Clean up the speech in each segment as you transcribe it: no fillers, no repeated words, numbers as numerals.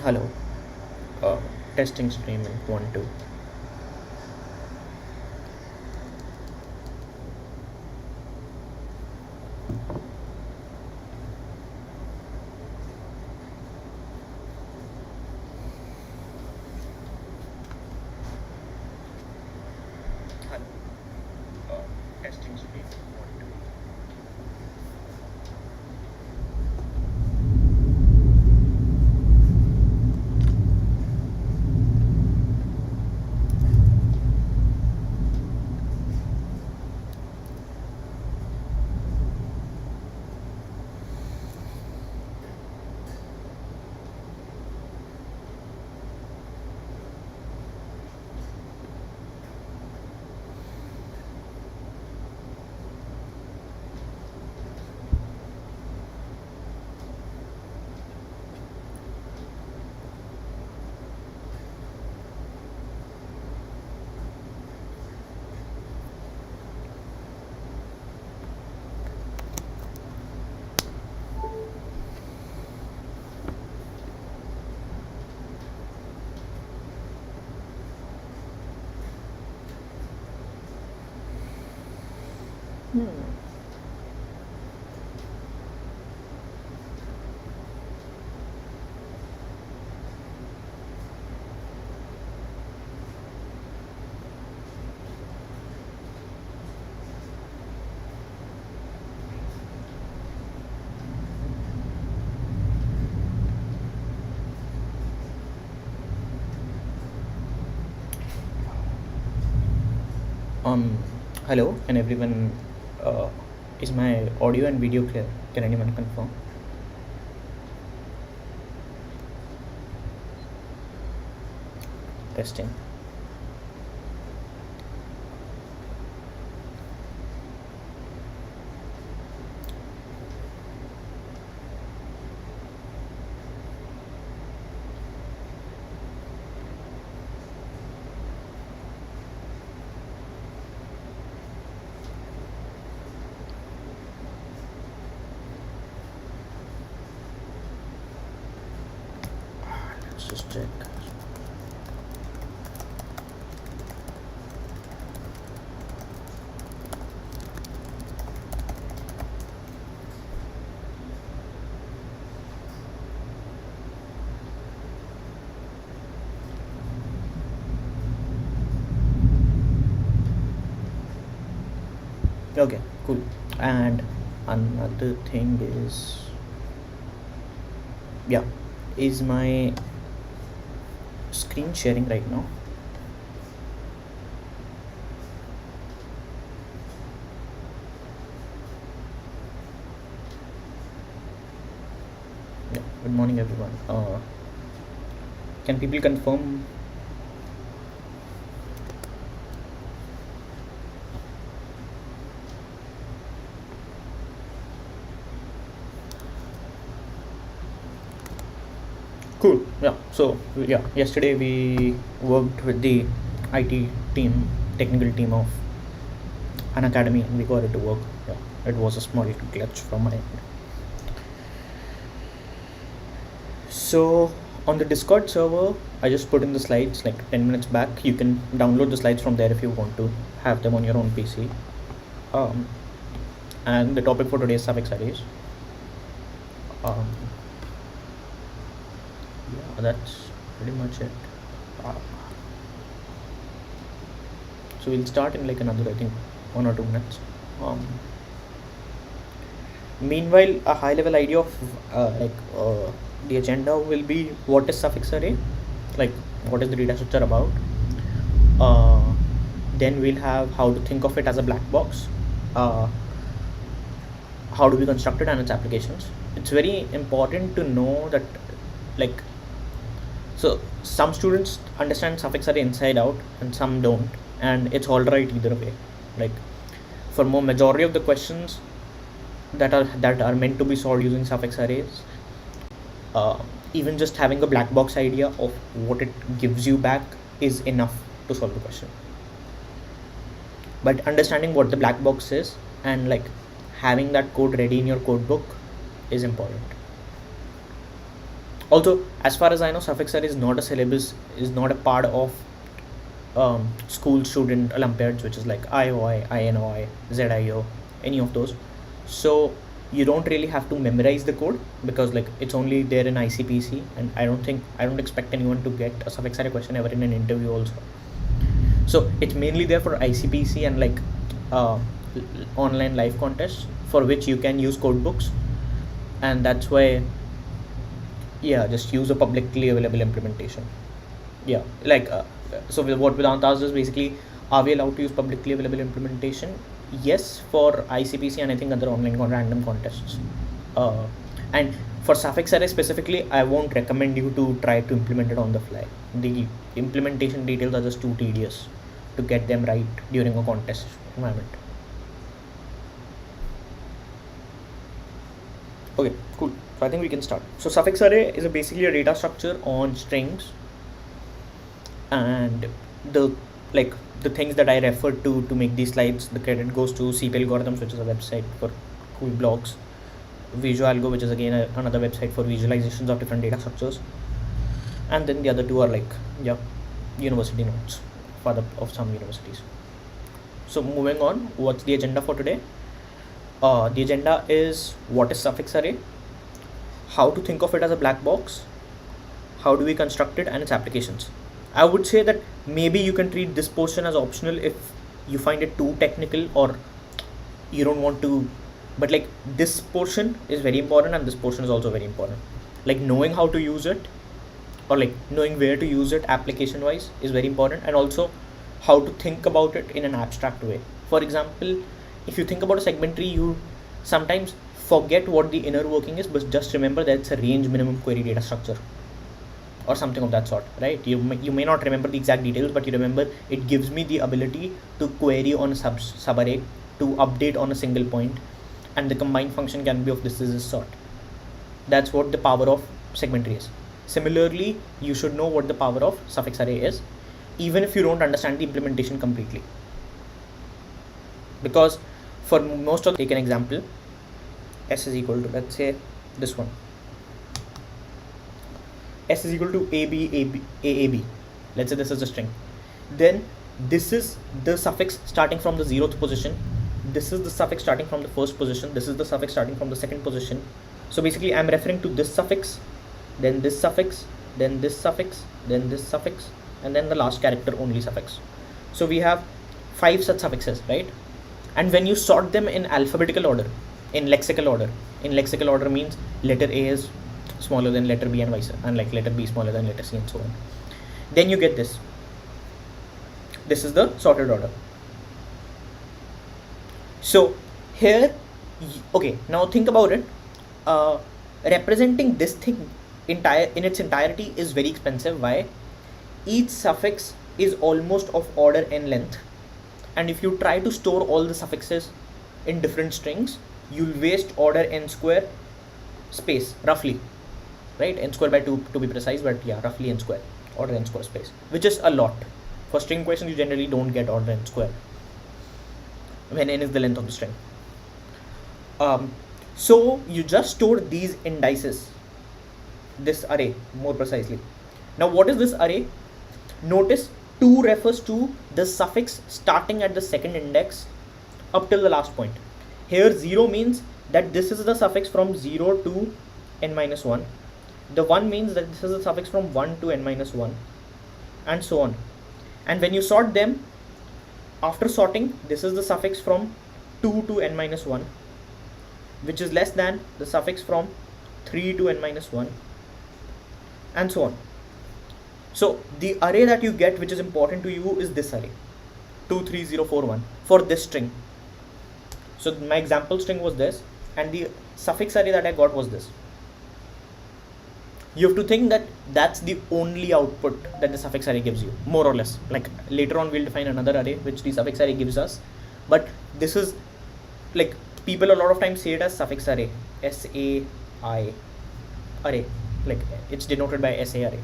Hello, uh, testing stream in 1 2. Hello, testing stream 1 2. Hello, can everyone? Is my audio and video clear? Can anyone confirm? Testing. Let's just check. Okay, cool. And another thing is my screen sharing right now? Yeah, good morning everyone. Can people confirm? Cool. Yeah. So yesterday we worked with the IT team, technical team of an academy, and we got it to work. Yeah, it was a small glitch from my end. So on the Discord server, I just put in the slides like 10 minutes back. You can download the slides from there if you want to have them on your own PC. And the topic for today is suffix arrays. Yeah, that's pretty much it. So we'll start in like another, I think, 1 or 2 minutes. Meanwhile, a high level idea of the agenda will be what is suffix array, like what is the data structure about. Then we'll have how to think of it as a black box, how to be constructed and its applications. It's very important to know that, like, so some students understand suffix array inside out and some don't, and it's all right either way. Like for more majority of the questions that are meant to be solved using suffix arrays, even just having a black box idea of what it gives you back is enough to solve the question. But understanding what the black box is and like having that code ready in your code book is important. Also, as far as I know, suffix array is not a syllabus, is not a part of school student olympiads, which is like IOI, INOI, ZIO, any of those. So you don't really have to memorize the code, because like it's only there in ICPC, and I don't expect anyone to get a suffix array question ever in an interview also. So it's mainly there for ICPC and like online live contests, for which you can use code books, and that's why, yeah, just use a publicly available implementation. Yeah, like so what Vedant asked is basically, are we allowed to use publicly available implementation? Yes, for ICPC and I think other online random contests. And for suffix array specifically, I won't recommend you to try to implement it on the fly. The implementation details are just too tedious to get them right during a contest environment. Okay, cool. So I think we can start. So suffix array is basically a data structure on strings, and the things that I referred to make these slides, the credit goes to CP Algorithms, which is a website for cool blogs, VisualAlgo, which is again another website for visualizations of different data structures, and then the other two are like, yeah, university notes of some universities. So moving on, what's the agenda for today? The agenda is what is suffix array, how to think of it as a black box, how do we construct it, and its applications. I would say that maybe you can treat this portion as optional if you find it too technical or you don't want to, but like this portion is very important and this portion is also very important. Like knowing how to use it, or like knowing where to use it application wise, is very important, and also how to think about it in an abstract way. For example, if you think about a segment tree, you sometimes forget what the inner working is, but just remember that it's a range minimum query data structure or something of that sort, right? You may not remember the exact details, but you remember it gives me the ability to query on a subarray, to update on a single point, and the combined function can be of this sort. That's what the power of segment tree is. Similarly, you should know what the power of suffix array is, even if you don't understand the implementation completely. Because for most of, take an example, s is equal to, let's say this one, s is equal to AAB. Let's say this is a string. Then this is the suffix starting from the 0th position. This is the suffix starting from the 1st position. This is the suffix starting from the 2nd position. So basically I'm referring to this suffix, then this suffix, then this suffix, then this suffix, and then the last character only suffix. So we have 5 such suffixes, right? And when you sort them in alphabetical order, in lexical order means letter A is smaller than letter B and vice versa, and like letter B smaller than letter C and so on. Then you get this. This is the sorted order. So here, okay, now think about it. Representing this thing in its entirety is very expensive. Why? Each suffix is almost of order n length, and if you try to store all the suffixes in different strings, you'll waste order n square space, roughly, right? N square by 2 to be precise, but yeah, roughly n square, order n square space, which is a lot. For string questions, you generally don't get order n square when n is the length of the string. So you just store these indices, this array more precisely. Now what is this array? Notice 2 refers to the suffix starting at the 2nd index up till the last point. Here 0 means that this is the suffix from 0 to n minus 1. The 1 means that this is the suffix from 1 to n minus 1, and so on. And when you sort them, after sorting, this is the suffix from 2 to n minus 1, which is less than the suffix from 3 to n minus 1, and so on. So the array that you get, which is important to you, is this array 23041 for this string. So my example string was this, and the suffix array that I got was this. You have to think that that's the only output that the suffix array gives you, more or less. Like later on we'll define another array which the suffix array gives us, but this is like, people a lot of times say it as suffix array, SAI array, like it's denoted by SA array.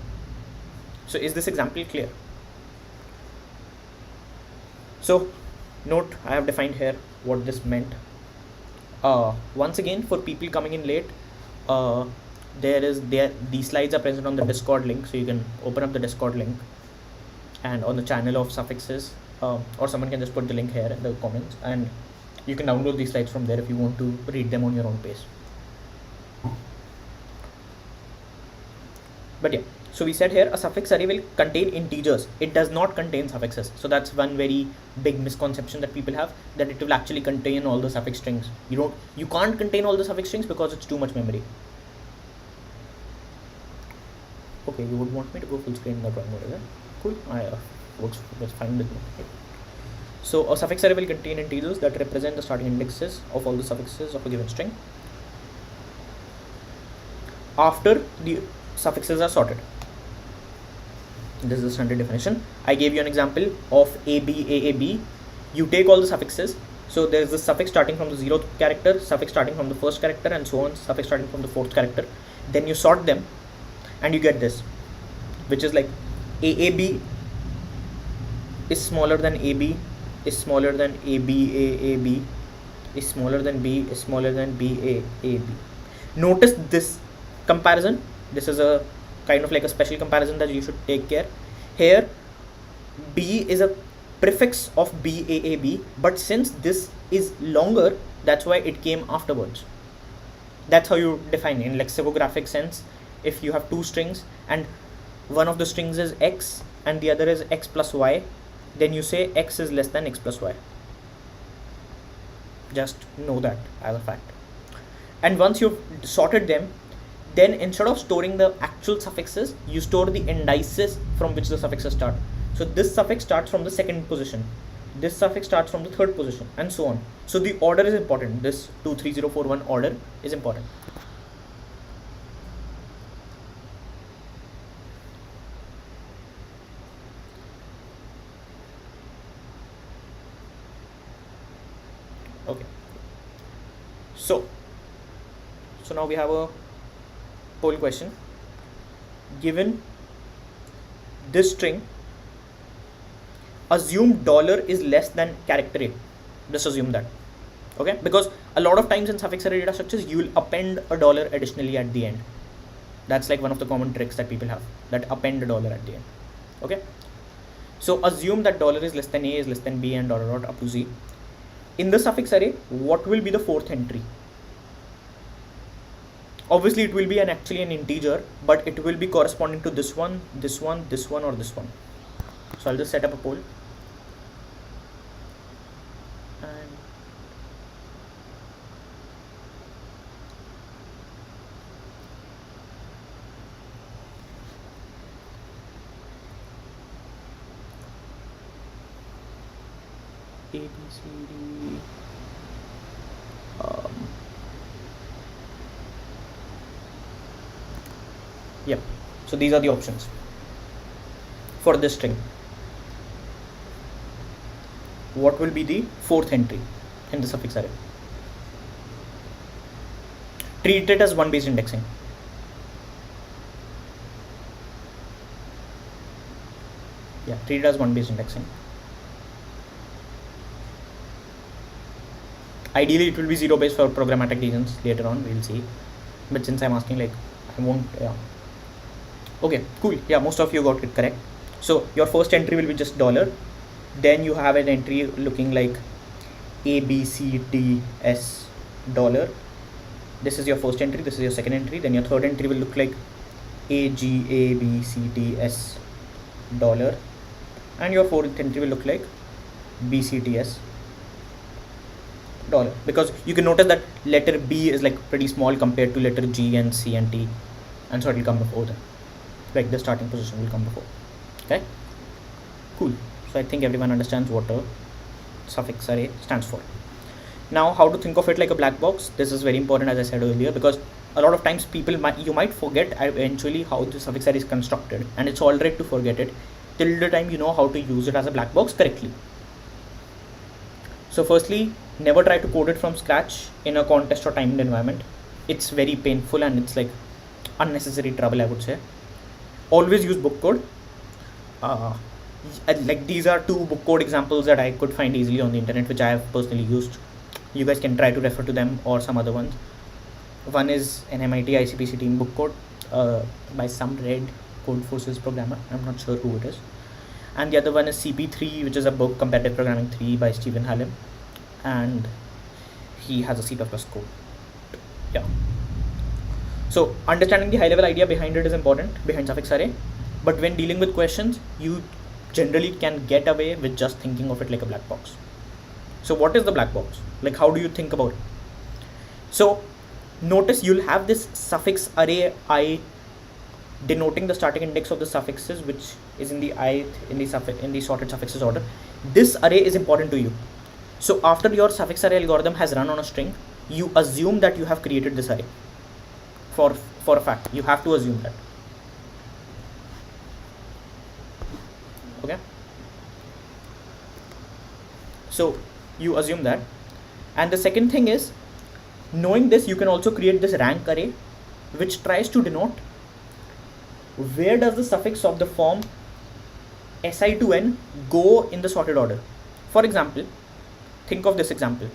So is this example clear? So note, I have defined here what this meant. Once again, for people coming in late, these slides are present on the Discord link, so you can open up the Discord link and on the channel of suffixes, or someone can just put the link here in the comments, and you can download these slides from there if you want to read them on your own pace. But yeah, so we said here a suffix array will contain integers. It does not contain suffixes. So that's one very big misconception that people have, that it will actually contain all the suffix strings. You can't contain all the suffix strings because it's too much memory. Okay, you would want me to go full screen in the drawing mode, is it? Cool. Works fine with me. So a suffix array will contain integers that represent the starting indexes of all the suffixes of a given string after the suffixes are sorted. This is the standard definition. I gave you an example of ABAAB. You take all the suffixes. So there is the suffix starting from the 0th character, suffix starting from the 1st character, and so on, suffix starting from the 4th character. Then you sort them and you get this, which is like AAB is smaller than AB, is smaller than ABAAB, is smaller than B, is smaller than BAAB. Notice this comparison. This is a kind of like a special comparison that you should take care. Here B is a prefix of BAAB, but since this is longer, that's why it came afterwards. That's how you define in lexicographic sense. If you have two strings and one of the strings is X and the other is X plus Y, then you say X is less than X plus Y. Just know that as a fact. And once you've sorted them, then instead of storing the actual suffixes, you store the indices from which the suffixes start. So this suffix starts from the 2nd position, this suffix starts from the 3rd position, and so on. So the order is important. This 23041 order is important. Okay. So now we have a poll question. Given this string, assume dollar is less than character A. Just assume that. Okay, because a lot of times in suffix array data structures you will append a dollar additionally at the end. That's like one of the common tricks that people have, that append a dollar at the end. Okay, so assume that dollar is less than A, is less than B, and dollar dot up to Z. In the suffix array, what will be the 4th entry? Obviously it will be actually an integer, but it will be corresponding to this one, this one, this one, or this one. So I'll just set up a poll. And A, B, C, D. Yep. So these are the options for this string. What will be the 4th entry in the suffix array? Treat it as 1 based indexing. Yeah, treat it as 1 based indexing. Ideally, it will be 0 based for programmatic reasons. Later on, we'll see. But since I'm asking, like, I won't. Yeah. Okay, cool. Yeah, most of you got it correct. So your first entry will be just dollar. Then you have an entry looking like A, B, C, D, S, dollar. This is your first entry. This is your second entry. Then your third entry will look like A, G, A, B, C, D, S, dollar. And your fourth entry will look like B, C, D, S, dollar. Because you can notice that letter B is like pretty small compared to letter G and C and T. And so it will come before them. Like the starting position will come before. Okay, cool. So I think everyone understands what a suffix array stands for. Now, how to think of it like a black box? This is very important, as I said earlier, because a lot of times you might forget eventually how the suffix array is constructed, and it's all right to forget it till the time you know how to use it as a black box correctly. So firstly, never try to code it from scratch in a context or timed environment. It's very painful and it's like unnecessary trouble, I would say. Always use book code. Like these are 2 book code examples that I could find easily on the internet, which I have personally used. You guys can try to refer to them or some other ones. One is an MIT ICPC team book code by some Red Code Forces programmer. I'm not sure who it is. And the other one is CP3, which is a book, Competitive Programming 3 by Stephen Hallam. And he has a C++ code. Yeah. So understanding the high level idea behind it is important, behind suffix array. But when dealing with questions, you generally can get away with just thinking of it like a black box. So what is the black box? Like, how do you think about it? So notice you'll have this suffix array I denoting the starting index of the suffixes, which is in the in the sorted suffixes order. This array is important to you. So after your suffix array algorithm has run on a string, you assume that you have created this array. For a fact, you have to assume that. Okay. So you assume that. And the second thing is, knowing this, you can also create this rank array, which tries to denote where does the suffix of the form si to n go in the sorted order. For example, think of this example.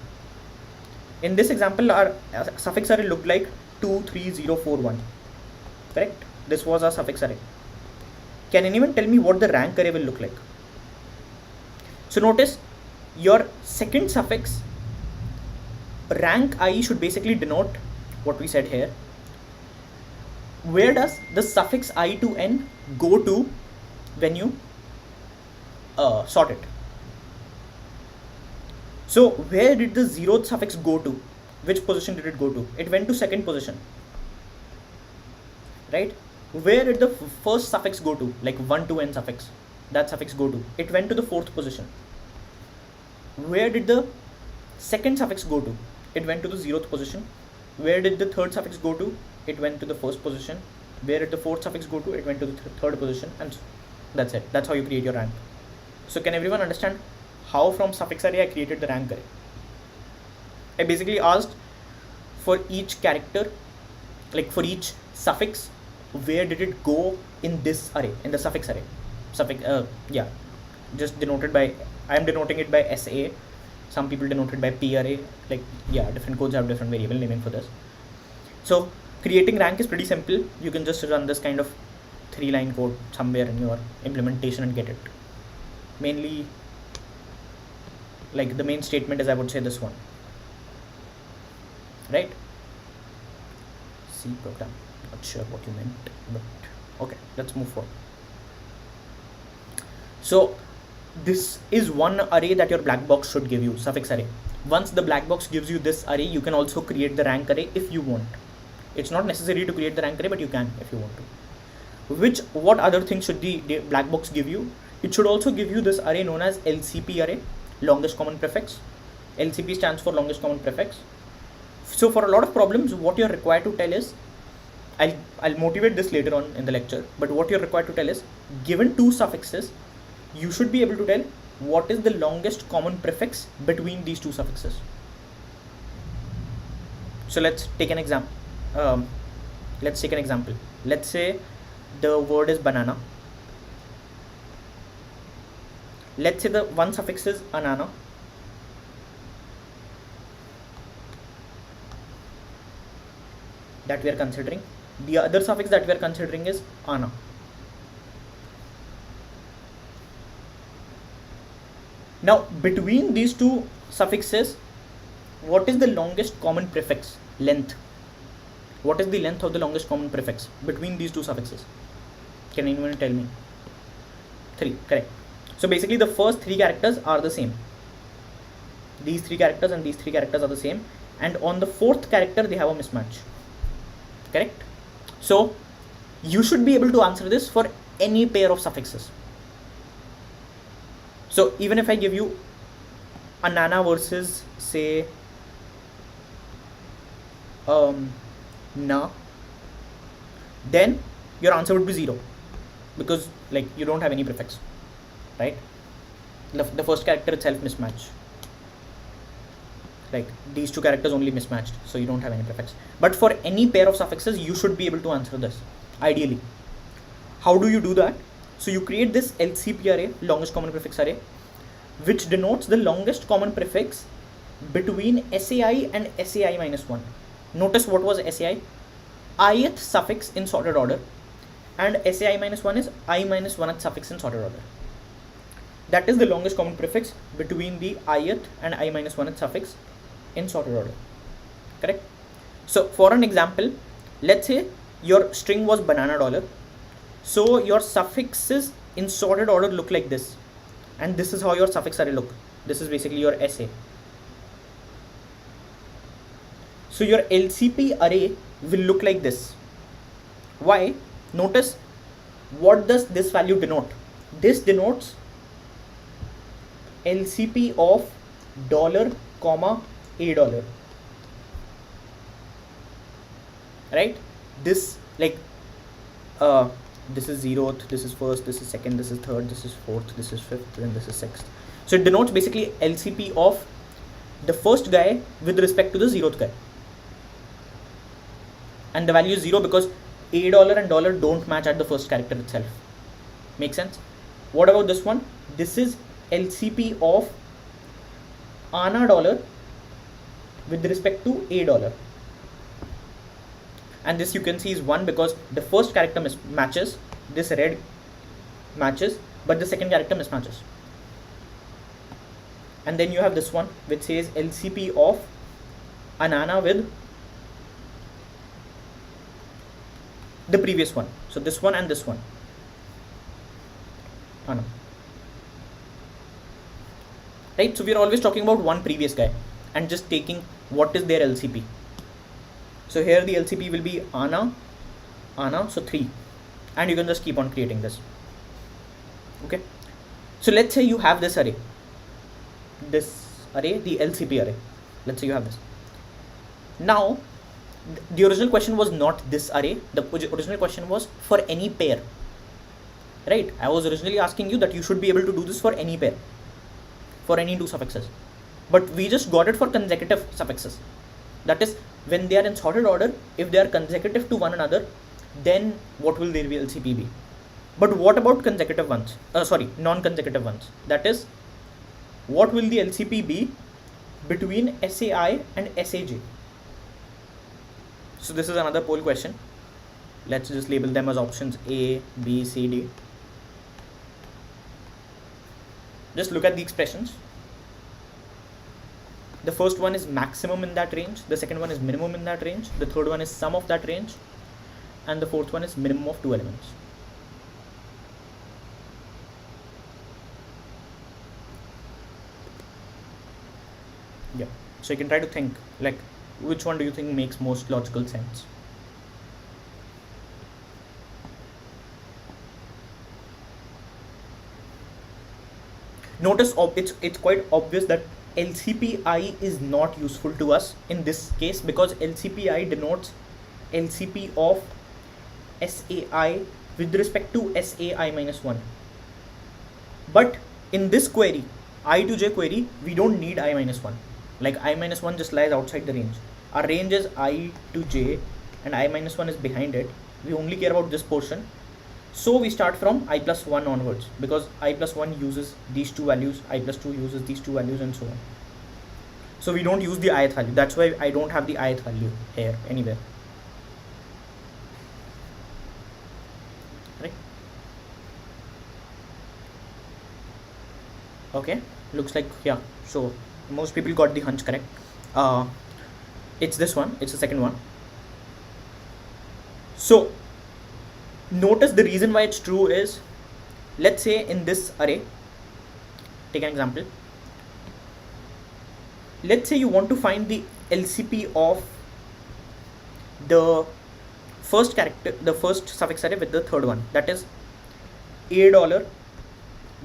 In this example, our suffix array looked like 23041. Correct? This was our suffix array. Can anyone tell me what the rank array will look like? So notice your second suffix rank I should basically denote what we said here. Where does the suffix I to n go to when you sort it? So where did the 0th suffix go to? Which position did it go to? It went to second position, right? Where did the first suffix go to? Like 1 to n suffix, that suffix go to? It went to the 4th position. Where did the second suffix go to? It went to the 0th position. Where did the third suffix go to? It went to the first position. Where did the fourth suffix go to? It went to the third position, and that's it. That's how you create your rank. So can everyone understand how from suffix array I created the rank array? I basically asked for each character, like for each suffix, where did it go in this array, in the suffix array? Yeah, just denoted by, I am denoting it by SA. Some people denote it by P array. Like, yeah, different codes have different variable naming for this. So creating rank is pretty simple. You can just run this kind of 3-line code somewhere in your implementation and get it. Mainly, like the main statement is, I would say, this one, right? C program, not sure what you meant, but okay, let's move forward. So this is one array that your black box should give you, suffix array. Once the black box gives you this array, you can also create the rank array if you want. It's not necessary to create the rank array, but you can if you want to. What other things should the black box give you? It should also give you this array known as LCP array, longest common prefix. LCP stands for longest common prefix. So for a lot of problems, what you're required to tell is, I'll motivate this later on in the lecture, but what you're required to tell is, given two suffixes, you should be able to tell what is the longest common prefix between these two suffixes. So let's take an example. Let's say the word is banana. Let's say the one suffix is anana. That we are considering. The other suffix that we are considering is ana. Now between these two suffixes, what is the longest common prefix? Length. What is the length of the longest common prefix between these two suffixes? Can anyone tell me? 3, correct. So basically the first 3 characters are the same. These 3 characters and these 3 characters are the same, and on the 4th character they have a mismatch. Correct? So you should be able to answer this for any pair of suffixes. So even if I give you anana versus say na, then your answer would be 0, because like you don't have any prefix, right? The first character itself mismatch. Like these two characters only mismatched, so you don't have any prefix. But for any pair of suffixes, you should be able to answer this, ideally. How do you do that? So you create this LCP array, longest common prefix array, which denotes the longest common prefix between SAI and SAI minus 1. Notice what was SAI? Ith suffix in sorted order, and SAI minus 1 is I minus 1th suffix in sorted order. That is the longest common prefix between the ith and I minus 1th suffix in sorted order. Correct? So for an example, let's say your string was banana dollar. So your suffixes in sorted order look like this, and this is how your suffix array look. This is basically your SA. So your LCP array will look like this. Why? Notice, what does this value denote? This denotes LCP of dollar comma a dollar. Right? This like this is 0th, this is 1st, this is 2nd, this is 3rd, this is 4th, this is 5th, and this is 6th. So it denotes basically LCP of the first guy with respect to the 0th guy. And the value is 0 because a dollar and dollar don't match at the first character itself. Make sense? What about this one? This is LCP of Anna dollar with respect to a dollar. And this you can see is 1 because the first character matches, this red matches, but the second character mismatches. And then you have this one which says LCP of Anana with the previous one. So this one and this one. Anna. Right? So we are always talking about one previous guy and just taking what is their LCP. So here the LCP will be Anna, so 3. And you can just keep on creating this. Okay. So let's say you have this array. This array, the LCP array. Let's say you have this. Now, the original question was not this array. The original question was for any pair. Right? I was originally asking you that you should be able to do this for any pair. For any two suffixes. But we just got it for consecutive suffixes. That is, when they are in sorted order, if they are consecutive to one another, then what will their LCP be? But what about consecutive ones? Non-consecutive ones. That is, what will the LCP be between SAI and SAJ? So this is another poll question. Let's just label them as options A, B, C, D. Just look at the expressions. The first one is maximum in that range. The second one is minimum in that range. The third one is sum of that range. And the fourth one is minimum of 2 elements. Yeah. So you can try to think like which one do you think makes most logical sense? Notice it's quite obvious that LCPI is not useful to us in this case because LCPI denotes LCP of SAI with respect to SAI minus 1. But in this query, I to J query, we don't need I minus 1. Like I minus 1 just lies outside the range. Our range is I to J and I minus 1 is behind it. We only care about this portion. So we start from I plus 1 onwards because I plus 1 uses these two values, I plus 2 uses these two values and so on. So we don't use the ith value. That's why I don't have the ith value here anywhere. Right? Okay, looks like, yeah, so most people got the hunch correct. It's this one, it's the second one. So notice the reason why it's true is, let's say in this array, take an example. Let's say you want to find the LCP of the first character, the first suffix array with the third one. That is a dollar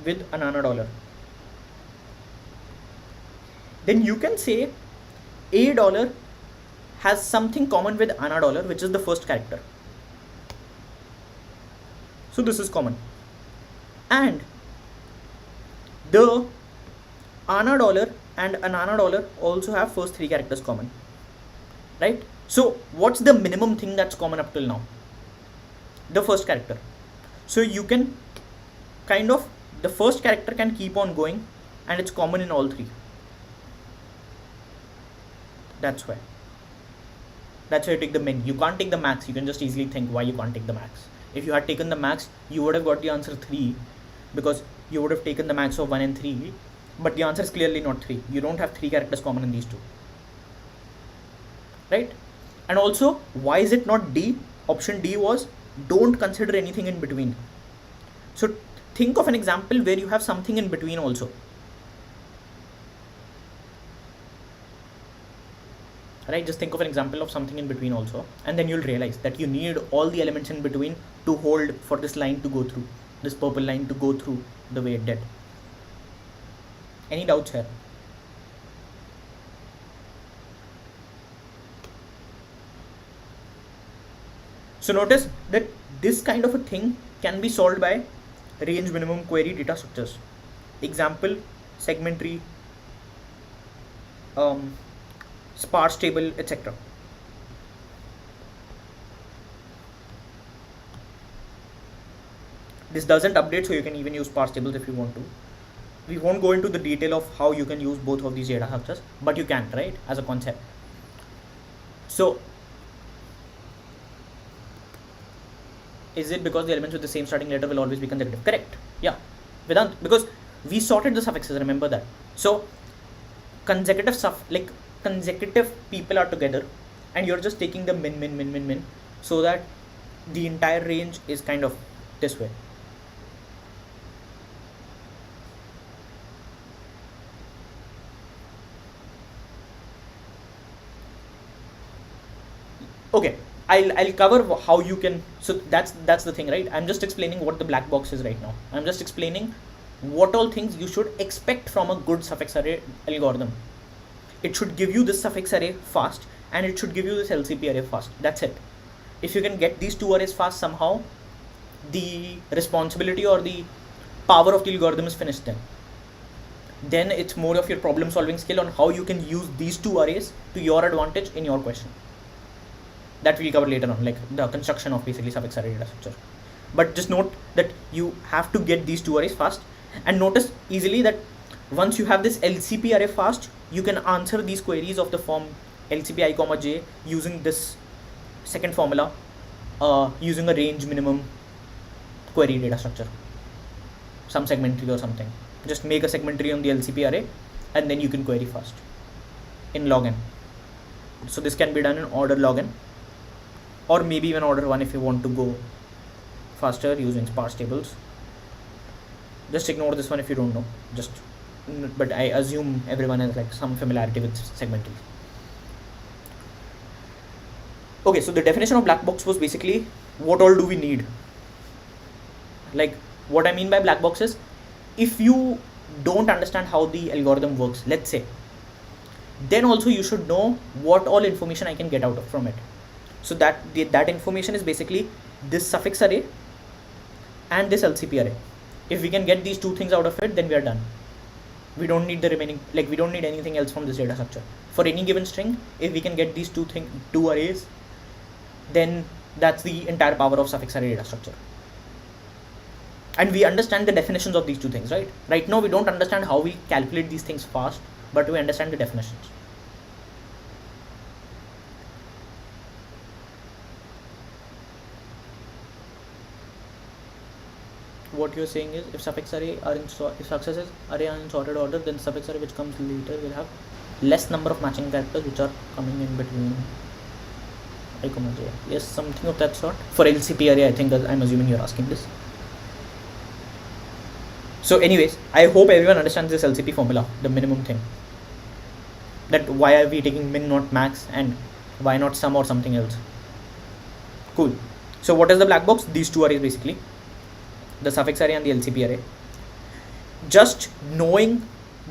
with Anana dollar. Then you can say a dollar has something common with Anna dollar, which is the first character. So this is common. And the Anna dollar and Anana dollar also have first 3 characters common. Right? So what's the minimum thing that's common up till now? The first character. So you can kind of, the first character can keep on going and it's common in all 3. That's why. That's why you take the min. You can't take the max. You can just easily think why you can't take the max. If you had taken the max, you would have got the answer 3, because you would have taken the max of 1 and 3, but the answer is clearly not 3. You don't have 3 characters common in these two, right? And also, why is it not D? Option D was don't consider anything in between. So think of an example where you have something in between also. Right, just think of an example of something in between also, and then you'll realize that you need all the elements in between to hold for this line to go through, this purple line to go through the way it did. Any doubts here? So notice that this kind of a thing can be solved by range minimum query data structures. Example, segment tree, sparse table, etc. This doesn't update, so you can even use sparse tables if you want to. We won't go into the detail of how you can use both of these data structures, but you can, right, as a concept. So is it because the elements with the same starting letter will always be consecutive? Correct. Yeah, Vedant, because we sorted the suffixes, remember that. So consecutive people are together, and you're just taking the min, so that the entire range is kind of this way. Okay, I'll cover how you can. So that's the thing, right? I'm just explaining what the black box is right now. I'm just explaining what all things you should expect from a good suffix array algorithm. It should give you this suffix array fast, and it should give you this LCP array fast. That's it. If you can get these two arrays fast somehow, the responsibility or the power of the algorithm is finished then it's more of your problem solving skill on how you can use these two arrays to your advantage in your question. That we'll cover later on, like the construction of basically suffix array data structure. But just note that you have to get these two arrays fast, and notice easily that once you have this LCP array fast, you can answer these queries of the form LCP I, j using this second formula, using a range minimum query data structure, some segment tree or something. Just make a segment tree on the LCP array, and then you can query fast in log n. So this can be done in order log n, or maybe even order 1 if you want to go faster using sparse tables. Just ignore this one if you don't know. But I assume everyone has like some familiarity with segment trees. Okay, so the definition of black box was basically what all do we need. Like what I mean by black box is, if you don't understand how the algorithm works, let's say, then also you should know what all information I can get out of from it. So that information is basically this suffix array and this LCP array. If we can get these two things out of it, then we are done. We don't need the remaining, we don't need anything else from this data structure. For any given string, if we can get these two arrays, then that's the entire power of suffix array data structure. And we understand the definitions of these two things, right? Right now we don't understand how we calculate these things fast, but we understand the definitions. What you're saying is, if suffix array are if successes array are in sorted order, then suffix array which comes later will have less number of matching characters which are coming in between I, j. Yes, something of that sort. For LCP array, I think I'm assuming you're asking this. So anyways, I hope everyone understands this LCP formula, the minimum thing. That why are we taking min not max, and why not sum or something else. Cool. So what is the black box? These two arrays basically, the suffix array and the LCP array. Just knowing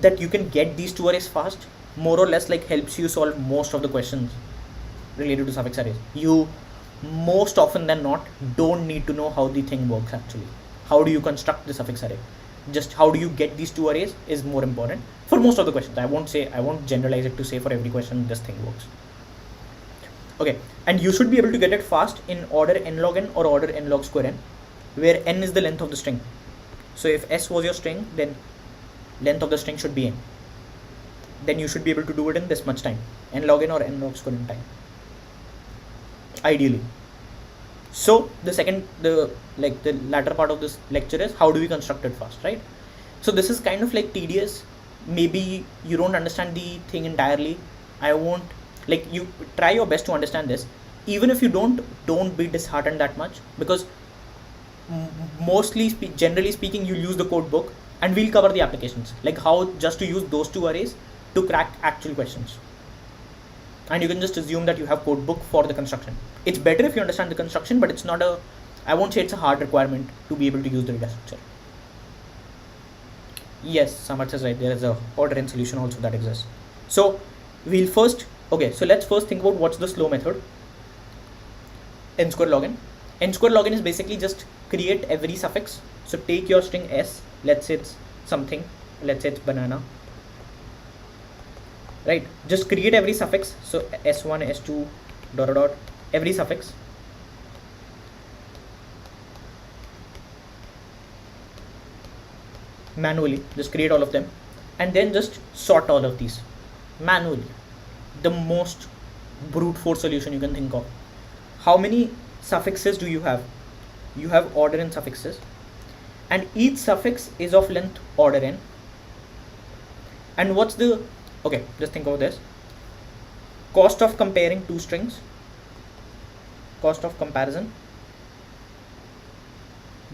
that you can get these two arrays fast more or less helps you solve most of the questions related to suffix arrays. You most often than not don't need to know how the thing works actually. How do you construct the suffix array? Just how do you get these two arrays is more important for most of the questions. I won't generalize it to say for every question this thing works. Okay, and you should be able to get it fast in order n log n or order n log square n, where n is the length of the string. So if s was your string, then length of the string should be n. Then you should be able to do it in this much time, n log n or n log square n time. ideally. So the latter part of this lecture is how do we construct it fast, right? So this is kind of like tedious. Maybe you don't understand the thing entirely. I won't, like, you try your best to understand this. Even if you don't be disheartened that much, because generally speaking, you'll use the code book, and we'll cover the applications, like how just to use those two arrays to crack actual questions. And you can just assume that you have code book for the construction. It's better if you understand the construction, but it's not I won't say it's a hard requirement to be able to use the data structure. Yes, Samarth is right. There is a order in solution also that exists. So let's first think about what's the slow method. N square login. N square login is basically just create every suffix. So take your string s, let's say it's something, let's say it's banana, right? Just create every suffix. So s1, s2, dot dot, every suffix. Manually, just create all of them, and then just sort all of these manually. The most brute force solution you can think of. How many suffixes do you have? You have order n suffixes, and each suffix is of length order n. And what's the, okay, just think about this. Cost of comparing two strings, cost of comparison,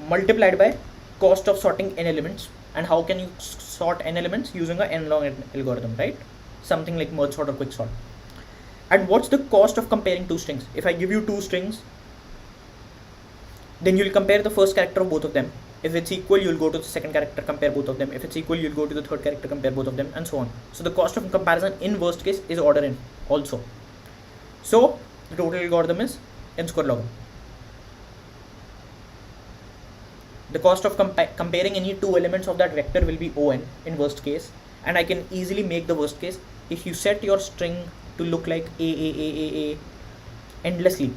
multiplied by cost of sorting n elements. And how can you sort n elements? Using a n long algorithm, right? Something like merge sort or quick sort. And what's the cost of comparing two strings? If I give you two strings, then you'll compare the first character of both of them. If it's equal, you'll go to the second character, compare both of them. If it's equal, you'll go to the third character, compare both of them, and so on. So the cost of comparison in worst case is order n also. So the total algorithm is n square log n. The cost of comparing any two elements of that vector will be on in worst case, and I can easily make the worst case. If you set your string to look like a endlessly,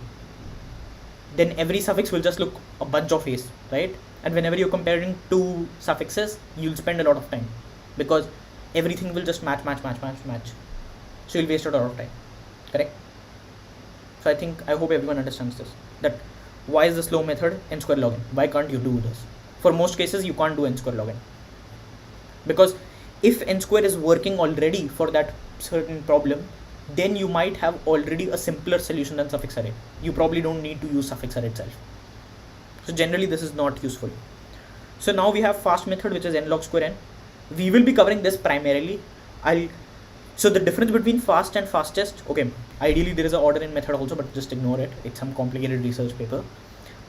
then every suffix will just look a bunch of a's, right? And whenever you're comparing two suffixes, you'll spend a lot of time, because everything will just match. So you'll waste a lot of time, correct? So I hope everyone understands this, that why is the slow method n square log n? Why can't you do this? For most cases, you can't do n square log n, because if n square is working already for that certain problem, then you might have already a simpler solution than suffix array. You probably don't need to use suffix array itself. So generally this is not useful. So now we have fast method, which is n log square n. We will be covering this primarily. So the difference between fast and fastest, okay, ideally there is an order in method also, but just ignore it. It's some complicated research paper.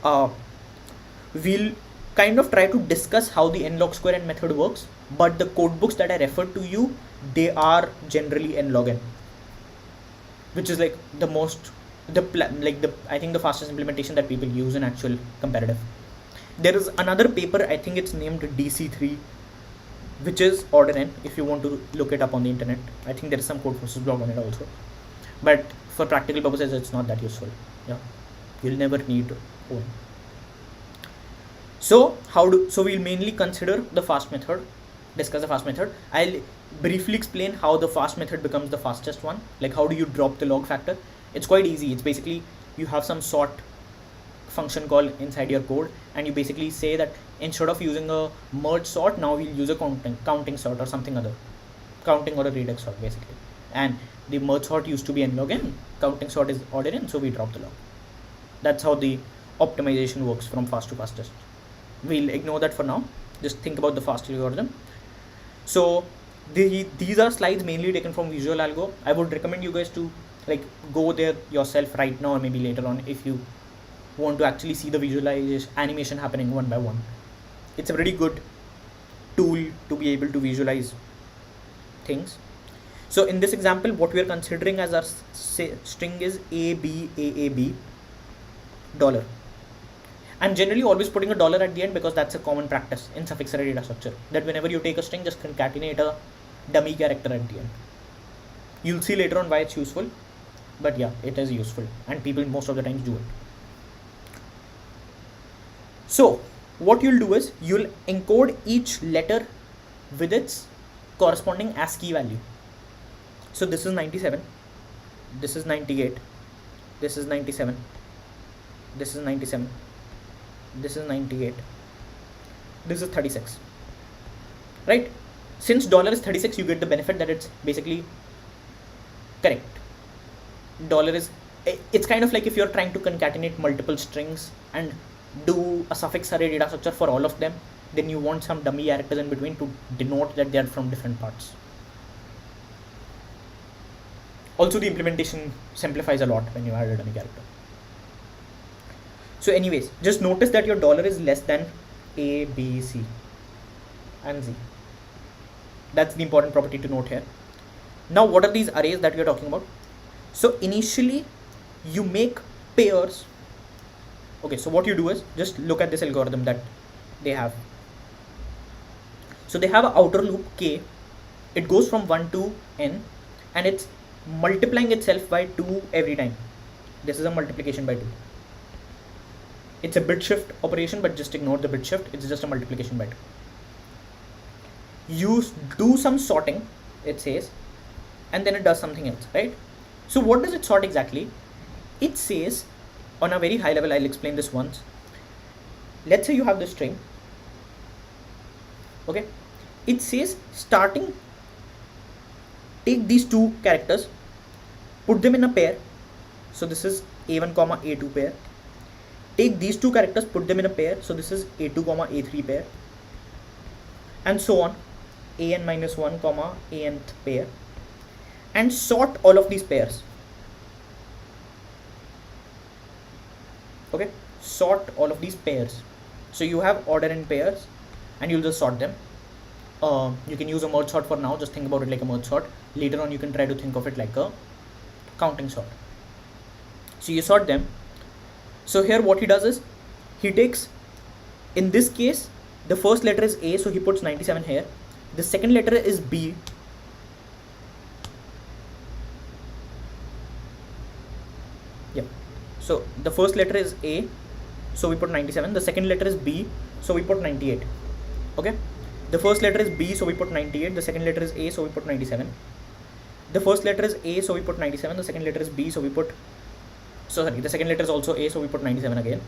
We'll kind of try to discuss how the n log square n method works, but the code books that I referred to you, they are generally n log n, which is like I think the fastest implementation that people use in actual comparative. There is another paper, I think it's named DC3, which is order n. If you want to look it up on the internet, I think there is some code forces blog on it also, but for practical purposes it's not that useful. Yeah, you'll never need ON. So we'll mainly consider the fast method, discuss the fast method. I'll briefly explain how the fast method becomes the fastest one. Like, how do you drop the log factor? It's quite easy. It's basically you have some sort function call inside your code, and you basically say that instead of using a merge sort, now we'll use a counting sort or something other, counting or a reduce sort basically. And the merge sort used to be n log n, counting sort is order n, so we drop the log. That's how the optimization works from fast to fastest. We'll ignore that for now. Just think about the fast algorithm. So these are slides mainly taken from Visual Algo. I would recommend you guys to go there yourself right now, or maybe later on if you want to actually see the visualization animation happening one by one. It's a pretty good tool to be able to visualize things. So in this example, what we are considering as our string is ABAAB $. I'm generally always putting a $ at the end, because that's a common practice in suffix array data structure, that whenever you take a string, just concatenate a dummy character at the end. You'll see later on why it's useful, but yeah, it is useful, and people most of the times do it. So what you'll do is you'll encode each letter with its corresponding ASCII value. So this is 97, this is 98, this is 97, this is 97, this is 98, this is 36, right? Since dollar is 36, you get the benefit that it's basically correct. Dollar is, it's kind of like if you're trying to concatenate multiple strings and do a suffix array data structure for all of them, then you want some dummy characters in between to denote that they are from different parts. Also, the implementation simplifies a lot when you add a dummy character. So anyways, just notice that your dollar is less than A, B, C and Z. That's the important property to note here. Now, what are these arrays that we are talking about? So initially you make pairs. Okay, so what you do is just look at this algorithm that they have. So they have an outer loop K. It goes from 1 to n and it's multiplying itself by 2 every time. This is a multiplication by 2. It's a bit shift operation, but just ignore the bit shift. It's just a multiplication by 2. You do some sorting, it says, and then it does something else, right? So what does it sort exactly? It says, on a very high level, I'll explain this once. Let's say you have this string. Okay, it says starting, take these two characters, put them in a pair. So this is A1 comma A2 pair. Take these two characters, put them in a pair. So this is A2 comma A3 pair, and so on, an minus 1 comma anth pair, and sort all of these pairs. Okay, sort all of these pairs. So you have order in pairs and you'll just sort them. You can use a merge sort for now. Just think about it like a merge sort. Later on you can try to think of it like a counting sort. So you sort them. So here what he does is, he takes, in this case, the first letter is A, so he puts 97 here. The second letter is B. Yep. So the first letter is A, so we put 97. The second letter is B, so we put 98. Okay. The first letter is B, so we put 98. The second letter is A, so we put 97. The first letter is A, so we put 97. The second letter is B, so we put, the second letter is also A, so we put 97 again.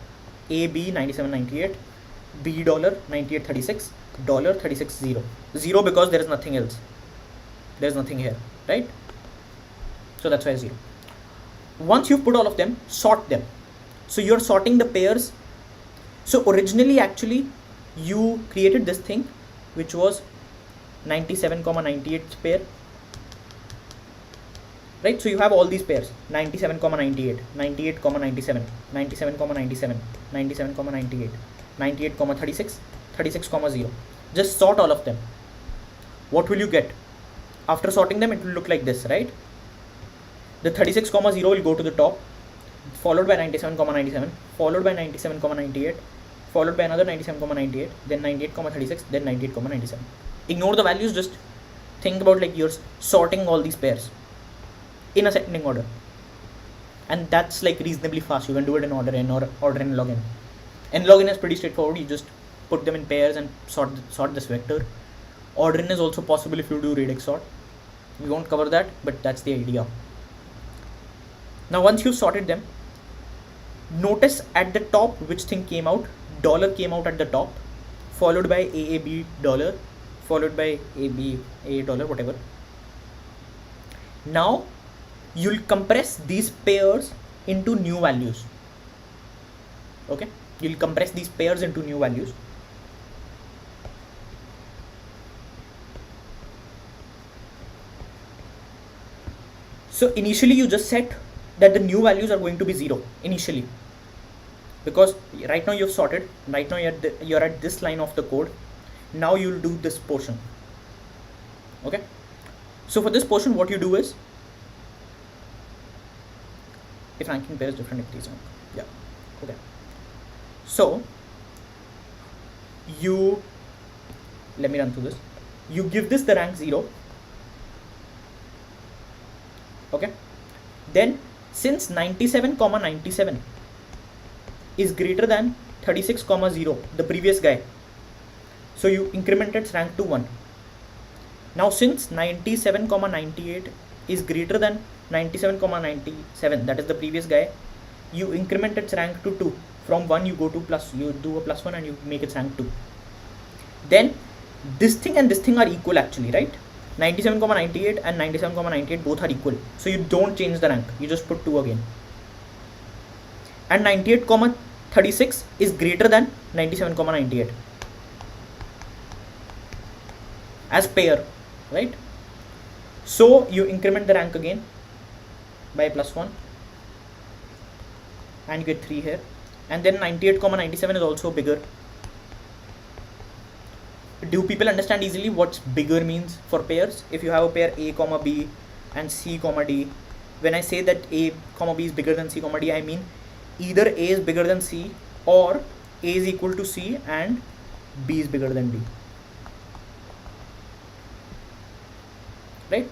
A, B, 97, 98. B dollar, 98, 36. Dollar, 36, 0. 0 because there is nothing else. There is nothing here, right? So that's why 0. Once you've put all of them, sort them. So you're sorting the pairs. So originally, actually, you created this thing, which was 97, 98 pair. Right, so you have all these pairs, 97, 98, 98, 97, 97, 97, 97, 98, 98, 36, 36, 0. Just sort all of them. What will you get? After sorting them, it will look like this, right? The 36, 0 will go to the top, followed by 97, 97, followed by 97, 98, followed by another 97, 98, then 98, 36, then 98, 97. Ignore the values, just think about like you're sorting all these pairs in ascending order, and that's like reasonably fast. You can do it in order n or order n log n. N log n is pretty straightforward. You just put them in pairs and sort this vector. Order n is also possible if you do radix sort. We won't cover that, but that's the idea. Now once you've sorted them, notice at the top which thing came out. Dollar came out at the top, followed by AAB dollar, followed by AB A dollar, whatever. Now you'll compress these pairs into new values. Okay, you'll compress these pairs into new values. So initially you just set that the new values are going to be 0 initially, because right now you've sorted. Right now you're at this line of the code. Now you'll do this portion. Okay, so for this portion, what you do is, if ranking pair is different, if these are, yeah, okay. So you, let me run through this. You give this the rank 0. Okay, then since 97, 97 is greater than 36, 0, the previous guy, so you increment its rank to 1. Now since 97, 98 is greater than 97,97, that is the previous guy, you increment its rank to 2. From 1 you go to plus, you do a +1 and you make its rank 2. Then this thing and this thing are equal actually, right? 97,98 and 97,98 both are equal, so you don't change the rank, you just put 2 again. And 98,36 is greater than 97,98 as pair, right? So you increment the rank again by +1 and you get 3 here. And then 98,97 is also bigger. Do people understand easily what bigger means for pairs? If you have a pair A, B and C, D, when I say that A, B is bigger than C, D, I mean either A is bigger than C or A is equal to C and B is bigger than D, right?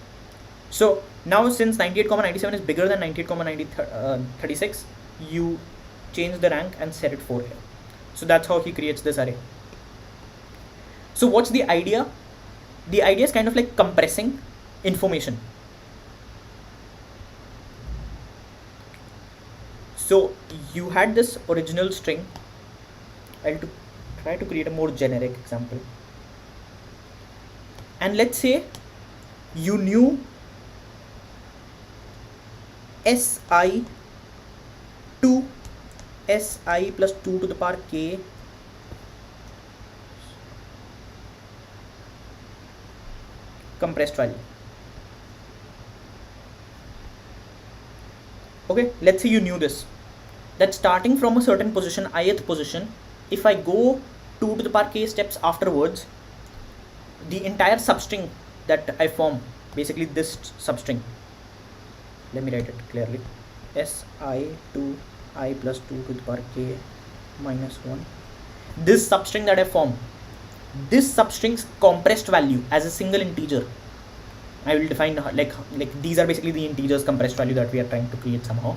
So now since 98,97 is bigger than 98,36, you change the rank and set it 4 here. So that's how he creates this array. So what's the idea? The idea is kind of like compressing information. So you had this original string. I'll try to create a more generic example. And let's say you knew si plus 2 to the power k compressed value. Okay, let's say you knew this, that starting from a certain position, ith position, if I go 2 to the power k steps afterwards, the entire substring that I form, basically this substring, let me write it clearly, si to I plus 2 to the power k minus 1, this substring that I form, this substring's compressed value as a single integer, I will define like these are basically the integers compressed value that we are trying to create somehow.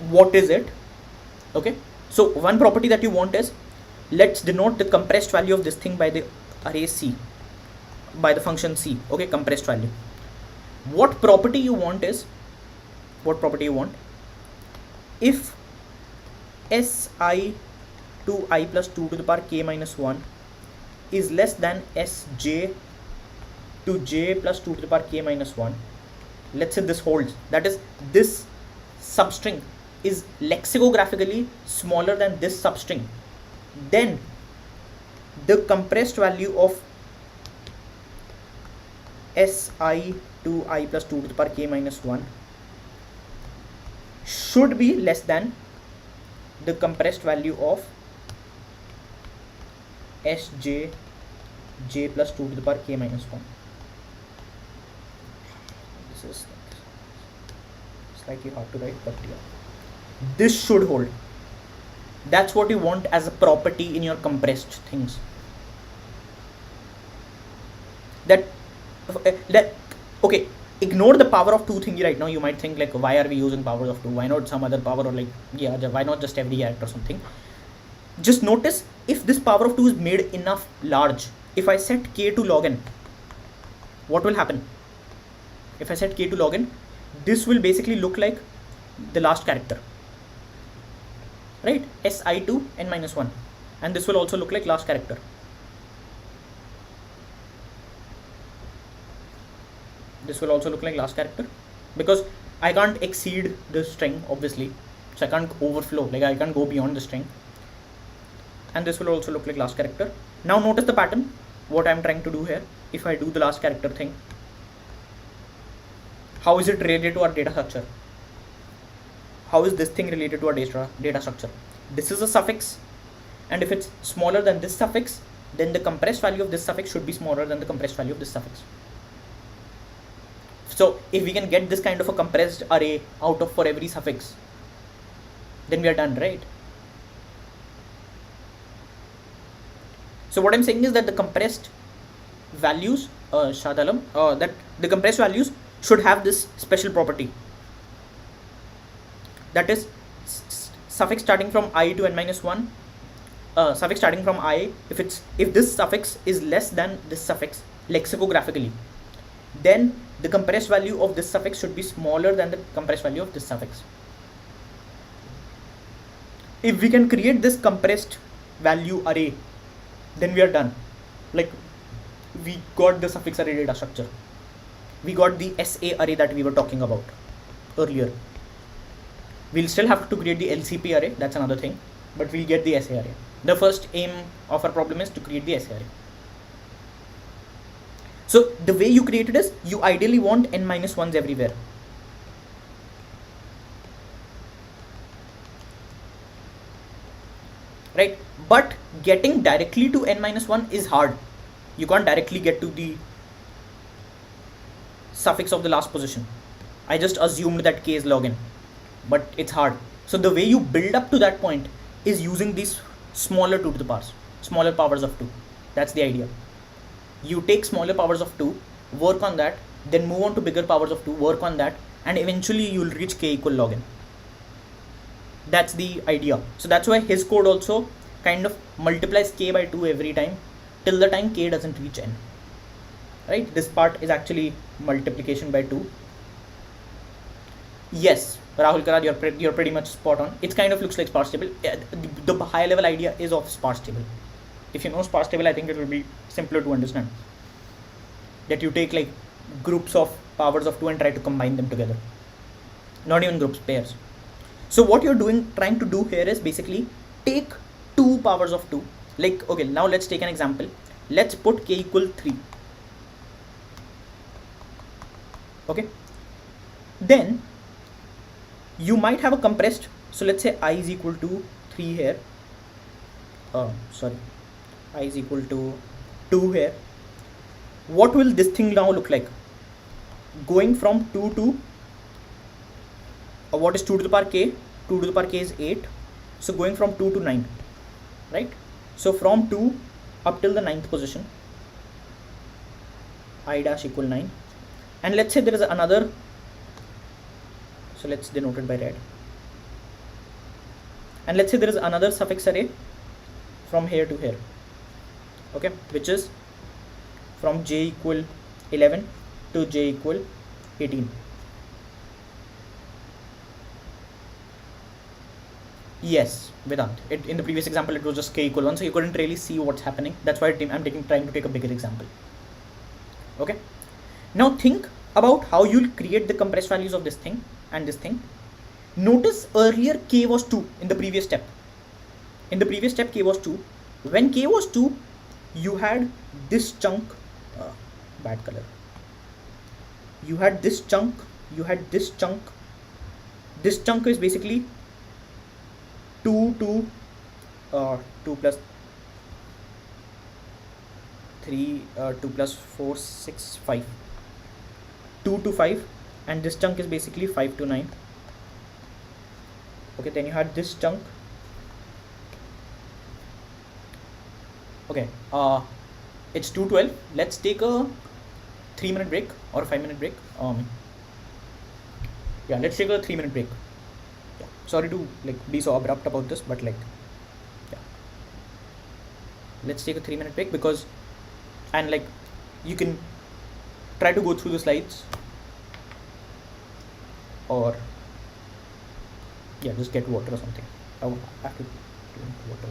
What is it? Okay, so one property that you want is, let's denote the compressed value of this thing by the array C, by the function C. Okay, compressed value. What property you want is, if si to I plus 2 to the power k minus 1 is less than sj to j plus 2 to the power k minus 1, let's say this holds, that is this substring is lexicographically smaller than this substring, then the compressed value of si to I plus 2 to the power k minus 1 should be less than the compressed value of sj j plus 2 to the power k minus 1. This is slightly hard to write, but yeah, this should hold. That's what you want as a property in your compressed things. Okay, ignore the power of 2 thingy right now. You might think like, why are we using power of 2? Why not some other power, or like, yeah, why not just every act or something? Just notice, if this power of 2 is made enough large, if I set k to log n, what will happen? If I set k to log n, this will basically look like the last character, right? Si to n minus 1, and this will also look like last character. This will also look like last character, because I can't exceed the string obviously, so I can't overflow, like I can't go beyond the string. And this will also look like last character. Now notice the pattern, what I'm trying to do here. If I do the last character thing, how is it related to our data structure? How is this thing related to our data structure? This is a suffix, and if it's smaller than this suffix, then the compressed value of this suffix should be smaller than the compressed value of this suffix. So if we can get this kind of a compressed array out of for every suffix, then we are done, right? So what I'm saying is that the compressed values, that the compressed values should have this special property, that is suffix starting from I to n minus 1, suffix starting from I, if this suffix is less than this suffix lexicographically, then the compressed value of this suffix should be smaller than the compressed value of this suffix. If we can create this compressed value array, then we are done. Like, we got the suffix array data structure. We got the SA array that we were talking about earlier. We'll still have to create the LCP array, that's another thing, but we'll get the SA array. The first aim of our problem is to create the SA array. So the way you create it is, you ideally want n-1s everywhere. Right? But getting directly to n-1 is hard. You can't directly get to the suffix of the last position. I just assumed that k is log n, but it's hard. So the way you build up to that point is using these smaller 2 to the powers, smaller powers of 2. That's the idea. You take smaller powers of 2, work on that, then move on to bigger powers of 2, work on that, and eventually you'll reach k equal log n. That's the idea. So that's why his code also kind of multiplies k by 2 every time till the time k doesn't reach n. Right? This part is actually multiplication by 2. Yes, Rahul Karad, you're pretty much spot on. It kind of looks like sparse table. The high level idea is of sparse table. If you know sparse table, I think it will be simpler to understand. That you take like groups of powers of 2 and try to combine them together. Not even groups, pairs. So what you're trying to do here is basically take 2 powers of 2. Like, okay, now let's take an example. Let's put k equal 3. Okay. Then you might have a compressed. So let's say I is equal to 3 here. I is equal to 2 here. What will this thing now look like? Going from 2 to what is 2 to the power k? 2 to the power k is 8. So going from 2 to 9, right? So from 2 up till the 9th position, I dash equal 9. And let's say there is another, so let's denote it by red. And let's say there is another suffix array from here to here, okay, which is from j equal 11 to j equal 18. Yes, Vedant. In the previous example, it was just k equal 1, so you couldn't really see what's happening. That's why I'm trying to take a bigger example. Okay. Now think about how you'll create the compressed values of this thing and this thing. Notice earlier k was 2 in the previous step. In the previous step, k was 2. When k was 2, you had this chunk, bad color. You had this chunk, you had this chunk. This chunk is basically 2 to 2 plus 3, 2 plus 4, 6, 5. 2 to 5, and this chunk is basically 5 to 9. Okay, then you had this chunk. Okay, it's 2:12. Let's take a 3-minute break or a 5-minute break. Yeah, let's take a 3-minute break. Yeah. Sorry to be so abrupt about this, but yeah, let's take a 3-minute break because, and you can try to go through the slides, or yeah, just get water or something. I will have to drink water.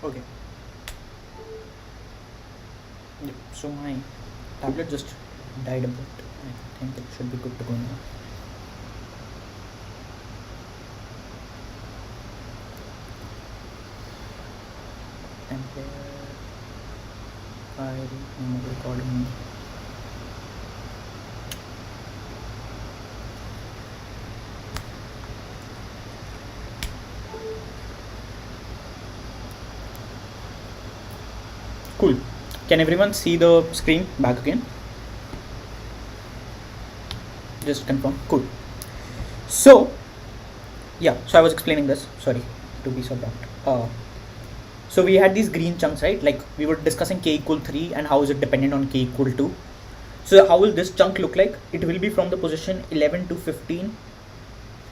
Okay. Yep. So my tablet just died a bit. I think it should be good to go now. And file name of recording. Cool. Can everyone see the screen back again? Just confirm. Cool. So yeah, so I was explaining this, sorry to be so blunt. So we had these green chunks, right? Like we were discussing k equal 3 and how is it dependent on k equal 2. So how will this chunk look like? It will be from the position 11 to 15.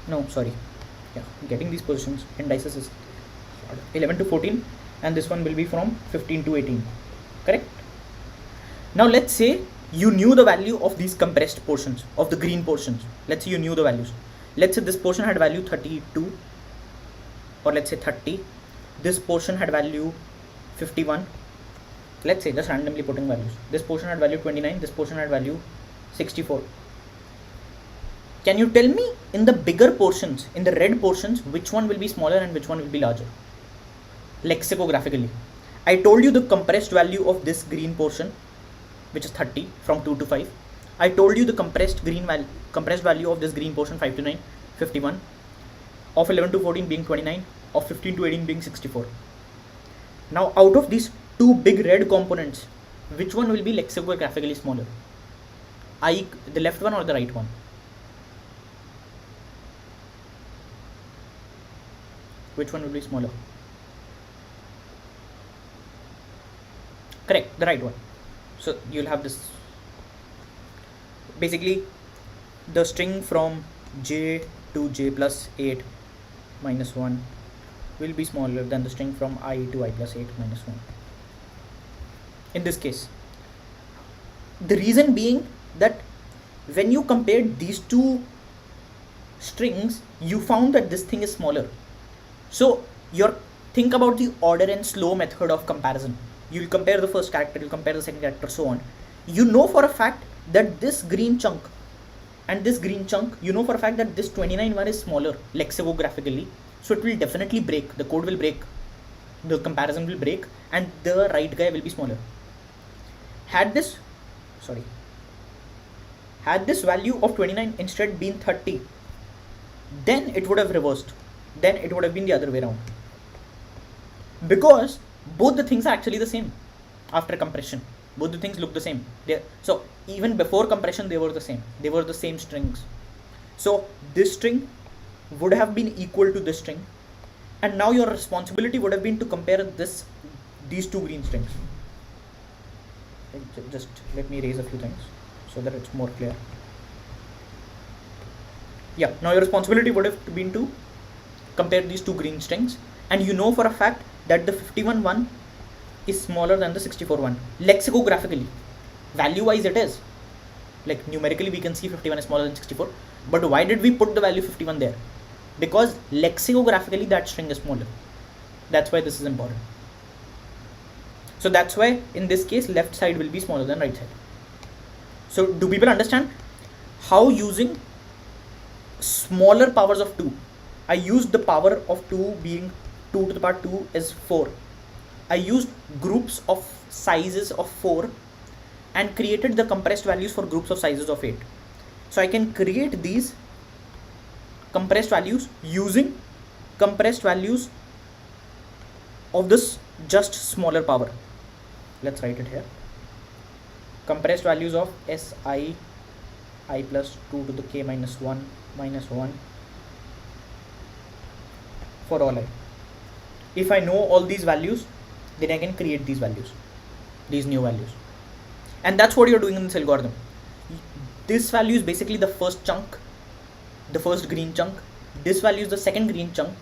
No, sorry. Yeah, getting these positions indices is 11 to 14, and this one will be from 15 to 18. Correct? Now let's say you knew the value of these compressed portions, of the green portions. Let's say you knew the values. Let's say this portion had value 32, or let's say 30. This portion had value 51. Let's say, just randomly putting values. This portion had value 29. This portion had value 64. Can you tell me in the bigger portions, in the red portions, which one will be smaller and which one will be larger? Lexicographically. I told you the compressed value of this green portion, which is 30 from 2 to 5. I told you the compressed value of this green portion 5 to 9, 51, of 11 to 14 being 29, of 15 to 18 being 64. Now out of these two big red components, which one will be lexicographically smaller? The left one or the right one? Which one will be smaller? Correct, the right one. So you'll have this, basically the string from j to j plus 8 minus 1 will be smaller than the string from I to I plus 8 minus 1. In this case, the reason being that when you compared these two strings, you found that this thing is smaller. So think about the order and slow method of comparison. You'll compare the first character, you'll compare the second character, so on. You know for a fact that this green chunk and this green chunk, you know for a fact that this 29 one is smaller lexicographically. So it will definitely break, the code will break, the comparison will break, and the right guy will be smaller. Had this value of 29 instead been 30, then it would have reversed. Then it would have been the other way around. Because both the things are actually the same after compression. Both the things look the same. So even before compression, they were the same. They were the same strings. So this string would have been equal to this string. And now your responsibility would have been to compare these two green strings. Just let me erase a few things so that it's more clear. Yeah, now your responsibility would have been to compare these two green strings, and you know for a fact that the 51 one is smaller than the 64 one. Lexicographically, value wise it is. Like numerically we can see 51 is smaller than 64, but why did we put the value 51 there? Because lexicographically that string is smaller. That's why this is important. So that's why in this case left side will be smaller than right side. So do people understand how using smaller powers of 2, I used the power of 2 being 2 to the power 2 is 4. I used groups of sizes of 4 and created the compressed values for groups of sizes of 8. So I can create these compressed values using compressed values of this just smaller power. Let's write it here. Compressed values of Si I plus 2 to the k minus 1 for all I. If I know all these values, then I can create these values, these new values. And that's what you're doing in this algorithm. This value is basically the first chunk, the first green chunk. This value is the second green chunk.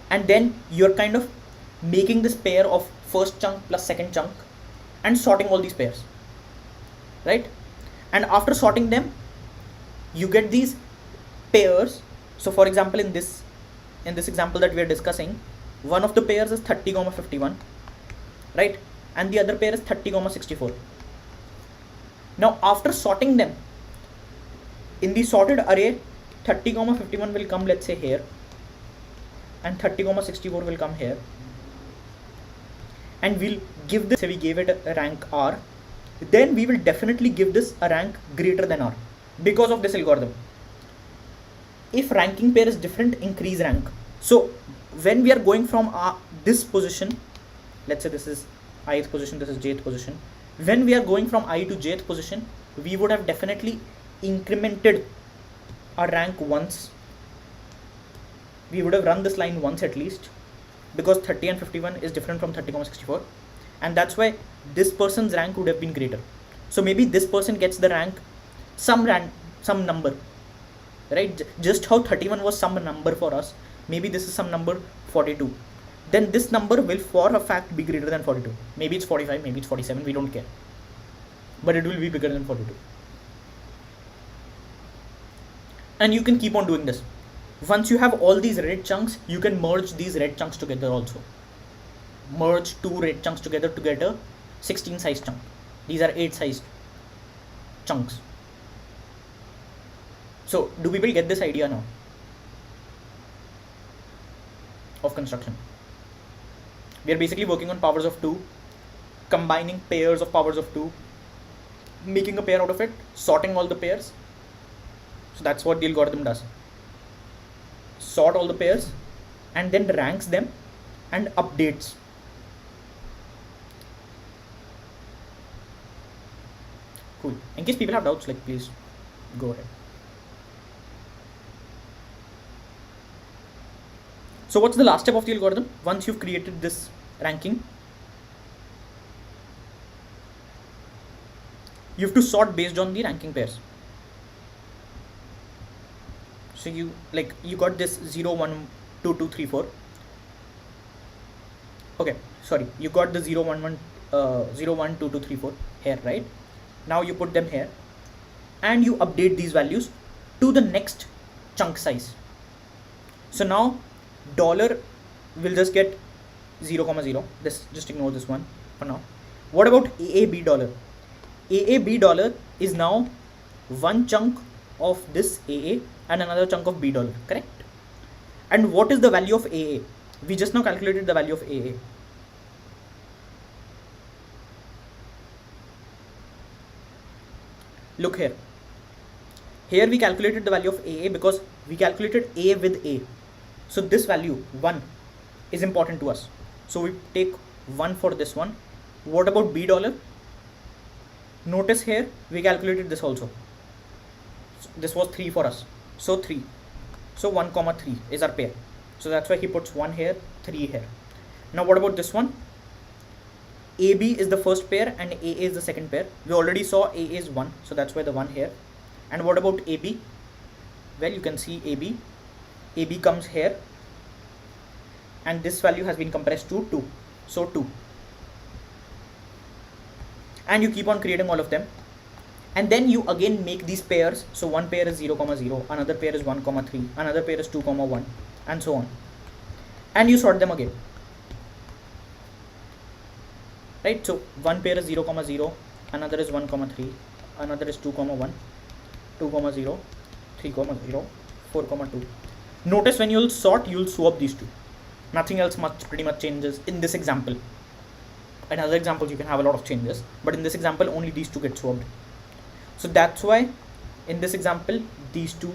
And then you're kind of making this pair of first chunk plus second chunk and sorting all these pairs, right? And after sorting them, you get these pairs. So for example, in this example that we are discussing, one of the pairs is 30, 51, right? And the other pair is 30, 64. Now after sorting them, in the sorted array, 30, 51 will come, let's say here, and 30, 64 will come here. and we'll give this, say we gave it a rank R, then we will definitely give this a rank greater than R because of this algorithm. If ranking pair is different, increase rank. So when we are going from this position, let's say this is ith position, this is jth position. When we are going from I to jth position, we would have definitely incremented our rank once. We would have run this line once at least, because 30 and 51 is different from 30,64, and that's why this person's rank would have been greater. So maybe this person gets the rank, some number, right? Just how 31 was some number for us, maybe this is some number 42. Then this number will for a fact be greater than 42. Maybe it's 45, maybe it's 47, we don't care. But it will be bigger than 42. And you can keep on doing this. Once you have all these red chunks, you can merge these red chunks together also. Merge 2 red chunks together to get a 16 size chunk. These are 8 sized chunks. So do people get this idea now of construction? We are basically working on powers of 2, combining pairs of powers of 2, making a pair out of it, sorting all the pairs. So that's what the algorithm does. Sort all the pairs and then ranks them and updates. Cool. In case people have doubts, like, please go ahead. So what's the last step of the algorithm? Once you've created this ranking, you have to sort based on the ranking pairs. So you got this 0, 1, 2, 2, 3, 4. Okay, sorry, you got the 0, 1, 1, 0, 1, 2, 2, 3, 4 here, right? Now you put them here and you update these values to the next chunk size. So now dollar will just get 0, 0. This, just ignore this one for now. What about AAB dollar? AAB dollar is now one chunk of this AA and another chunk of B dollar, correct? And what is the value of AA? We just now calculated the value of AA. Look here. Here we calculated the value of AA because we calculated A with A. So this value 1 is important to us. So we take 1 for this one. What about B dollar? Notice here we calculated this also. So this was 3 for us. So 3. So 1, 3 is our pair. So that's why he puts 1 here, 3 here. Now what about this one? AB is the first pair and AA is the second pair. We already saw AA is 1. So that's why the 1 here. And what about AB? Well, you can see AB. AB comes here. And this value has been compressed to 2. So 2. And you keep on creating all of them. And then you again make these pairs. So one pair is 0, 0, another pair is 1, 3, another pair is 2, 1, and so on. And you sort them again. Right? So one pair is 0, 0, another is 1, 3, another is 2, 1, 2, 0, 3, 0, 4, 2. Notice when you'll sort, you'll swap these two. Nothing else pretty much changes in this example. In other examples, you can have a lot of changes, but in this example, only these two get swapped. So that's why in this example, these two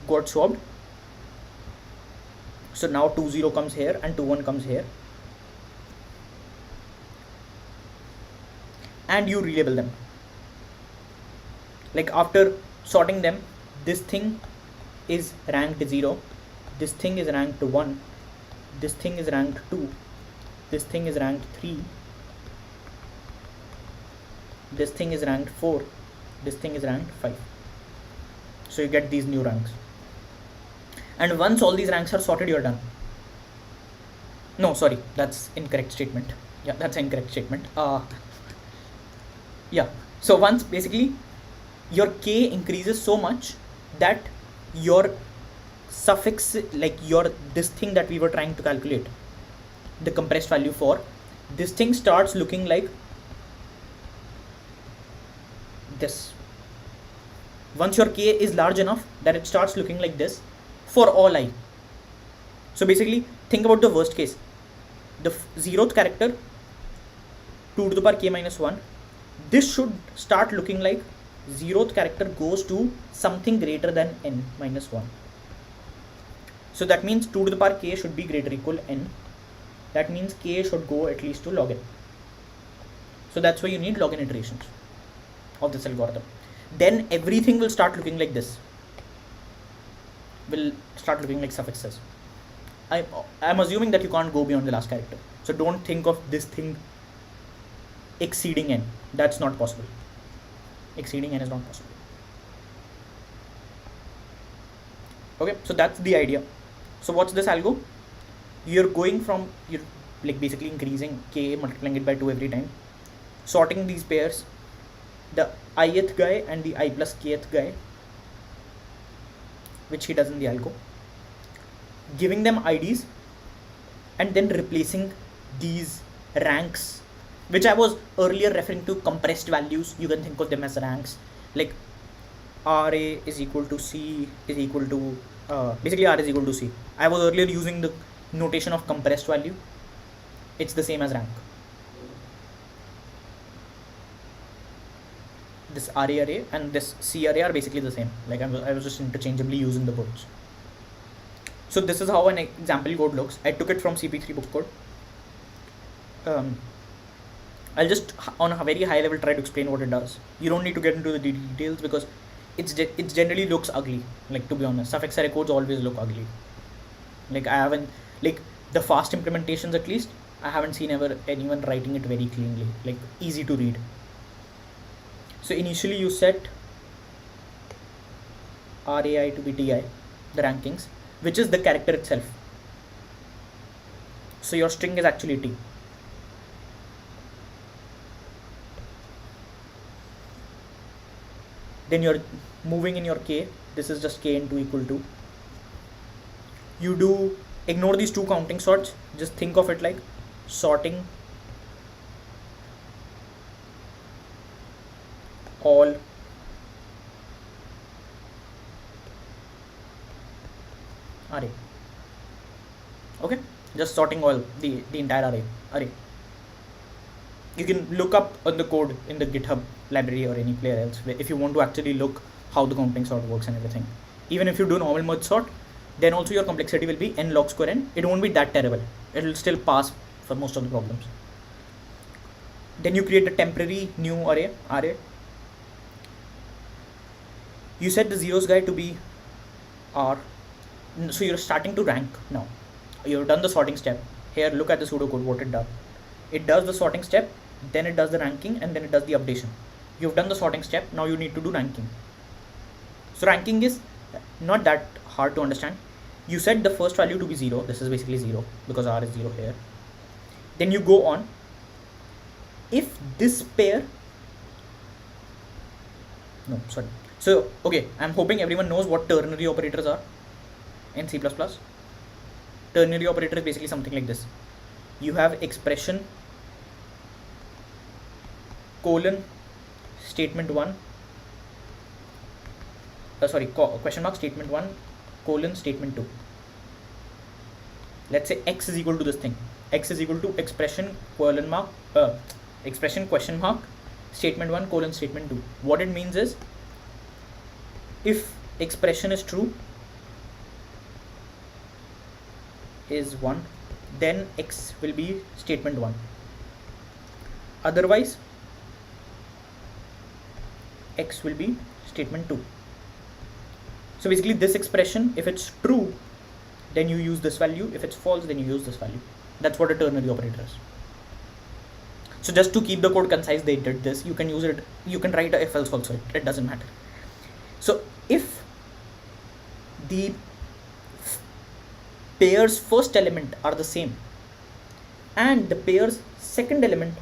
got swapped. So now 2, 0 comes here and 2, 1 comes here. And you relabel them. Like after sorting them, this thing is ranked 0, this thing is ranked 1, this thing is ranked 2, this thing is ranked 3, this thing is ranked 4, this thing is ranked 5. So you get these new ranks. And once all these ranks are sorted, you're done. No, sorry, that's incorrect statement. Yeah, that's an incorrect statement. Yeah, so once basically your K increases so much that your suffix, like this thing that we were trying to calculate, the compressed value for, this thing starts looking like this. Once your K is large enough that it starts looking like this for all I. So basically think about the worst case. the 0th character 2 to the power k minus 1, this should start looking like 0th character goes to something greater than n minus 1. So that means 2 to the power k should be greater equal n. That means k should go at least to log n. So that's why you need log n iterations of this algorithm. Then everything will start looking like this. Will start looking like suffixes. I'm assuming that you can't go beyond the last character. So don't think of this thing exceeding n. That's not possible. Exceeding n is not possible. Okay, so that's the idea. So what's this algo? You're going from, you're like basically increasing k, multiplying it by 2 every time, sorting these pairs, the ith guy and the I plus kth guy, which he does in the algo, giving them IDs, and then replacing these ranks, which I was earlier referring to compressed values. You can think of them as ranks, like RA is equal to C is equal to, basically R is equal to C. I was earlier using the notation of compressed value. It's the same as rank. This RA array and this C array are basically the same. Like I was just interchangeably using the words. So this is how an example code looks. I took it from CP3 book code. I'll just on a very high level try to explain what it does. You don't need to get into the details because it generally looks ugly. Like, to be honest, suffix array codes always look ugly. Like I haven't, like the fast implementations at least, I haven't seen ever anyone writing it very cleanly, like easy to read. So initially you set RAI to be TI, the rankings, which is the character itself. So your string is actually T. Then you're moving in your K. This is just K into equal to. You do ignore these two counting sorts. Just think of it like sorting all array. Okay, just sorting all the entire array. You can look up on the code in the GitHub library or any player else if you want to actually look how the counting sort works and everything. Even if you do normal merge sort, then also your complexity will be n log square n. It won't be that terrible. It will still pass for most of the problems. Then you create a temporary new array. You set the zeros guy to be R. So you're starting to rank now. You've done the sorting step. Here, look at the pseudocode, what it does. It does the sorting step, then it does the ranking, and then it does the updation. You've done the sorting step, now you need to do ranking. So ranking is not that hard to understand. You set the first value to be 0. This is basically 0 because R is 0 here. Then you go on. If this pair, no, sorry. So, okay, I'm hoping everyone knows what ternary operators are in C++. Ternary operator is basically something like this. You have expression colon statement 1, question mark statement 1 colon statement 2. Let's say x is equal to this thing. X is equal to expression colon mark expression question mark statement 1 colon statement 2. What it means is, if expression is true, is 1, then x will be statement 1. Otherwise, x will be statement 2. So basically this expression, if it's true, then you use this value. If it's false, then you use this value. That's what a ternary operator is. So just to keep the code concise, they did this. You can use it. You can write a if else also. It doesn't matter. So if the pair's first element are the same and the pair's second element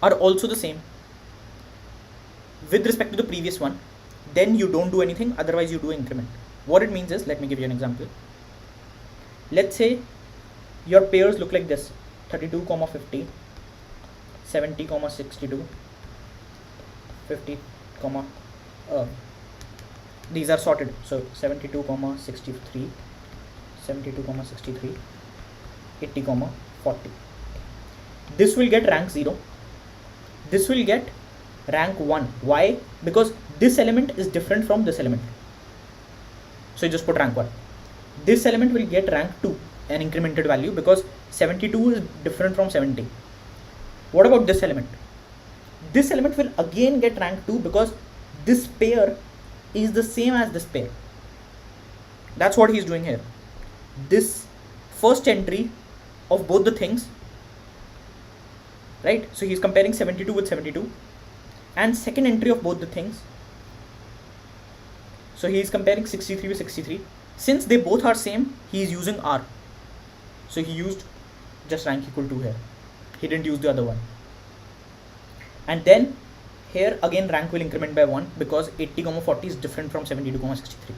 are also the same with respect to the previous one, then you don't do anything. Otherwise you do increment. What it means is, let me give you an example. Let's say your pairs look like this: 32, 50, 70, 62, 50, these are sorted. So 72, 63, 72 comma 63, 80 comma 40. This will get rank 0. This will get rank 1. Why? Because this element is different from this element. So you just put rank 1. This element will get rank 2, an incremented value, because 72 is different from 70. What about this element? This element will again get rank 2 because this pair is the same as this pair. That's what he's doing here. This first entry of both the things, right? So he's comparing 72 with 72, and second entry of both the things. So he is comparing 63 with 63. Since they both are same, he is using R. So he used just rank equal to here. He didn't use the other one. And then here again rank will increment by 1 because 80 comma 40 is different from 72 comma 63.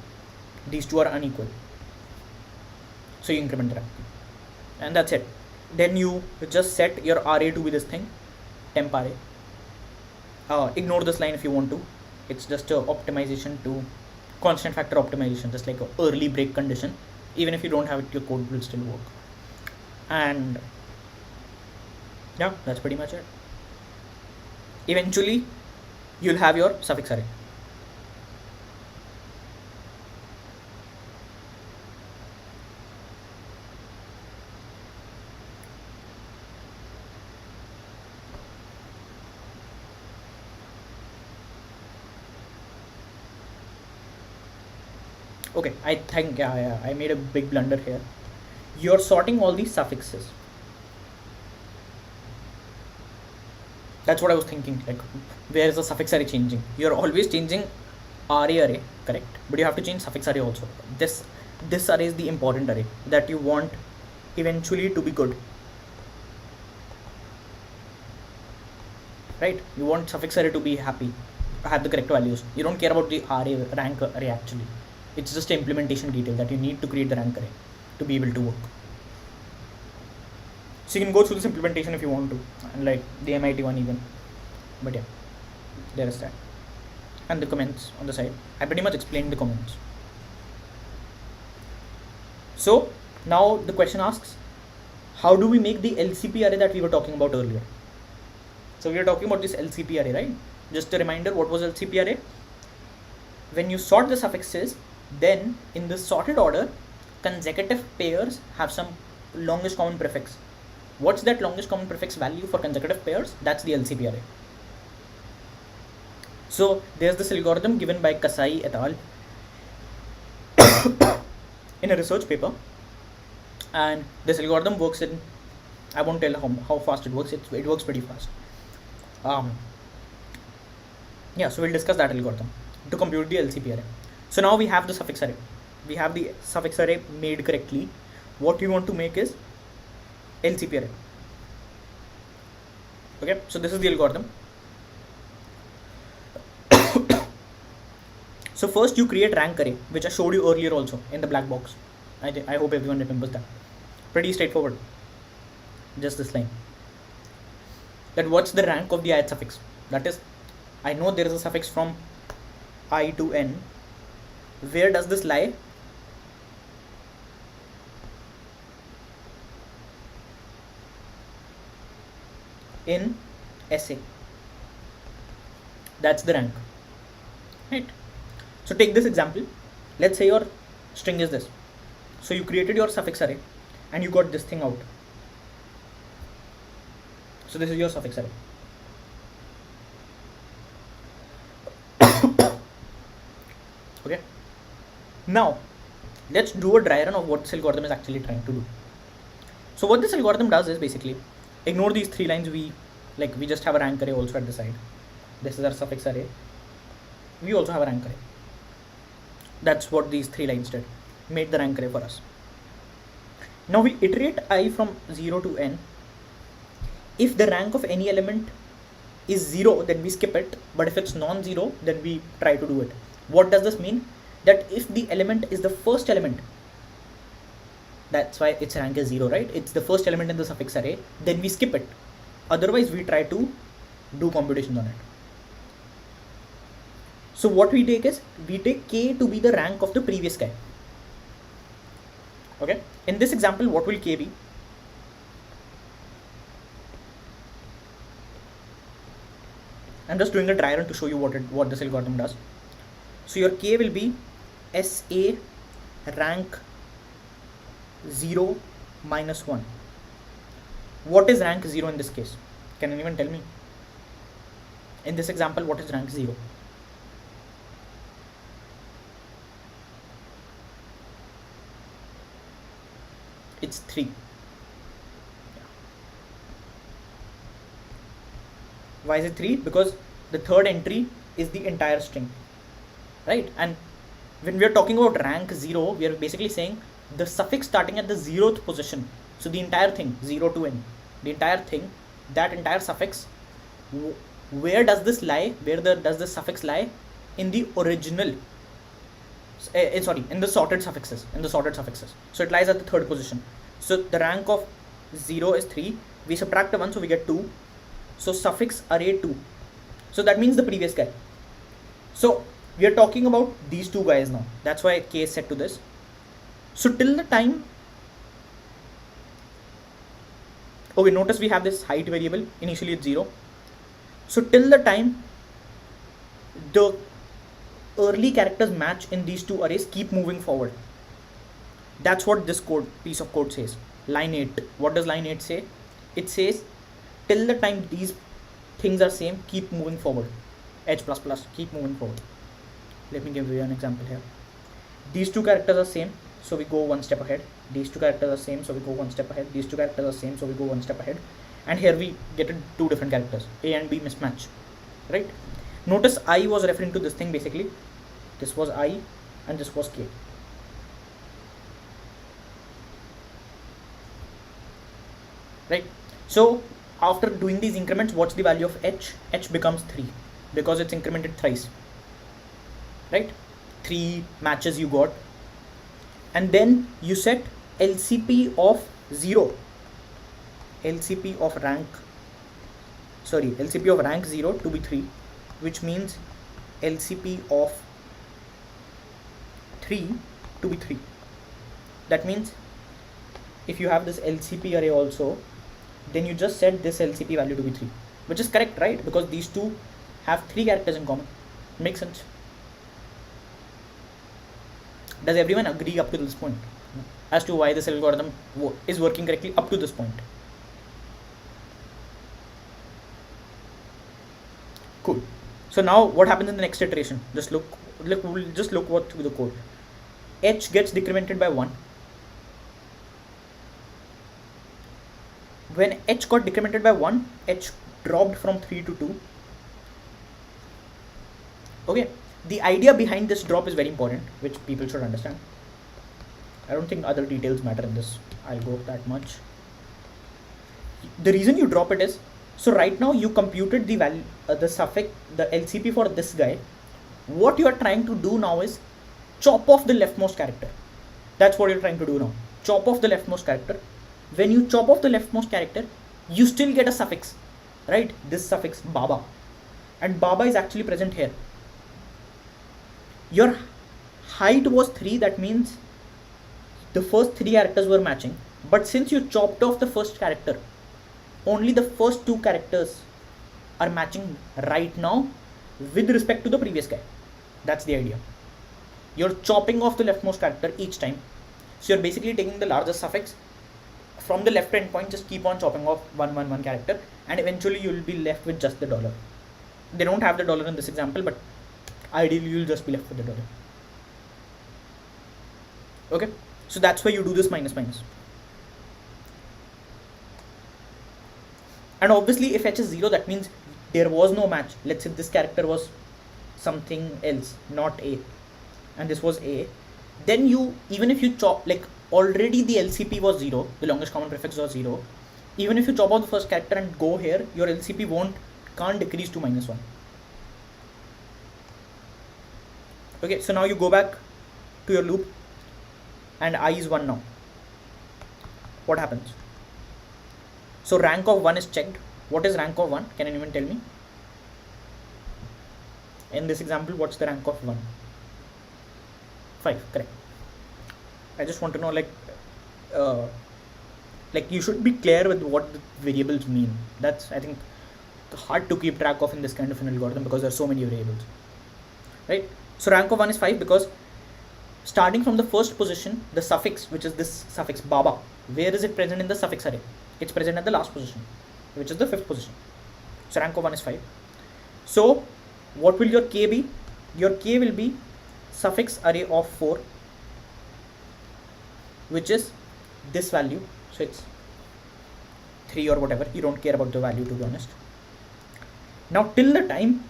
These two are unequal. So you increment the rank. And that's it. Then you just set your RA to be this thing, temp RA. Ignore this line if you want to. It's just a optimization to constant factor optimization, just like an early break condition. Even if you don't have it, your code will still work. And yeah, that's pretty much it. Eventually you'll have your suffix array. Okay, I think I made a big blunder here. You're sorting all these suffixes. That's what I was thinking, like where is the suffix array changing? You're always changing array, correct, but you have to change suffix array also. This array is the important array that you want eventually to be good, right? You want suffix array to be happy, have the correct values. You don't care about the array rank array actually. It's just an implementation detail that you need to create the rank array to be able to work. So you can go through this implementation if you want to, and like the MIT one even. But yeah, there is that. And the comments on the side. I pretty much explained the comments. So now the question asks, how do we make the LCP array that we were talking about earlier? So we are talking about this LCP array, right? Just a reminder, what was LCP array? When you sort the suffixes, then in the sorted order, consecutive pairs have some longest common prefix. What's that longest common prefix value for consecutive pairs? That's the LCP array. So there's this algorithm given by Kasai et al. In a research paper, and this algorithm works in, I won't tell how fast it works. It works pretty fast. Yeah, so we'll discuss that algorithm to compute the LCP array. So now we have the suffix array. We have the suffix array made correctly. What we want to make is LCP array. Okay, so this is the algorithm. So first you create rank array, which I showed you earlier also in the black box. I hope everyone remembers that. Pretty straightforward. Just this line. That what's the rank of the ith suffix? That is, I know there is a suffix from I to n. Where does this lie? In SA. That's the rank, right? So take this example. Let's say your string is this. So you created your suffix array and you got this thing out. So this is your suffix array. Okay. Now let's do a dry run of what this algorithm is actually trying to do. So what this algorithm does is basically ignore these three lines. We just have a rank array also at the side. This is our suffix array. We also have a rank array. That's what these three lines did. Made the rank array for us. Now we iterate I from 0 to n. If the rank of any element is 0, then we skip it. But if it's non-zero, then we try to do it. What does this mean? That if the element is the first element, that's why its rank is 0, right? It's the first element in the suffix array, then we skip it. Otherwise, we try to do computations on it. So what we take is, we take k to be the rank of the previous guy. Okay, in this example, what will k be? I'm just doing a dry run to show you what this algorithm does. So your k will be SA rank 0 minus 1. What is rank 0 in this case? Can anyone tell me? In this example, what is rank 0? It's 3. Why is it 3? Because the third entry is the entire string, right? And when we are talking about rank 0, we are basically saying the suffix starting at the 0th position. So the entire thing, 0 to n, the entire thing, that entire suffix, where does this lie? Where does the suffix lie? In the original, in the sorted suffixes. So it lies at the third position. So the rank of 0 is 3. We subtract 1, so we get 2. So suffix array 2. So that means the previous guy. So we are talking about these two guys now. That's why k is set to this. So till the time, okay, notice we have this height variable. Initially it's 0. So till the time the early characters match in these two arrays, keep moving forward. That's what this piece of code says. Line 8. What does line 8 say? It says till the time these things are same, keep moving forward. H++, keep moving forward. Let me give you an example here. These two characters are same, so we go one step ahead. These two characters are same, so we go one step ahead. These two characters are same, so we go one step ahead. And here we get two different characters, A and B mismatch, right? Notice I was referring to this thing basically. This was I and this was K. Right? So after doing these increments, what's the value of H? H becomes 3 because it's incremented thrice, right? 3 matches you got, and then you set LCP of 0, LCP of rank 0 to be 3, which means LCP of 3 to be 3. That means if you have this LCP array also, then you just set this LCP value to be 3, which is correct, right? Because these two have 3 characters in common. Makes sense. Does everyone agree up to this point as to why this algorithm is working correctly up to this point? Cool. So now what happens in the next iteration? Just look what through the code. H gets decremented by 1. When H got decremented by 1, H dropped from 3 to 2. Okay, the idea behind this drop is very important, which people should understand. I don't think other details matter in this. I'll go that much. The reason you drop it is, so right now you computed the value, the suffix, the LCP for this guy. What you are trying to do now is chop off the leftmost character. That's what you're trying to do now. Chop off the leftmost character. When you chop off the leftmost character, you still get a suffix, right? This suffix Baba, and Baba is actually present here. Your height was 3, that means the first 3 characters were matching, but since you chopped off the first character, only the first 2 characters are matching right now with respect to the previous guy. That's the idea. You're chopping off the leftmost character each time, so you're basically taking the largest suffix. From the left endpoint, just keep on chopping off one character, and eventually you'll be left with just the dollar. They don't have the dollar in this example, but ideally you'll just be left with the dollar. Okay, so that's why you do this minus. And obviously if H is 0, that means there was no match. Let's say this character was something else, not A, and this was A. Then you, even if you chop, like already the LCP was 0, the longest common prefix was 0. Even if you chop out the first character and go here, your LCP can't decrease to -1. Okay, so now you go back to your loop, and I is 1 now. What happens? So rank of 1 is checked. What is rank of 1? Can anyone tell me? In this example, what's the rank of 1? 5, correct. I just want to know, like, like you should be clear with what the variables mean. That's, I think, hard to keep track of in this kind of an algorithm because there are so many variables, right? So rank of 1 is 5 because starting from the first position, the suffix, which is this suffix baba, where is it present in the suffix array? It's present at the last position, which is the 5th position. So rank of 1 is 5. So what will your k be? Your k will be suffix array of 4, which is this value. So it's 3 or whatever. You don't care about the value, to be honest. Now till the time,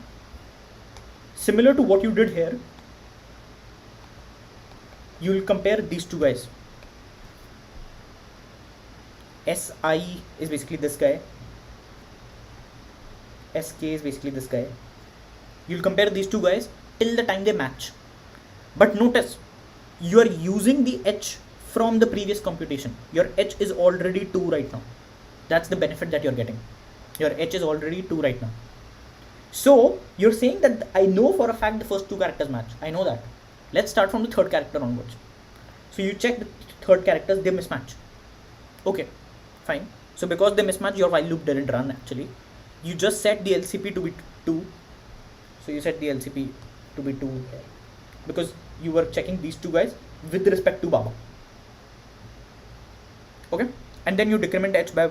similar to what you did here, you will compare these two guys. Si is basically this guy, sk is basically this guy. You'll compare these two guys till the time they match. But notice, you are using the h from the previous computation. Your h is already 2 right now. That's the benefit that you're getting. Your h is already 2 right now. So you're saying that I know for a fact the first 2 characters match. I know that. Let's start from the 3rd character onwards. So you check the 3rd characters, they mismatch. Okay, fine. So because they mismatch, your while loop didn't run actually. You just set the LCP to be 2. So you set the LCP to be 2 here because you were checking these 2 guys with respect to Baba. Okay, and then you decrement h by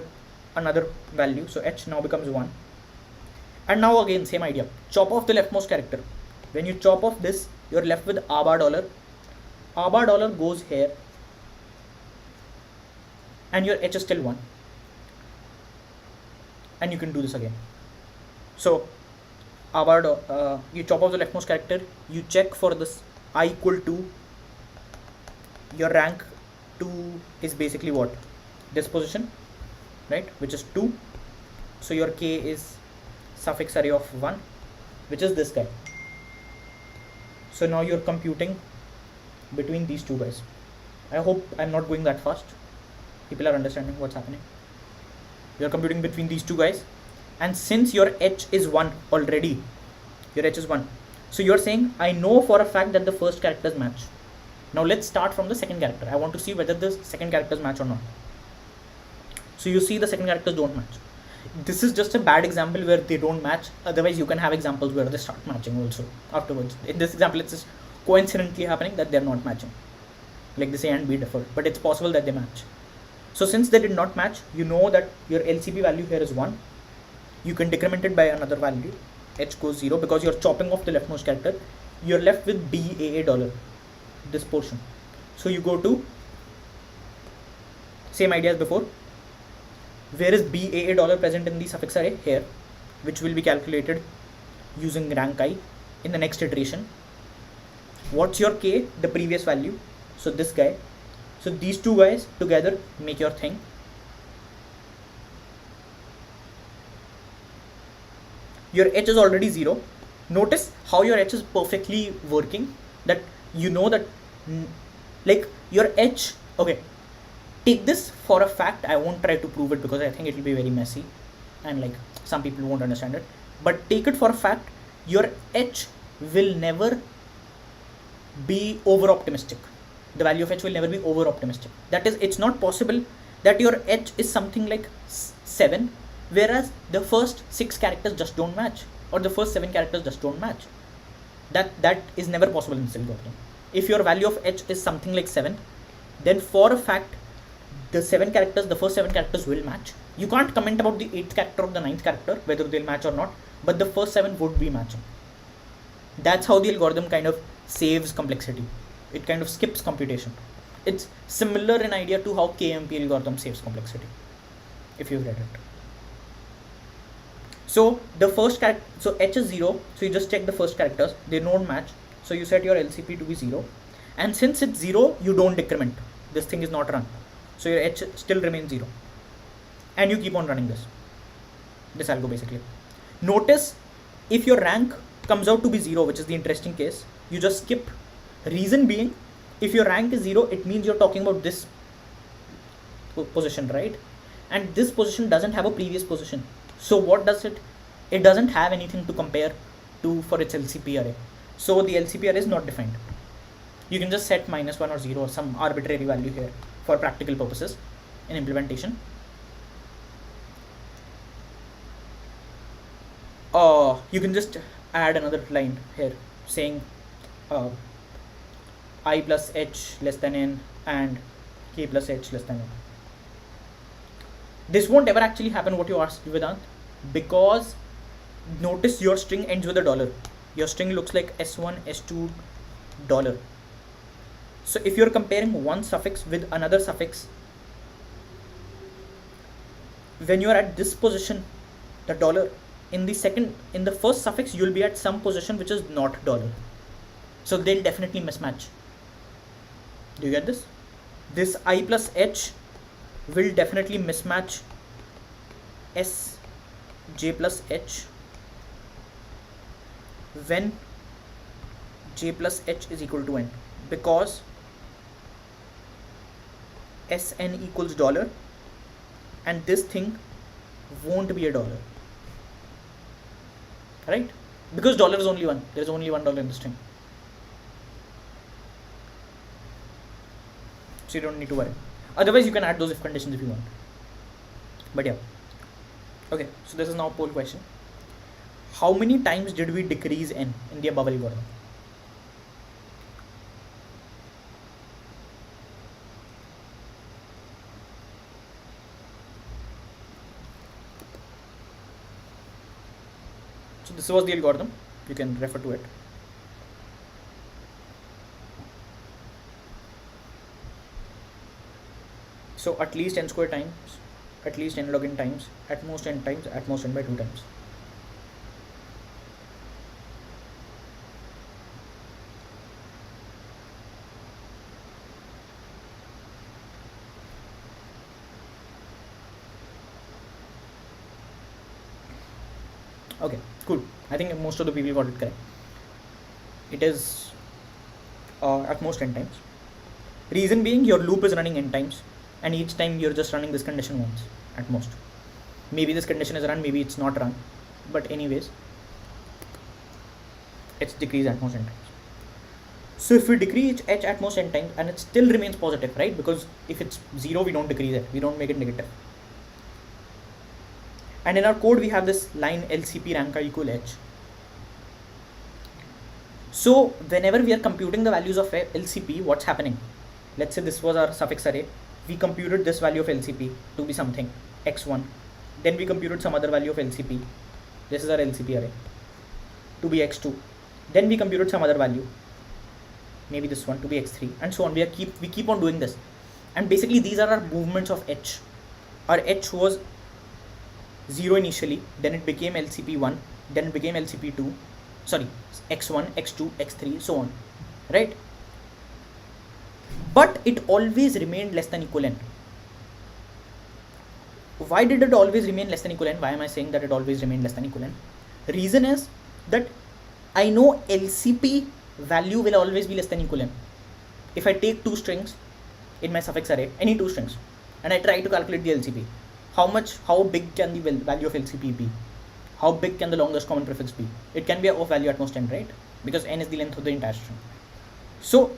another value. So h now becomes 1. And now again, same idea. Chop off the leftmost character. When you chop off this, you're left with $. $$ goes here. And your h is still 1. And you can do this again. So, you chop off the leftmost character. You check for this I equal to. Your rank 2 is basically what? This position, right? Which is 2. So your k is suffix array of 1, which is this guy. So now you're computing between these 2 guys. I hope I'm not going that fast. People are understanding what's happening. You're computing between these 2 guys, and since your h is 1 already, your h is 1. So you're saying I know for a fact that the first characters match. Now let's start from the second character. I want to see whether the second characters match or not. So you see the second characters don't match. This is just a bad example where they don't match. Otherwise you can have examples where they start matching also afterwards. In this example, it's just coincidentally happening that they're not matching. Like this A and B differ, but it's possible that they match. So since they did not match, you know that your LCP value here is 1. You can decrement it by another value. H goes 0 because you're chopping off the leftmost character. You're left with $, this portion. So you go to same idea as before. Where is $, present in the suffix array? Here, which will be calculated using rank I in the next iteration. What's your k? The previous value. So this guy. So these 2 guys together make your thing. Your h is already 0. Notice how your h is perfectly working. That you know that like your h. Okay, take this for a fact. I won't try to prove it because I think it will be very messy and like some people won't understand it. But take it for a fact. Your h will never be over optimistic. The value of h will never be over optimistic. That is, it's not possible that your h is something like 7, whereas the first 6 characters just don't match, or the first 7 characters just don't match. That is never possible in this algorithm. If your value of h is something like 7, then for a fact the first 7 characters will match. You can't comment about the 8th character or the 9th character whether they'll match or not, but the first 7 would be matching. That's how the algorithm kind of saves complexity. It kind of skips computation. It's similar in idea to how KMP algorithm saves complexity, if you've read it. So the first character, so h is 0, so you just check the first characters, they don't match, so you set your LCP to be 0, and since it's 0, you don't decrement. This thing is not run, so your h still remains 0, and you keep on running this algo basically. Notice if your rank comes out to be 0, which is the interesting case, you just skip. Reason being, if your rank is 0, it means you're talking about this position, right? And this position doesn't have a previous position. So what does it? It doesn't have anything to compare to for its LCP array. So the LCP array is not defined. You can just set -1 or 0 or some arbitrary value here for practical purposes in implementation. You can just add another line here saying I plus h less than n and k plus h less than n. This won't ever actually happen what you asked, Vedant, because notice your string ends with a dollar. Your string looks like s1 s2 dollar. So if you're comparing one suffix with another suffix, when you're at this position, the dollar, in the first suffix you'll be at some position which is not dollar, so they'll definitely mismatch. Do you get this? This I plus h will definitely mismatch s j plus h when j plus h is equal to n, because sn equals dollar and this thing won't be a dollar, right? Because dollar is only one. There is only $1 in the string, so you don't need to worry. Otherwise you can add those if conditions if you want, but yeah. Okay, so this is now a poll question. How many times did we decrease n in the above algorithm? So this was the algorithm. You can refer to it. So at least n square times, at least n log n times, at most n times, at most n by 2 times. Okay, cool. I think most of the people got it correct. It is at most n times. Reason being, your loop is running n times, and each time you're just running this condition once at most. Maybe this condition is run, maybe it's not run, but anyways, it's decreased at most n times. So if we decrease h at most n times and it still remains positive, right? Because if it's 0, we don't decrease it, we don't make it negative. And in our code we have this line LCP rank equal h. So whenever we are computing the values of LCP, what's happening? Let's say this was our suffix array. We computed this value of LCP to be something x1. Then we computed some other value of LCP. This is our LCP array to be x2. Then we computed some other value, maybe this one, to be x3, and so on. We keep on doing this, and basically these are our movements of h. Our h was 0 initially, then it became LCP1, then it became LCP2, sorry, x1, x2, x3, so on, right? But it always remained less than equal n. Why did it always remain less than equal n? Why am I saying that it always remained less than equal n? Reason is that I know LCP value will always be less than equal n. If I take two strings in my suffix array, any two strings, and I try to calculate the LCP, how big can the value of LCP be? How big can the longest common prefix be? It can be of value at most n, right? Because n is the length of the entire string. So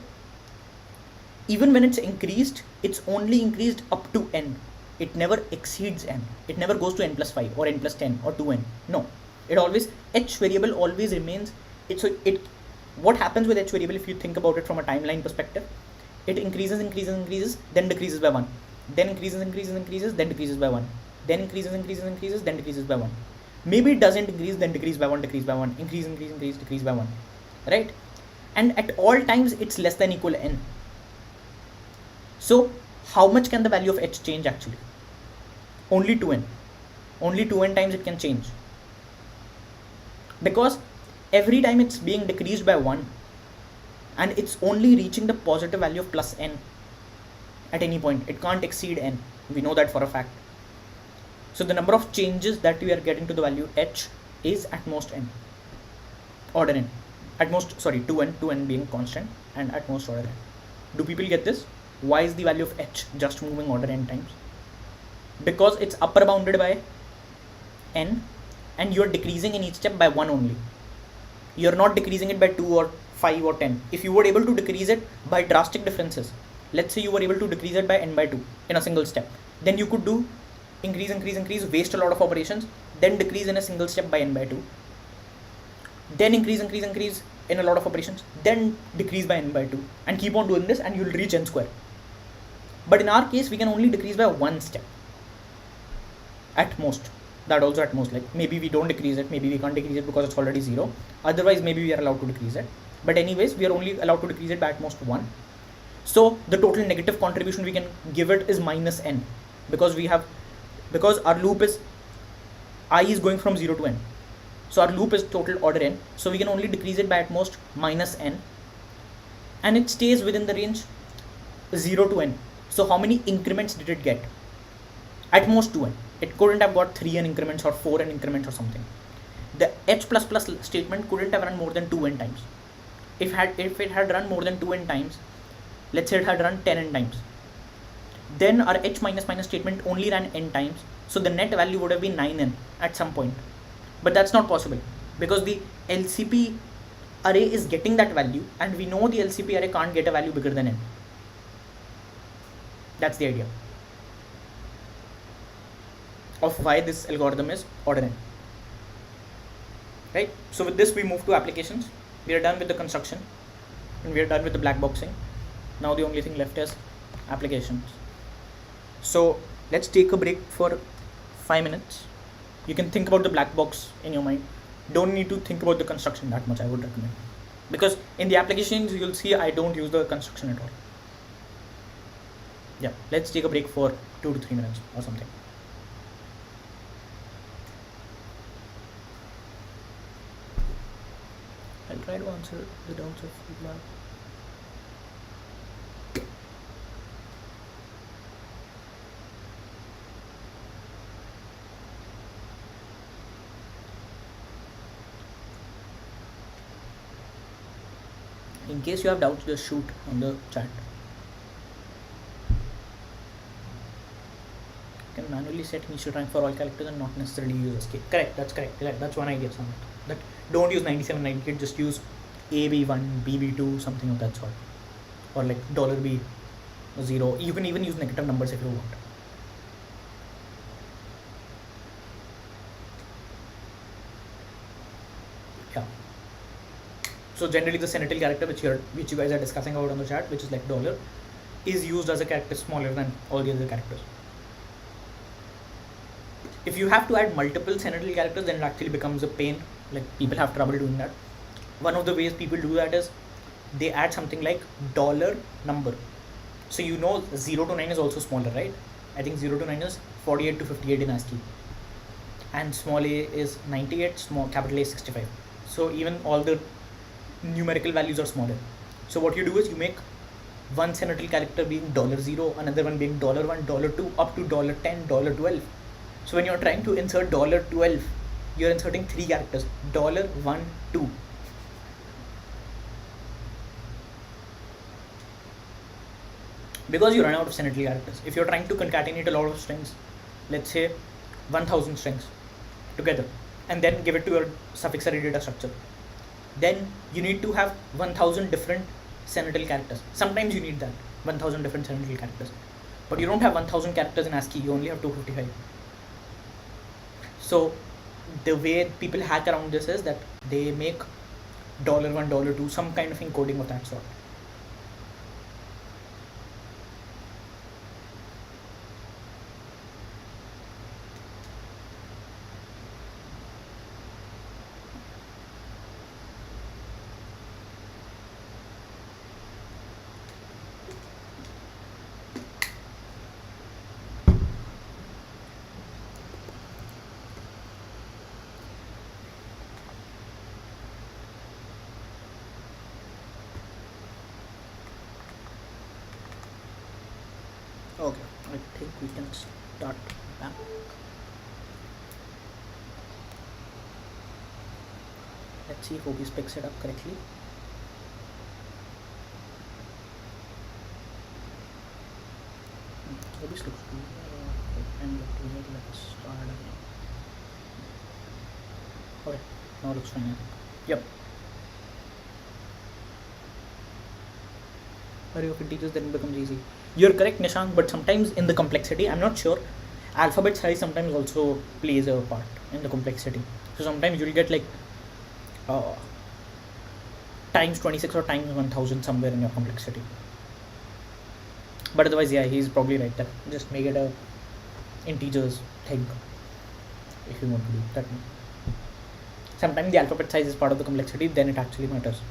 even when it's increased, it's only increased up to n. It never exceeds n. It never goes to n plus 5 or n plus 10 or 2n. No, it always, h variable always remains. What happens with h variable, if you think about it from a timeline perspective, it increases, then decreases by 1. Then increases, then decreases by 1. Then increases, then decreases by 1. Maybe it doesn't increase, then decrease by 1, decrease by 1, increase, decrease by 1, right? And at all times it's less than equal n. So how much can the value of h change actually? Only 2n. Only 2n times it can change. Because every time it's being decreased by 1 and it's only reaching the positive value of plus n at any point. It can't exceed n. We know that for a fact. So the number of changes that we are getting to the value h is at most n. Order n. At most, sorry, 2n being constant, and at most order n. Do people get this? Why is the value of h just moving order n times? Because it's upper bounded by n and you're decreasing in each step by 1 only. You're not decreasing it by 2 or 5 or 10, if you were able to decrease it by drastic differences, let's say you were able to decrease it by n by 2 in a single step, then you could do increase, waste a lot of operations, then decrease in a single step by n by 2, then increase in a lot of operations, then decrease by n by 2, and keep on doing this, and you'll reach n square. But in our case, we can only decrease by one step at most. That also at most, like maybe we don't decrease it, maybe we can't decrease it because it's already 0, otherwise maybe we are allowed to decrease it, but anyways we are only allowed to decrease it by at most 1. So the total negative contribution we can give it is minus n, because our loop is I is going from 0 to n, so our loop is total order n, so we can only decrease it by at most minus n, and it stays within the range 0 to n. So how many increments did it get? At most 2n. It couldn't have got 3n increments or 4n increments or something. The h++ statement couldn't have run more than 2n times. If it had run more than 2n times, let's say it had run 10n times, then our h minus minus statement only ran n times, so the net value would have been 9n at some point. But that's not possible, because the LCP array is getting that value, and we know the LCP array can't get a value bigger than n. That's the idea of why this algorithm is order n. Right? So with this we move to applications. We are done with the construction and we are done with the black boxing. Now the only thing left is applications. So let's take a break for 5 minutes. You can think about the black box in your mind. Don't need to think about the construction that much, I would recommend, because in the applications you'll see I don't use the construction at all. Yeah, let's take a break for 2 to 3 minutes or something. I'll try to answer the doubts of feedback. In case you have doubts, just shoot on the chat. You can manually set initial rank for all characters and not necessarily use escape. Correct, that's correct. That's one idea, Samant. That don't use 9798, just use AB1, BB2, something of that sort. Or like $B0. You can even use negative numbers if you want. Yeah. So generally the senatorial character which you guys are discussing about on the chat, which is like $, is used as a character smaller than all the other characters. If you have to add multiple senatorial characters, then it actually becomes a pain. Like people have trouble doing that. One of the ways people do that is they add something like $number. So you know 0 to 9 is also smaller, right? I think 0 to 9 is 48 to 58 in ASCII, and small a is 98, small capital A is 65. So even all the numerical values are smaller. So what you do is you make one senatorial character being $0, another one being $1, $2, up to $10, $12. So when you're trying to insert $12, you're inserting 3 characters, $1, 2. Because you run out of senatorial characters. If you're trying to concatenate a lot of strings, let's say 1000 strings together, and then give it to your suffix array data structure, then you need to have 1000 different senatorial characters. Sometimes you need that, 1000 different senatorial characters. But you don't have 1000 characters in ASCII, you only have 255. So the way people hack around this is that they make $1, $2, some kind of encoding of that sort. Okay, I think we can start back. Let's see if OBS picks it up correctly. OBS looks good. And let's start again. Okay, now it looks fine. Yep. array of integers, then it becomes easy. You're correct, Nishank, but sometimes in the complexity, I'm not sure, alphabet size sometimes also plays a part in the complexity. So sometimes you'll get like times 26 or times 1000 somewhere in your complexity. But otherwise, yeah, he's probably right there. Just make it a integers thing if you want to do that. Sometimes the alphabet size is part of the complexity, then it actually matters.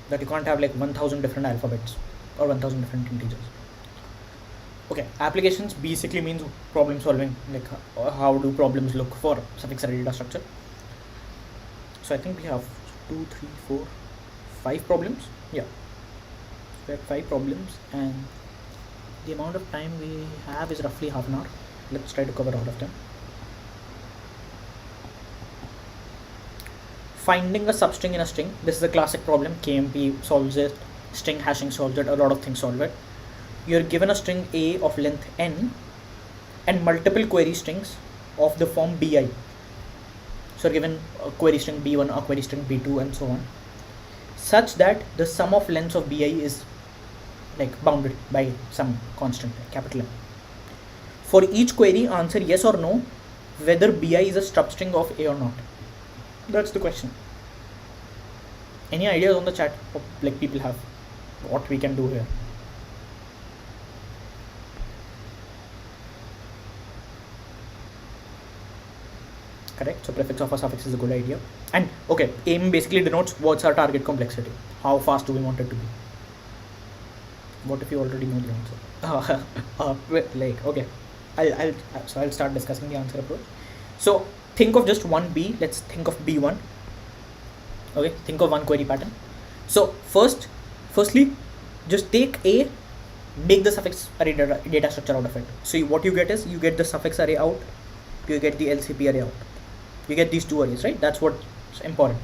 That you can't have like 1000 different alphabets or 1000 different integers. Okay, applications basically means problem solving, like how do problems look for suffix array data structure. So I think we have 2, 3, 4, 5 problems. Yeah, we have 5 problems, and the amount of time we have is roughly half an hour. Let's try to cover all of them. Finding a substring in a string. This is a classic problem. KMP solves it, string hashing solves it, a lot of things solve it. You're given a string A of length n and multiple query strings of the form bi. So you're given a query string b1, a query string b2, and so on, such that the sum of lengths of bi is like bounded by some constant, capital M. For each query, answer yes or no whether bi is a substring of A or not. That's the question. Any ideas on the chat? Like people have what we can do here? Correct. So prefix of a suffix is a good idea. And okay, aim basically denotes what's our target complexity. How fast do we want it to be? What if you already know the answer? Like okay, I'll start discussing the answer approach. So think of just one B. Let's think of B1. Okay, think of one query pattern. So firstly, just take A, make the suffix array data structure out of it. So what you get is you get the suffix array out, you get the LCP array out. You get these two arrays, right? That's what's important.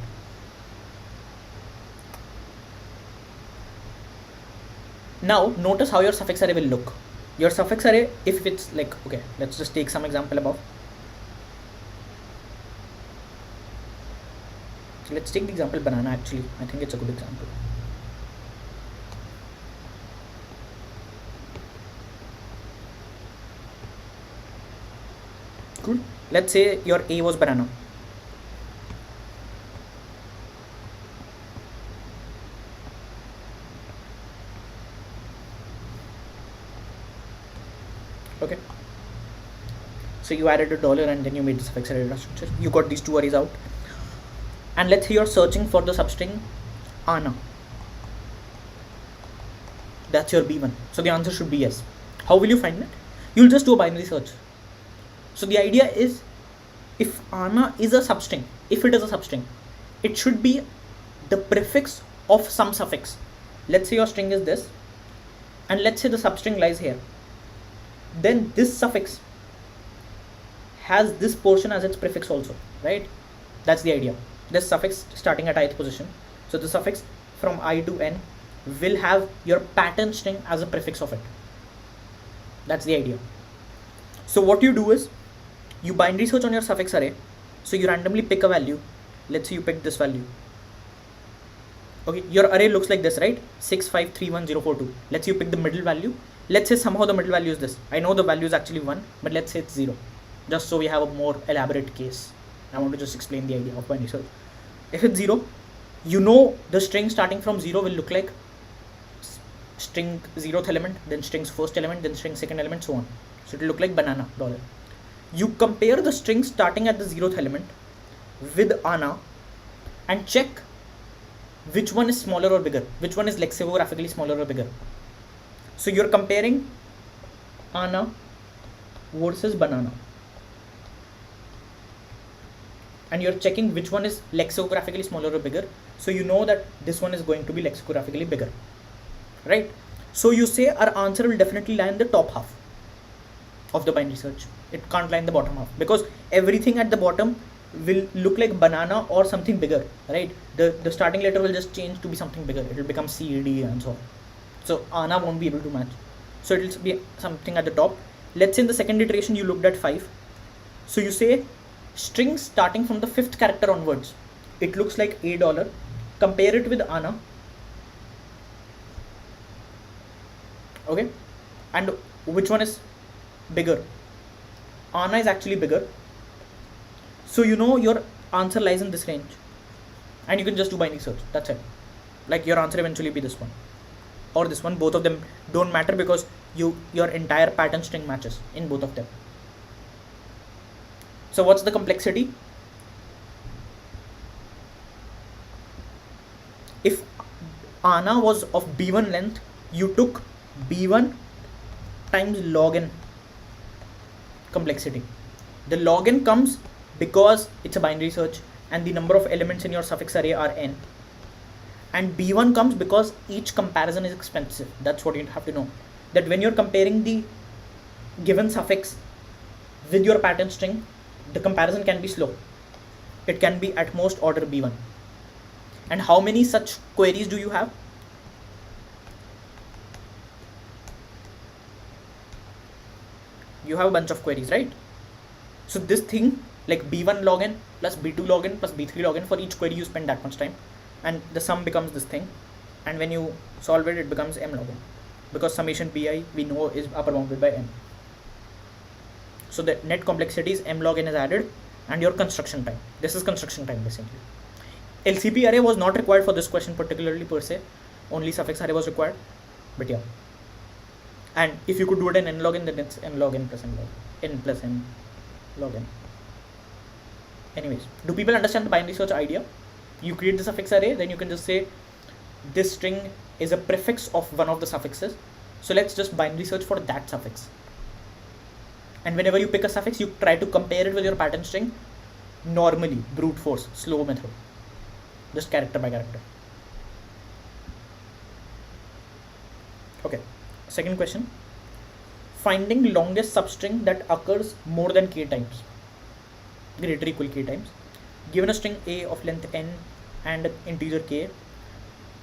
Now notice how your suffix array will look. Your suffix array, if it's like, okay, let's just take some example above. So let's take the example banana. Actually, I think it's a good example. Cool. Let's say your A was banana. Okay. So you added a dollar and then you made the suffix array data structure. You got these two arrays out. And let's say you're searching for the substring Anna. That's your B1. So the answer should be yes. How will you find it? You'll just do a binary search. So the idea is, if Anna is a substring, if it is a substring, it should be the prefix of some suffix. Let's say your string is this, and let's say the substring lies here. Then this suffix has this portion as its prefix also, right? That's the idea. This suffix starting at ith position. So the suffix from I to n will have your pattern string as a prefix of it. That's the idea. So what you do is, you binary search on your suffix array. So you randomly pick a value. Let's say you pick this value. Okay, your array looks like this, right? 6531042. Let's say you pick the middle value. Let's say somehow the middle value is this. I know the value is actually 1, but let's say it's 0. Just so we have a more elaborate case. I want to just explain the idea of binary search. If it's 0, you know the string starting from 0 will look like string 0th element, then string's first element, then string second element, so on. So it will look like banana dollar. You compare the string starting at the 0th element with Anna and check which one is smaller or bigger, which one is lexicographically smaller or bigger. So you're comparing Anna versus banana, and you're checking which one is lexicographically smaller or bigger. So you know that this one is going to be lexicographically bigger, right? So you say our answer will definitely lie in the top half of the binary search. It can't lie in the bottom half, because everything at the bottom will look like banana or something bigger, right? The starting letter will just change to be something bigger. It will become C, D, and so on. So Anna won't be able to match. So it will be something at the top. Let's say in the second iteration you looked at 5. So you say strings starting from the 5th character onwards, it looks like $. Compare it with Anna. Okay, and which one is bigger? Ana is actually bigger, so you know your answer lies in this range, and you can just do binary search. That's it. Like your answer eventually be this one or this one. Both of them don't matter because your entire pattern string matches in both of them. So what's the complexity? If Ana was of b1 length, you took b1 times log n complexity. The log n comes because it's a binary search and the number of elements in your suffix array are n, and b1 comes because each comparison is expensive. That's what you have to know, that when you're comparing the given suffix with your pattern string, the comparison can be slow. It can be at most order b1. And how many such queries do you have? You have a bunch of queries, right? So this thing, like b1 log n plus b2 log n plus b3 log n, for each query you spend that much time, and the sum becomes this thing, and when you solve it, it becomes m log n, because summation bi we know is upper bounded by n. So the net complexity is m log n is added, and your construction time. This is construction time basically. LCP array was not required for this question particularly per se, only suffix array was required, but yeah. And if you could do it in n log n, then it's m log n plus n log n plus n log n. Anyways, do people understand the binary search idea? You create the suffix array, then you can just say this string is a prefix of one of the suffixes, so let's just binary search for that suffix. And whenever you pick a suffix, you try to compare it with your pattern string normally, brute force, slow method, just character by character. Okay, second question. Finding longest substring that occurs more than k times, greater equal k times. Given a string a of length n and an integer k,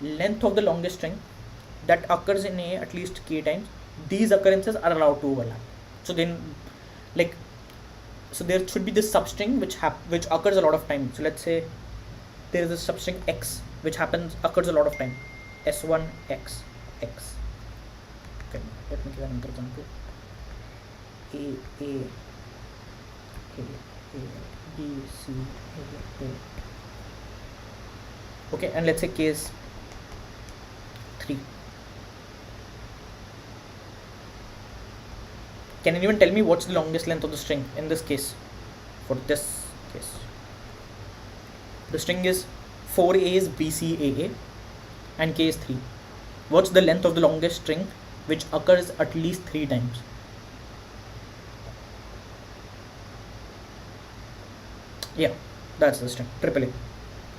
length of the longest string that occurs in a at least k times, these occurrences are allowed to overlap. So then, like, so there should be this substring which occurs a lot of time. So let's say there is a substring x which occurs a lot of time, s1 x x. Okay, let me give another example. A B C A. Okay, and let's say case 3. Can anyone tell me what's the longest length of the string in this case? For this case, the string is 4 A's BCAA and k is 3. What's the length of the longest string which occurs at least 3 times? Yeah, that's the string, triple A.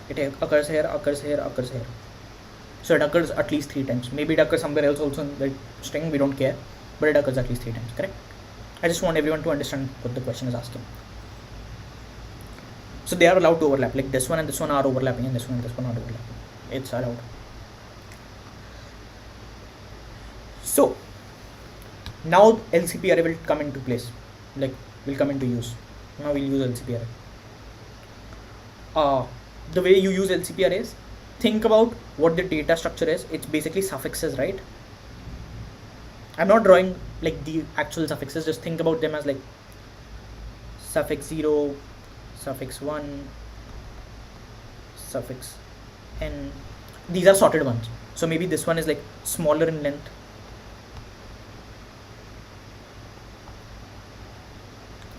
It occurs here, occurs here, occurs here. So it occurs at least 3 times. Maybe it occurs somewhere else also in the string, we don't care, but it occurs at least 3 times, correct? I just want everyone to understand what the question is asking. So they are allowed to overlap, like this one and this one are overlapping, and this one and this one are overlapping. It's allowed. So now LCP array will come into place, like will come into use. Now we'll use LCP array. The way you use LCP arrays, think about what the data structure is. It's basically suffixes, right? I'm not drawing like the actual suffixes, just think about them as like suffix 0, suffix 1, suffix n. These are sorted ones. So maybe this one is like smaller in length.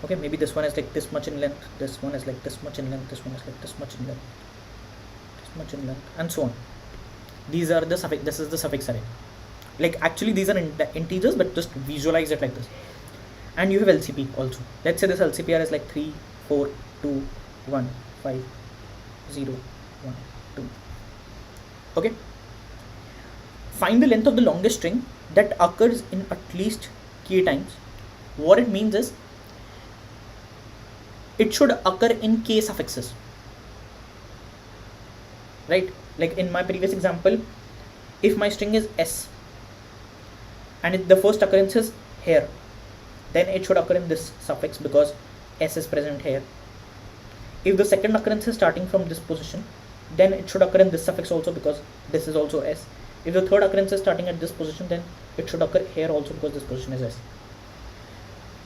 Okay, maybe this one is like this much in length, this one is like this much in length, this one is like this much in length, this much in length, and so on. These are the suffix, this is the suffix array. Like actually these are integers, but just visualize it like this. And you have LCP also. Let's say this LCP array is like 3, 4, 2, 1, 5, 0, 1, 2. Okay. Find the length of the longest string that occurs in at least k times. What it means is, it should occur in k suffixes, right? Like in my previous example, if my string is s and the first occurrence is here, then it should occur in this suffix because s is present here. If the second occurrence is starting from this position, then it should occur in this suffix also because this is also s. If the third occurrence is starting at this position, then it should occur here also because this position is S.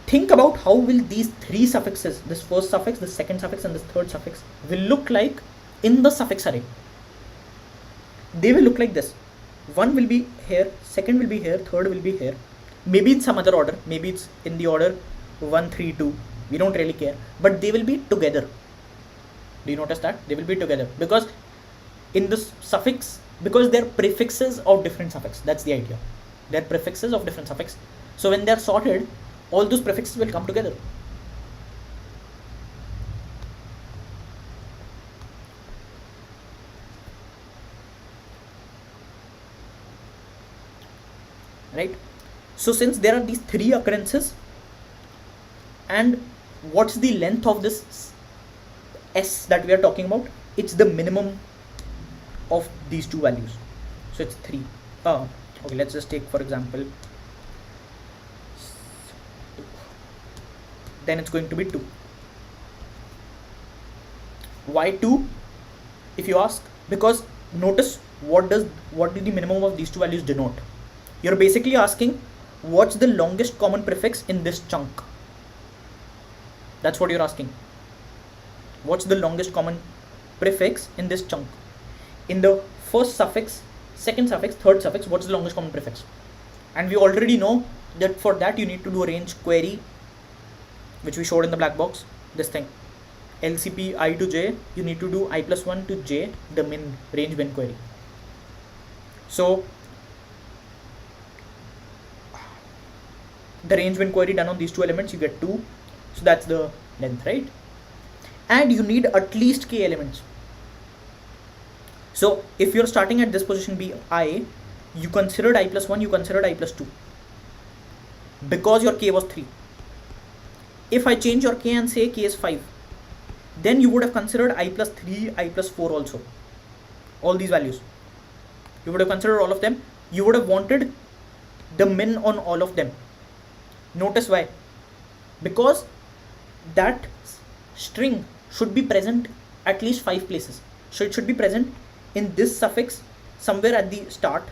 Think about how will these three suffixes, this first suffix, the second suffix, and this third suffix, will look like in the suffix array. They will look like this. One will be here, second will be here, third will be here. Maybe in some other order, maybe it's in the order 1, 3, 2. We don't really care, but they will be together. Do you notice that? They will be together because in this suffix, because they're prefixes of different suffix. That's the idea. They're prefixes of different suffix. So when they're sorted, all those prefixes will come together. Right? So since there are these three occurrences, and what's the length of this S that we are talking about? It's the minimum of these two values. So it's 3. Okay, let's just take for example, then it's going to be 2. Why 2? If you ask, because notice what do the minimum of these two values denote? You're basically asking what's the longest common prefix in this chunk. That's what you're asking. What's the longest common prefix in this chunk? In the first suffix, second suffix, third suffix, what's the longest common prefix? And we already know that for that you need to do a range query, which we showed in the black box. This thing, LCP I to J, you need to do I plus 1 to J, the min range bin query. So the range bin query done on these two elements, you get 2. So that's the length, right? And you need at least k elements. So if you're starting at this position be I, you considered I plus 1, you considered I plus 2, because your k was 3. If I change your k and say k is 5, then you would have considered I plus 3, I plus 4 also. All these values. You would have considered all of them. You would have wanted the min on all of them. Notice why? Because that string should be present at least 5 places. So it should be present in this suffix somewhere at the start,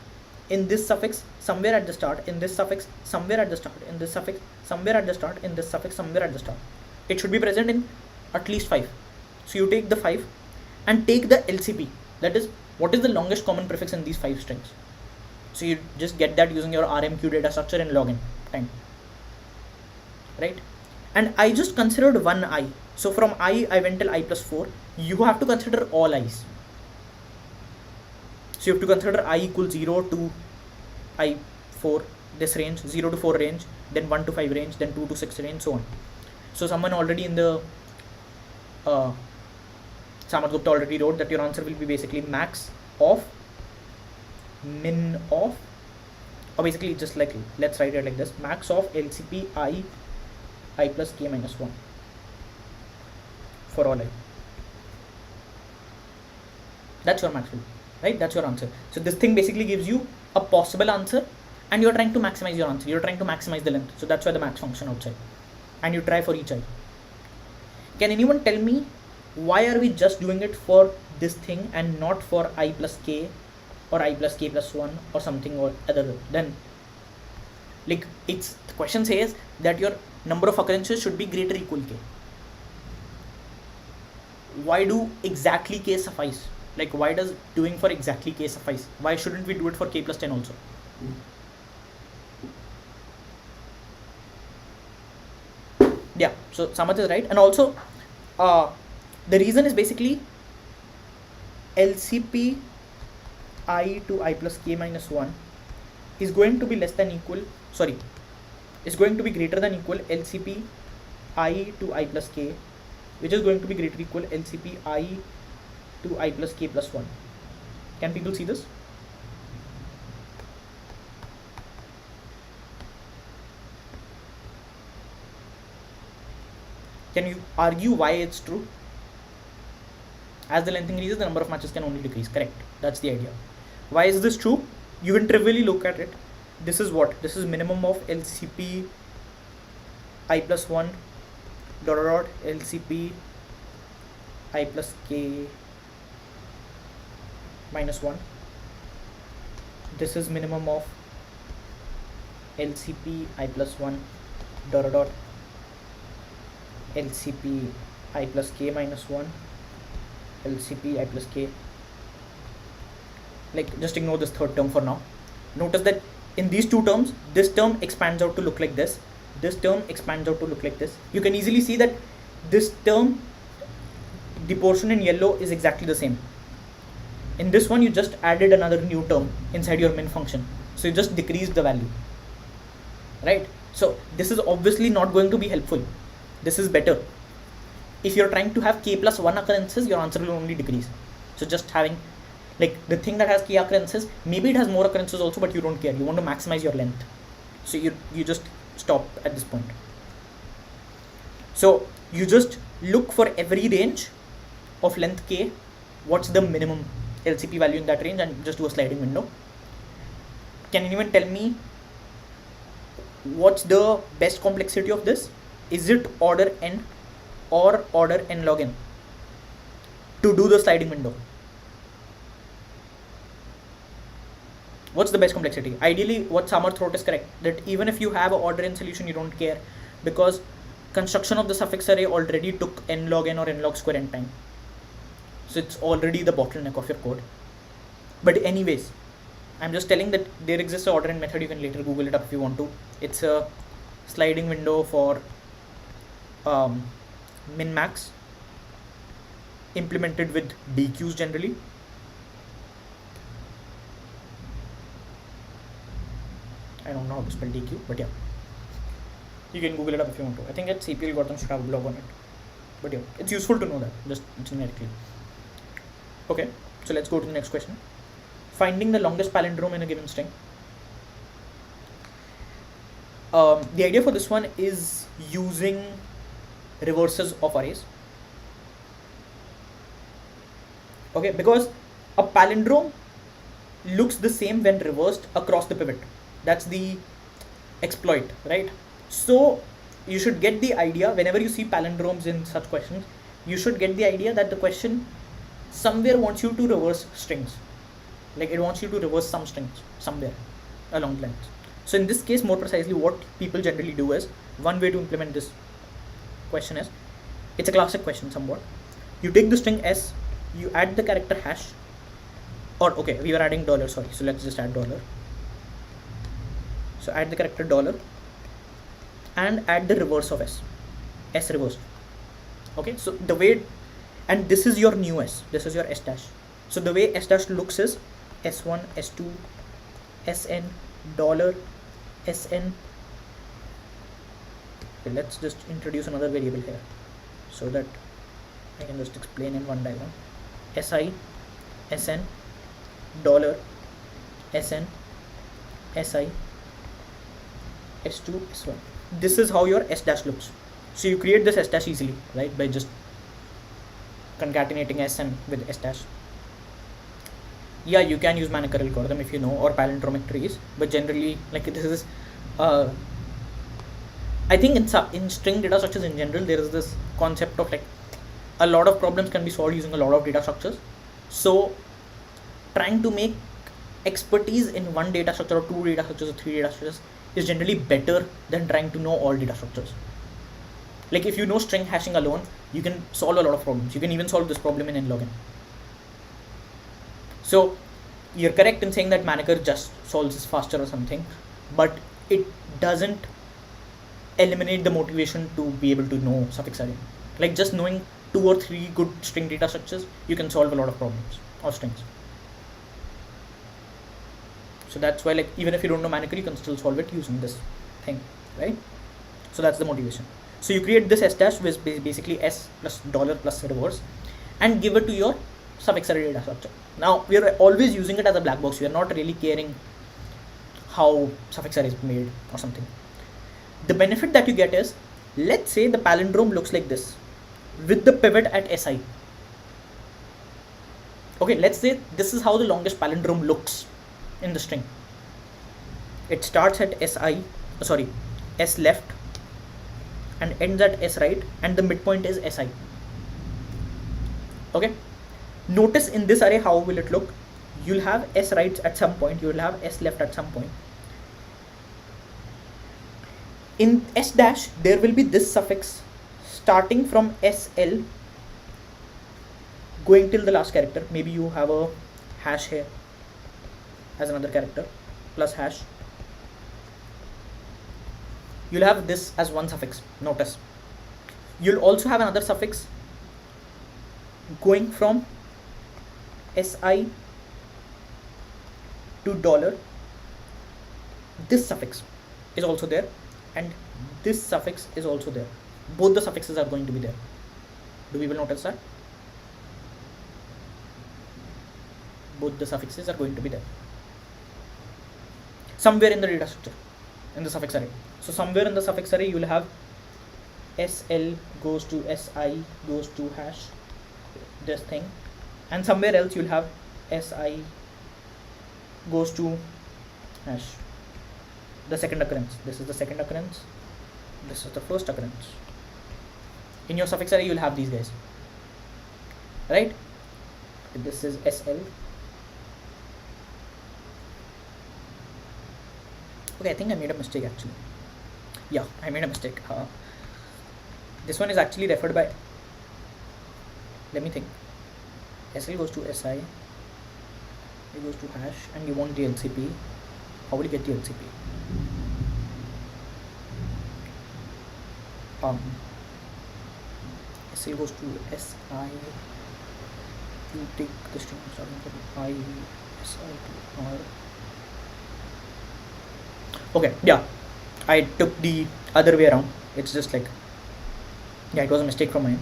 in this suffix somewhere at the start, in this suffix somewhere at the start, in this suffix somewhere at the start, in this suffix somewhere at the start. It should be present in at least 5. So you take the 5 and take the LCP, that is what is the longest common prefix in these 5 strings. So you just get that using your RMQ data structure in login time, right? And I just considered one I. So from I went till I plus 4. You have to consider all i's. So you have to consider I equals 0 to I 4, this range, 0 to 4 range, then 1 to 5 range, then 2 to 6 range, so on. So someone already in the Samarth Gupta already wrote that your answer will be basically max of min of, or basically just like, let's write it like this, max of LCP I plus k minus 1 for all I. That's your max value, right? That's your answer. So this thing basically gives you a possible answer, and you're trying to maximize your answer. You're trying to maximize the length. So that's why the max function outside, and you try for each I. Can anyone tell me why are we just doing it for this thing and not for I plus k or I plus k plus 1 or something or other than, like, it's, the question says that your number of occurrences should be greater or equal k. Why do exactly k suffice? Like, why does doing for exactly k suffice? Why shouldn't we do it for k plus 10 also? Yeah, so Samarth is right. And also the reason is basically LCP I to I plus k minus 1 is going to be less than equal, sorry, is going to be greater than equal LCP I to I plus k, which is going to be greater or equal LCP I to I plus k plus 1. Can people see this? Can you argue why it's true? As the length increases, the number of matches can only decrease. Correct. That's the idea. Why is this true? You can trivially look at it. This is what? This is minimum of LCP I plus 1 dot LCP I plus k minus 1. this is minimum of LCP I plus 1 dot dot LCP I plus k minus 1 LCP I plus k. Like, just ignore this third term for now. Notice that in these two terms, this term expands out to look like this. This term expands out to look like this. You can easily see that this term, the portion in yellow, is exactly the same. In this one, you just added another new term inside your min function. So you just decreased the value, right? So this is obviously not going to be helpful. This is better. If you're trying to have k plus 1 occurrences, your answer will only decrease. So just having, like, the thing that has k occurrences, maybe it has more occurrences also, but you don't care. You want to maximize your length. So you just stop at this point. So you just look for every range of length k, what's the minimum LCP value in that range, and just do a sliding window. Can anyone tell me what's the best complexity of this? Is it order n or order n log n to do the sliding window? What's the best complexity? Ideally, what Samarth wrote is correct, that even if you have an order n solution, you don't care, because construction of the suffix array already took n log n or n log square n time. So it's already the bottleneck of your code. But anyways, I'm just telling that there exists an order n method. You can later Google it up if you want to. It's a sliding window for min max, implemented with DQs generally. I don't know how to spell DQ, but yeah, you can Google it up if you want to. I think at CPL got them should have a blog on it, but yeah, it's useful to know that, just generically. Okay, so let's go to the next question. Finding the longest palindrome in a given string. The idea for this one is using reverses of arrays. Okay, because a palindrome looks the same when reversed across the pivot. That's the exploit, right? So you should get the idea, whenever you see palindromes in such questions, you should get the idea that the question somewhere wants you to reverse strings. Like, it wants you to reverse some strings somewhere along the lines. So in this case, more precisely, what people generally do is, one way to implement this question is, it's a classic question somewhat. You take the string s, you add the character hash, or okay, we were adding dollar, sorry, so let's just add dollar. So add the character dollar and add the reverse of s reversed. Okay, so the way, and this is your new s, this is your s dash. So the way s dash looks is s1, s2, sn, dollar, sn. Okay, let's just introduce another variable here so that I can just explain in one diagram. Si, sn, dollar, sn, si, s2, s1. This is how your s dash looks. So you create this s dash easily, right, by just concatenating sn with s dash. Yeah, you can use Maneker algorithm if you know, or palindromic trees, but generally, like, this is I think in string data structures in general, there is this concept of, like, a lot of problems can be solved using a lot of data structures. So trying to make expertise in one data structure or two data structures or three data structures is generally better than trying to know all data structures. Like, if you know string hashing alone, you can solve a lot of problems. You can even solve this problem in n-log n. So you're correct in saying that Maneker just solves this faster or something, but it doesn't eliminate the motivation to be able to know suffix array. Like, just knowing 2 or 3 good string data structures, you can solve a lot of problems of strings. So that's why, like, even if you don't know Maneker, you can still solve it using this thing, right? So that's the motivation. So you create this s dash, which is basically s plus dollar plus reverse, and give it to your suffix array data structure. Now we are always using it as a black box. We are not really caring how suffix array is made or something. The benefit that you get is, let's say the palindrome looks like this with the pivot at si. Okay, let's say this is how the longest palindrome looks in the string. It starts at s left and ends at s right, and the midpoint is si. Okay, notice in this array how will it look. you'll have s right at some point, you'll have s left at some point. In s dash there will be this suffix starting from sl going till the last character. Maybe you have a hash here as another character plus hash. You'll have this as one suffix. Notice you'll also have another suffix going from si to dollar. This suffix is also there and this suffix is also there. Both the suffixes are going to be there. Do people notice that? Both the suffixes are going to be there somewhere in the data structure, in the suffix array. So somewhere in the suffix array you will have sl goes to si goes to hash, this thing, and somewhere else you'll have si goes to hash, the second occurrence. This is the second occurrence, this is the first occurrence. In your suffix array you'll have these guys, right? This is sl. Okay, I think I made a mistake actually. Yeah, I made a mistake. This one is actually referred by, let me think, sl goes to si, it goes to hash, and you want the LCP. How will you get the LCP? SL goes to si, you take the string starting from I, si to r. Okay, yeah, I took the other way around. It's just like, yeah, it was a mistake from mine.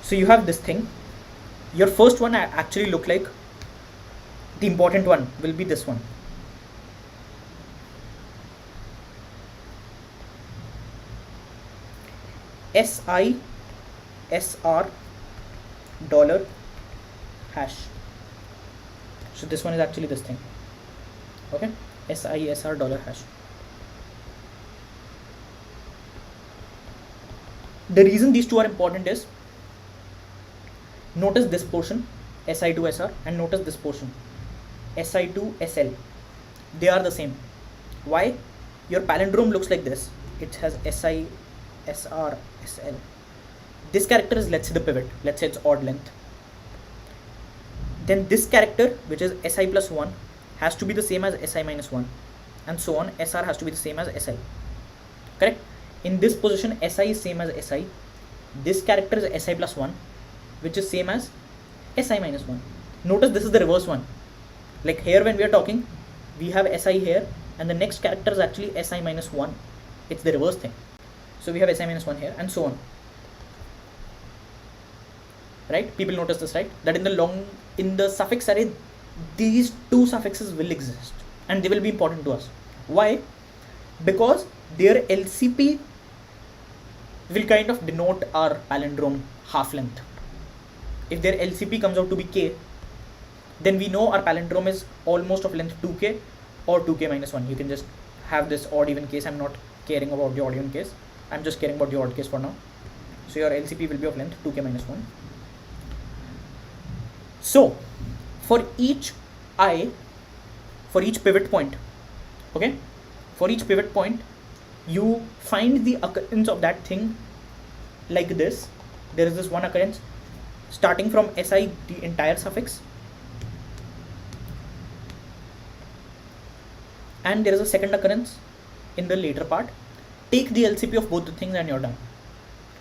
So you have this thing. Your first one actually look like, the important one will be this one. SI SR dollar hash. So this one is actually this thing. Okay, SI SR dollar hash. The reason these two are important is, notice this portion SI to SR and notice this portion SI to SL. They are the same. Why? Your palindrome looks like this. It has SI, SR, SL. This character is, let's say, the pivot. Let's say it's odd length. Then this character, which is SI plus 1, has to be the same as SI minus 1. And so on. SR has to be the same as SL. Correct? In this position, SI is same as SI. This character is SI plus 1, which is same as SI minus 1. Notice this is the reverse one. Like here when we are talking, we have SI here and the next character is actually SI minus 1. It's the reverse thing. So we have SI minus 1 here and so on. Right? People notice this, right? That in the suffix array, these two suffixes will exist and they will be important to us. Why? Because their LCP will kind of denote our palindrome half length. If their LCP comes out to be k, then we know our palindrome is almost of length 2k or 2k minus 1. You can just have this odd even case. I'm not caring about the odd even case. I'm just caring about the odd case for now. So your LCP will be of length 2k minus 1. So for each pivot point, okay, for each pivot point, you find the occurrence of that thing like this. There is this one occurrence starting from SI, the entire suffix, and there is a second occurrence in the later part. Take the LCP of both the things and you're done.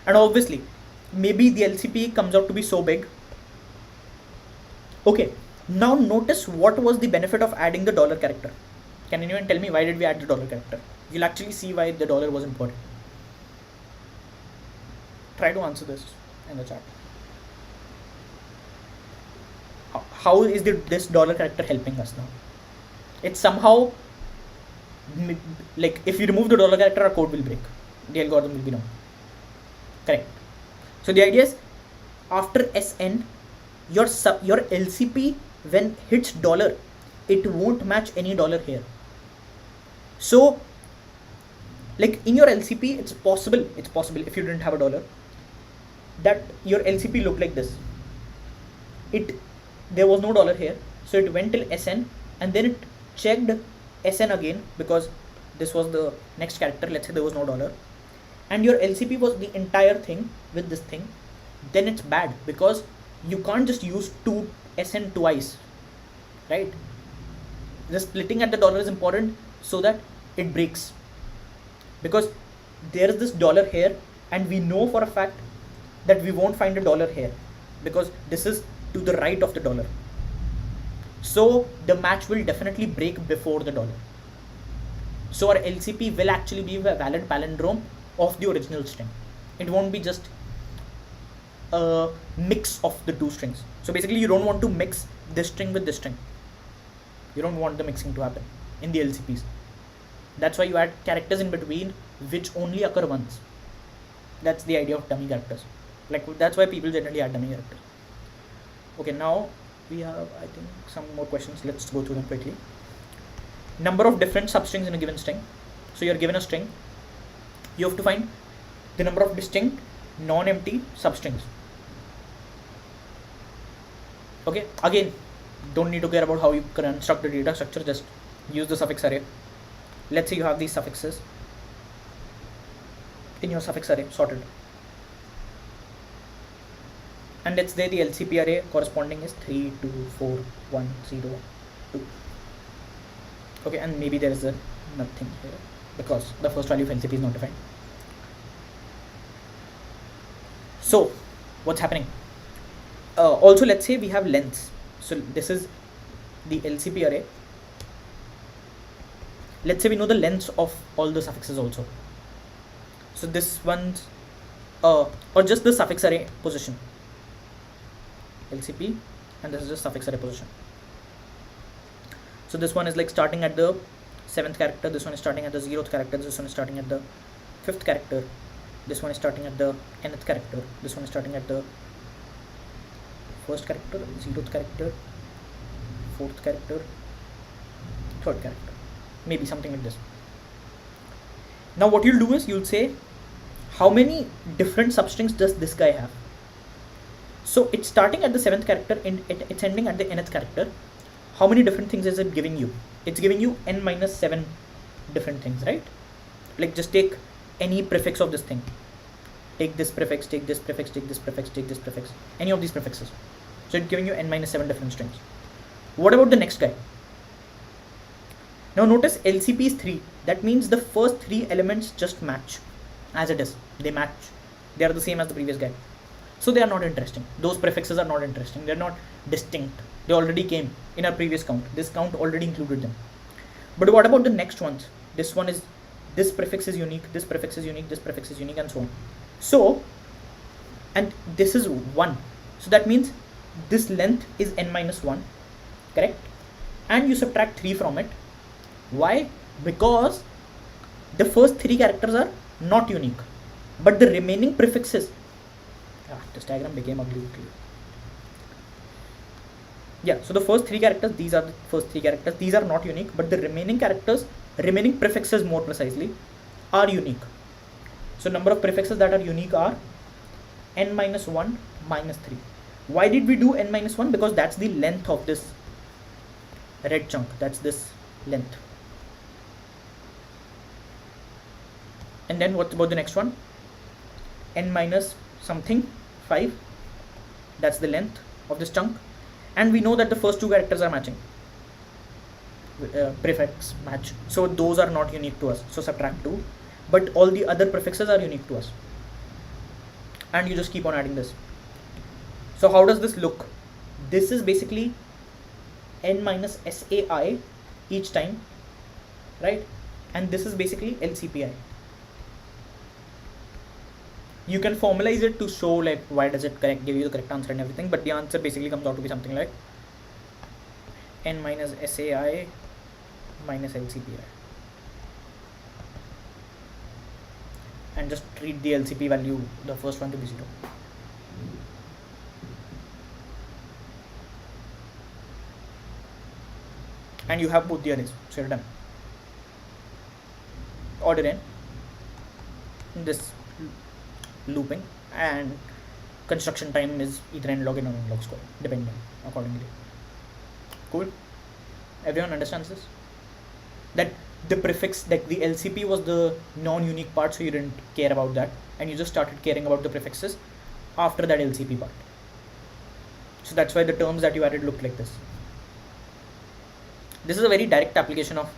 And obviously, maybe the LCP comes out to be so big. Okay, now notice what was the benefit of adding the dollar character. Can anyone tell me why did we add the dollar character? You'll actually see why the dollar was important. Try to answer this in the chat. How is this dollar character helping us now? It's somehow like if you remove the dollar character, our code will break. The algorithm will be wrong. Correct. So the idea is after SN, your LCP when hits dollar, it won't match any dollar here. So like in your LCP, it's possible if you didn't have a dollar, that your LCP look like this. there was no dollar here, so it went till SN, and then it checked SN again because this was the next character. Let's say there was no dollar, and your LCP was the entire thing with this thing, then it's bad because you can't just use 2 SN twice, right? The splitting at the dollar is important so that it breaks, because there is this dollar here and we know for a fact that we won't find a dollar here because this is to the right of the dollar, so the match will definitely break before the dollar. So our LCP will actually be a valid palindrome of the original string. It won't be just a mix of the 2 strings. So basically you don't want to mix this string with this string. You don't want the mixing to happen in the LCPs. That's why you add characters in between which only occur once. That's the idea of dummy characters. Like, that's why people generally add dummy characters. Okay, now we have, I think, some more questions. Let's go through them quickly. Number of different substrings in a given string. So you're given a string. You have to find the number of distinct non-empty substrings. Okay, again, don't need to care about how you construct the data structure, just use the suffix array. Let's say you have these suffixes in your suffix array sorted, and let's say the LCP array corresponding is 3, 2, 4, 1, 0, 2. Okay, and maybe there is a nothing here because the first value of LCP is not defined. So what's happening? Also, let's say we have lengths. So this is the LCP array. Let's say we know the lengths of all the suffixes also. So this one's or just the suffix array position, LCP, and this is the suffix array position. So this one is like starting at the 7th character, this one is starting at the 0th character, this one is starting at the 5th character, this one is starting at the nth character, this one is starting at the 1st character, 0th character, 4th character, 3rd character, maybe something like this. Now what you'll do is you'll say, how many different substrings does this guy have? So it's starting at the 7th character and it's ending at the nth character. How many different things is it giving you? It's giving you n minus 7 different things, right? Like, just take any prefix of this thing. Take this prefix, take this prefix, take this prefix, take this prefix, any of these prefixes. So it's giving you n minus 7 different strings. What about the next guy? Now notice LCP is 3. That means the first 3 elements just match as it is. They match. They are the same as the previous guy. So they are not interesting. Those prefixes are not interesting. They're not distinct. They already came in our previous count. This count already included them. But what about the next ones? This one is, this prefix is unique, this prefix is unique, this prefix is unique, and so on. So, and this is 1. So that means this length is n minus 1, correct? And you subtract 3 from it. Why? Because the first 3 characters are not unique, but the remaining prefixes, this diagram became ugly. Yeah, so the first 3 characters, these are the first 3 characters, these are not unique, but the remaining characters, remaining prefixes more precisely, are unique. So number of prefixes that are unique are n minus 1 minus 3. Why did we do n minus 1? Because that's the length of this red chunk, that's this length. And then what about the next one? N minus something 5, that's the length of this chunk. And we know that the first 2 characters are matching, prefix match, so those are not unique to us, so subtract 2, but all the other prefixes are unique to us, and you just keep on adding this. So how does this look? This is basically n minus SAI each time, right? And this is basically LCPI. You can formalize it to show like why does it give you the correct answer and everything, but the answer basically comes out to be something like n minus SAI minus LCPI, and just treat the LCP value, the first one, to be 0. And you have both the arrays, so you're done. Order n, this looping, and construction time is either n log n or n log square, depending accordingly. Cool. Everyone understands this? That the prefix, like the LCP was the non-unique part, so you didn't care about that, and you just started caring about the prefixes after that LCP part. So that's why the terms that you added look like this. This is a very direct application of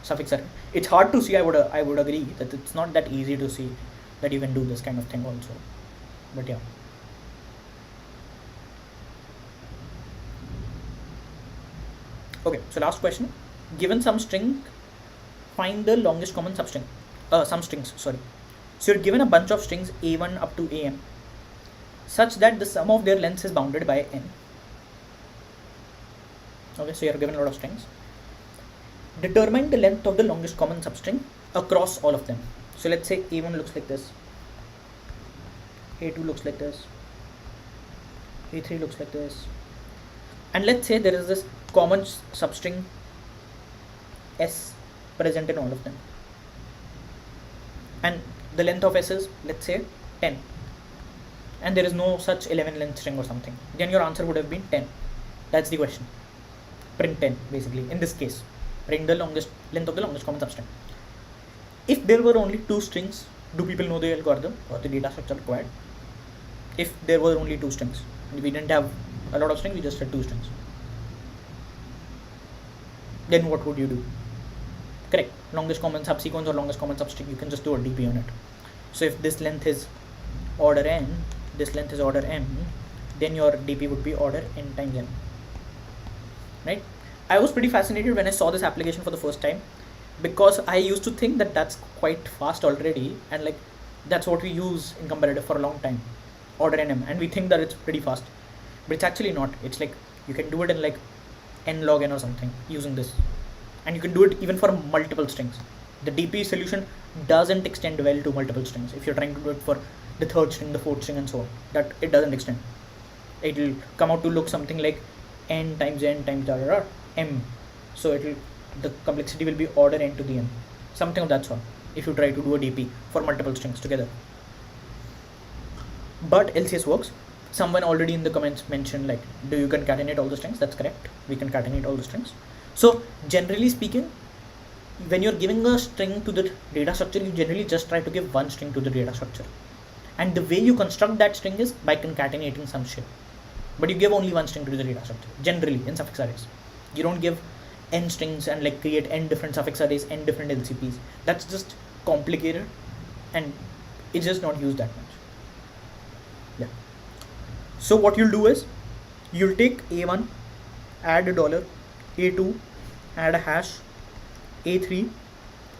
suffix array. It's hard to see, I would agree that it's not that easy to see that you can do this kind of thing also, but yeah. Okay, so last question. Given some string, find the longest common substring. Some strings, sorry. So you're given a bunch of strings a1 up to am, such that the sum of their lengths is bounded by n. Okay, so you're given a lot of strings. Determine the length of the longest common substring across all of them. So let's say a1 looks like this, a2 looks like this, a3 looks like this, and let's say there is this common substring s present in all of them, and the length of s is, let's say, 10, and there is no such 11 length string or something, then your answer would have been 10. That's the question. Print 10 basically. In this case, print the longest length of the longest common substring. If there were only two strings, do people know the algorithm or the data structure required? If there were only two strings, and we didn't have a lot of strings, we just had two strings, then what would you do? Correct, longest common subsequence or longest common substring, you can just do a DP on it. So if this length is order n, this length is order m, then your DP would be order n times m, right? I was pretty fascinated when I saw this application for the first time, because I used to think that that's quite fast already, and like that's what we use in comparative for a long time, order nm, and we think that it's pretty fast, but it's actually not. It's like you can do it in like n log n or something using this, and you can do it even for multiple strings. The DP solution doesn't extend well to multiple strings. If you're trying to do it for the third string, the fourth string, and so on, that it doesn't extend. It will come out to look something like n times m, so the complexity will be order n to the m, something of that sort, if you try to do a DP for multiple strings together. But LCS works. Someone already in the comments mentioned, like, do you concatenate all the strings? That's correct, we concatenate all the strings. So generally speaking, when you're giving a string to the data structure, you generally just try to give one string to the data structure, and the way you construct that string is by concatenating some shit. But you give only one string to the data structure generally in suffix arrays. You don't give n strings and like create n different suffix arrays, n different LCPs. That's just complicated, and it's just not used that much. Yeah. So what you'll do is, you'll take a1, add a dollar, a2, add a hash, a3,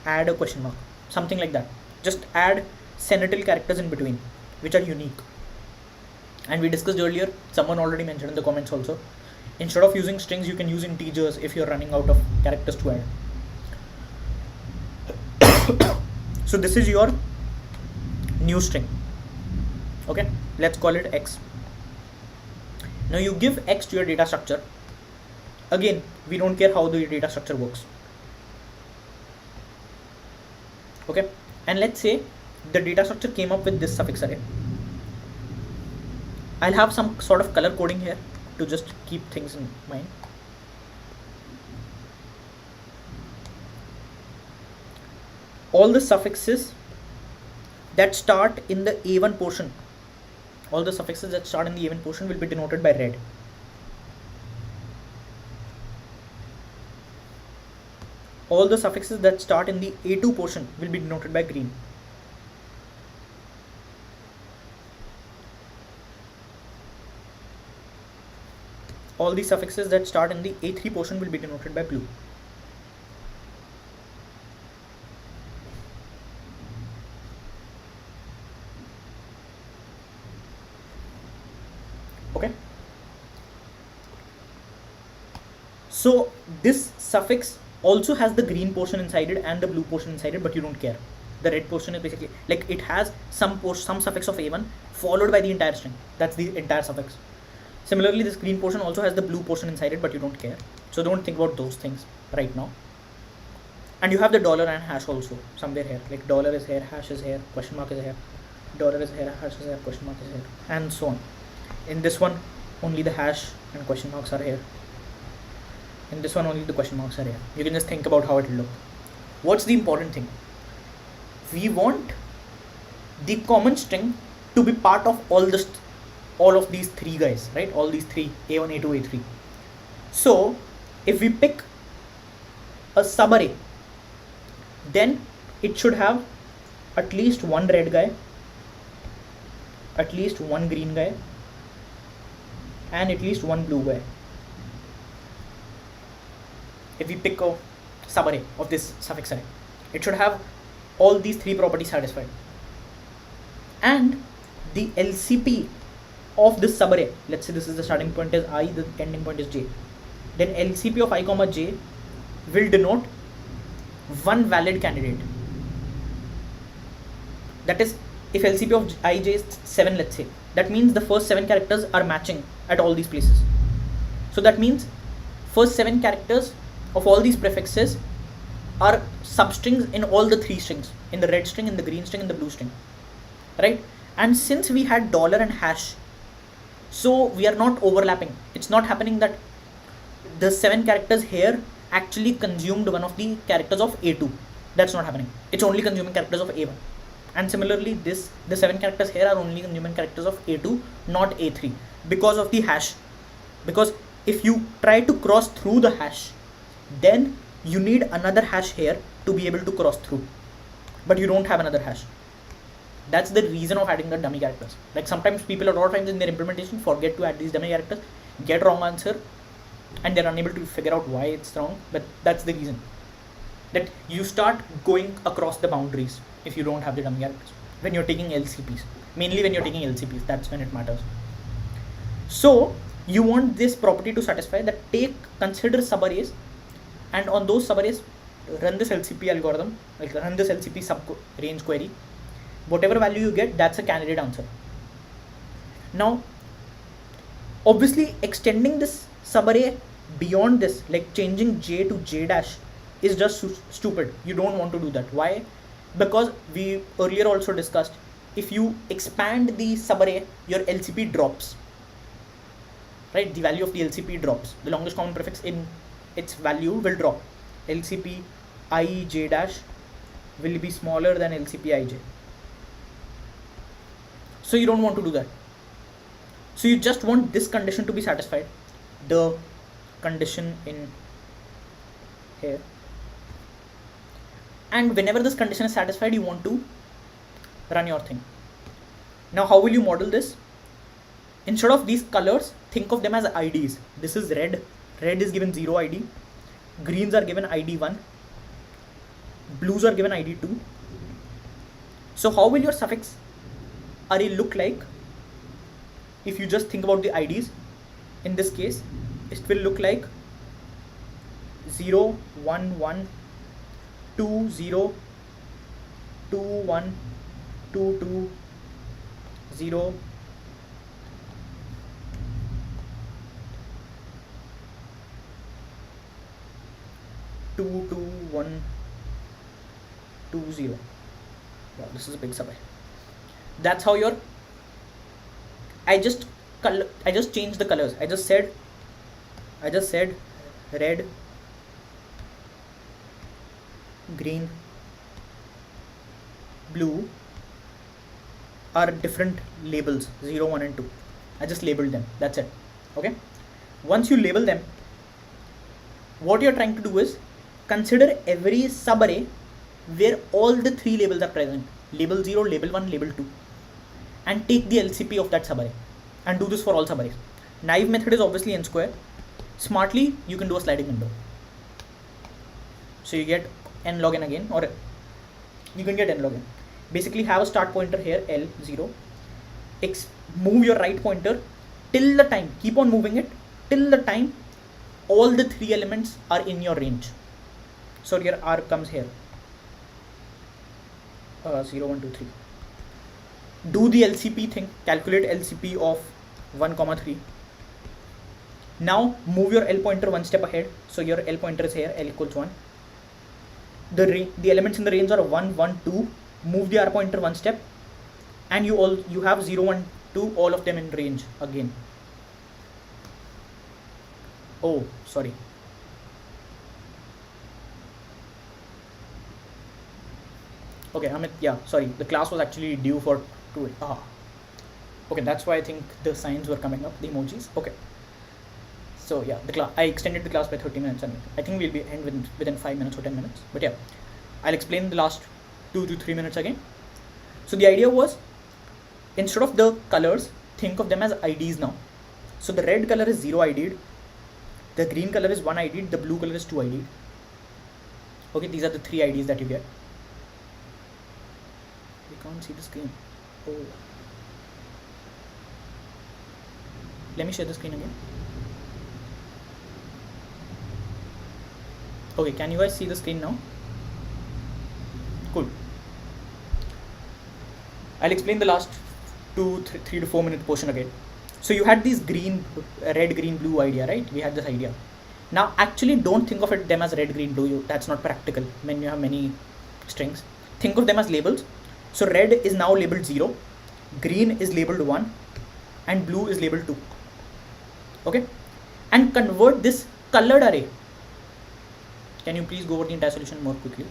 add a question mark, something like that. Just add senatorial characters in between, which are unique. And we discussed earlier, someone already mentioned in the comments also, instead of using strings, you can use integers if you're running out of characters to add. So this is your new string. Okay, let's call it x. Now you give x to your data structure. Again, we don't care how the data structure works. Okay, and let's say the data structure came up with this suffix array. I'll have some sort of color coding here to just keep things in mind. All the suffixes that start in the A1 portion, all the suffixes that start in the A1 portion will be denoted by red. All the suffixes that start in the A2 portion will be denoted by green. All the suffixes that start in the A3 portion will be denoted by blue. Okay. So this suffix also has the green portion inside it and the blue portion inside it, but you don't care. The red portion is basically like it has some suffix of A1 followed by the entire string. That's the entire suffix. Similarly, this green portion also has the blue portion inside it, but you don't care. So don't think about those things right now. And you have the dollar and hash also somewhere here. Like dollar is here, hash is here, question mark is here, dollar is here, hash is here, question mark is here, and so on. In this one, only the hash and question marks are here. In this one, only the question marks are here. You can just think about how it will look. What's the important thing? We want the common string to be part of all of these three guys, right? All these three, A1, A2, A3. So if we pick a subarray, then it should have at least one red guy, at least one green guy, and at least one blue guy. If we pick a subarray of this suffix array, it should have all these three properties satisfied. And the LCP of this subarray, let's say this is the starting point is I, the ending point is j, then LCP of I comma j will denote one valid candidate. That is, if LCP of ij is 7, let's say, that means the first 7 characters are matching at all these places. So that means first 7 characters of all these prefixes are substrings in all the 3 strings, in the red string, in the green string, in the blue string, right? And since we had dollar and hash, so we are not overlapping. It's not happening that the 7 characters here actually consumed one of the characters of A2. That's not happening. It's only consuming characters of A1. And similarly, the 7 characters here are only consuming characters of A2, not A3, because of the hash. Because if you try to cross through the hash, then you need another hash here to be able to cross through, but you don't have another hash. That's the reason of adding the dummy characters. Like sometimes people a lot of times in their implementation forget to add these dummy characters, get wrong answer, and they're unable to figure out why it's wrong. But that's the reason, that you start going across the boundaries if you don't have the dummy characters when you're taking LCPs. Mainly when you're taking LCPs, that's when it matters. So you want this property to satisfy that consider subarrays, and on those subarrays run this LCP algorithm, like run this LCP sub range query. Whatever value you get, that's a candidate answer. Now obviously extending this subarray beyond this, like changing j to j dash, is just stupid. You don't want to do that. Why? Because we earlier also discussed, if you expand the subarray, your LCP drops, right? The value of the LCP drops. The longest common prefix in its value will drop. LCP ij dash will be smaller than LCP ij. So you don't want to do that. So you just want this condition to be satisfied, the condition in here. And whenever this condition is satisfied, you want to run your thing. Now how will you model this? Instead of these colors, think of them as IDs. This is red. Red is given 0 ID. Greens are given ID 1. Blues are given ID 2. So how will your suffix array look like if you just think about the IDs? In this case, it will look like 0, 1, 1, 2, 0, 2, 1, 2, 2, 0, 2, 2, 1, 2, 0. Wow, this is a big subarray. That's how your I just changed the colors. I just said red, green, blue are different labels, 0, 1 and 2. I just labeled them. That's it. Okay. Once you label them, what you're trying to do is consider every subarray where all the 3 labels are present. Label 0, label 1, label 2. And take the LCP of that subarray. And do this for all subarrays. Naive method is obviously n square. Smartly, you can do a sliding window. So you get n log n again, or you can get n log n. Basically have a start pointer here, L0. Move your right pointer till the time, keep on moving it till the time all the 3 elements are in your range. So your R comes here. 0, 1, 2, 3. Do the LCP thing, calculate LCP of 1, 3. Now move your L pointer 1 step ahead. So your L pointer is here, L equals 1. The elements in the range are 1, 1, 2. Move the R pointer 1 step, and you have 0, 1, to all of them in range again. Oh, sorry. Okay, Amit, yeah, sorry. The class was actually due for 2. Okay, that's why I think the signs were coming up, the emojis. Okay. So yeah, I extended the class by 30 minutes, and I think we'll be end within 5 minutes or 10 minutes. But yeah, I'll explain the last 2 to 3 minutes again. So the idea was, instead of the colors, think of them as IDs now. So the red color is 0 ID'd, the green color is 1 ID'd, the blue color is 2 ID'd. Okay, these are the 3 IDs that you get. We can't see the screen. Oh. Let me share the screen again. Okay, can you guys see the screen now? Cool. I'll explain the last 3 to 4 minute portion again. So you had these red, green, blue idea, right? We had this idea. Now actually don't think of them as red, green, blue. That's not practical when you have many strings. Think of them as labels. So red is now labeled 0, green is labeled 1, and blue is labeled 2. Okay? And convert this colored array. Can you please go over the entire solution more quickly?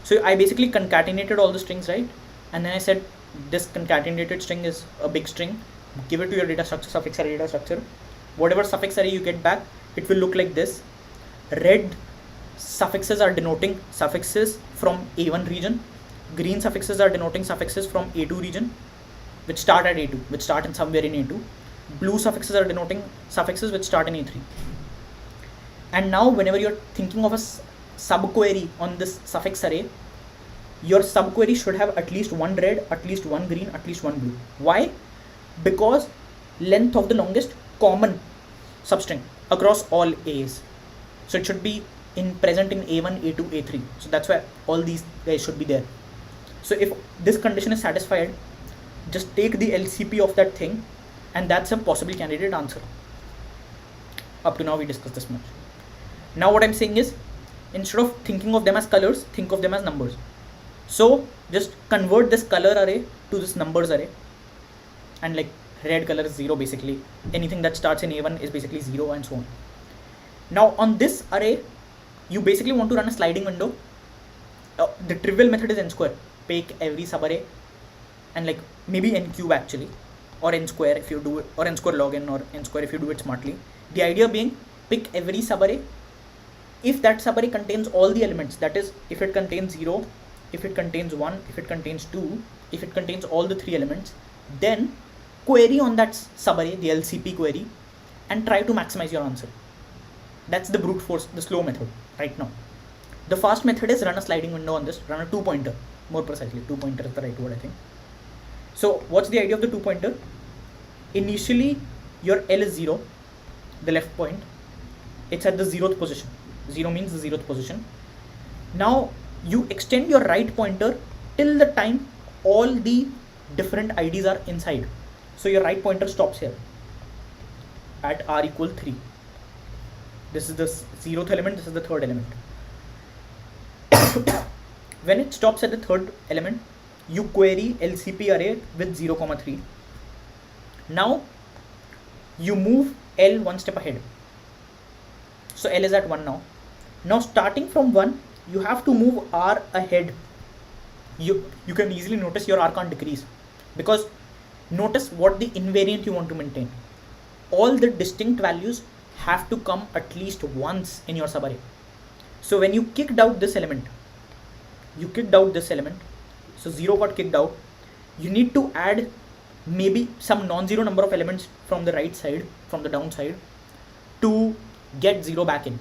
So I basically concatenated all the strings, right? And then I said this concatenated string is a big string. Give it to your data structure, suffix array data structure. Whatever suffix array you get back, it will look like this. Red suffixes are denoting suffixes from A1 region. Green suffixes are denoting suffixes from A2 region, which start at A2, which start in somewhere in A2. Blue suffixes are denoting suffixes which start in A3. And now whenever you're thinking of a subquery on this suffix array, your subquery should have at least one red, at least one green, at least one blue. Why? Because length of the longest common substring across all A's. So it should be present in A1, A2, A3. So that's why all these guys should be there. So if this condition is satisfied, just take the LCP of that thing, and that's a possible candidate answer. Up to now we discussed this much. Now what I'm saying is, instead of thinking of them as colors, think of them as numbers. So just convert this color array to this numbers array, and like red color is 0 basically. Anything that starts in A1 is basically 0 and so on. Now on this array, you basically want to run a sliding window. The trivial method is n square. Pick every subarray and like maybe n cube actually, or n square if you do it, or n square log n, or n square if you do it smartly. The idea being, pick every subarray. If that subarray contains all the elements, that is, if it contains 0, if it contains 1, if it contains 2, if it contains all the 3 elements, then query on that subarray, the LCP query, and try to maximize your answer. That's the brute force, the slow method right now. The fast method is run a sliding window on this, run a 2-pointer, more precisely. 2-pointer is the right word, I think. So what's the idea of the 2-pointer? Initially, your L is 0, the left point. It's at the 0th position. 0 means the 0th position. Now you extend your right pointer till the time all the different IDs are inside. So your right pointer stops here at r equal 3. This is the 0th element, this is the 3rd element. When it stops at the 3rd element, you query LCP array with 0, 3. Now you move L one step ahead. So L is at 1 now. Now starting from 1, you have to move R ahead. You can easily notice your R can't decrease, because notice what the invariant you want to maintain. All the distinct values have to come at least once in your subarray. So when you kicked out this element, so 0 got kicked out, you need to add maybe some non-zero number of elements from the right side, from the downside, to get 0 back in.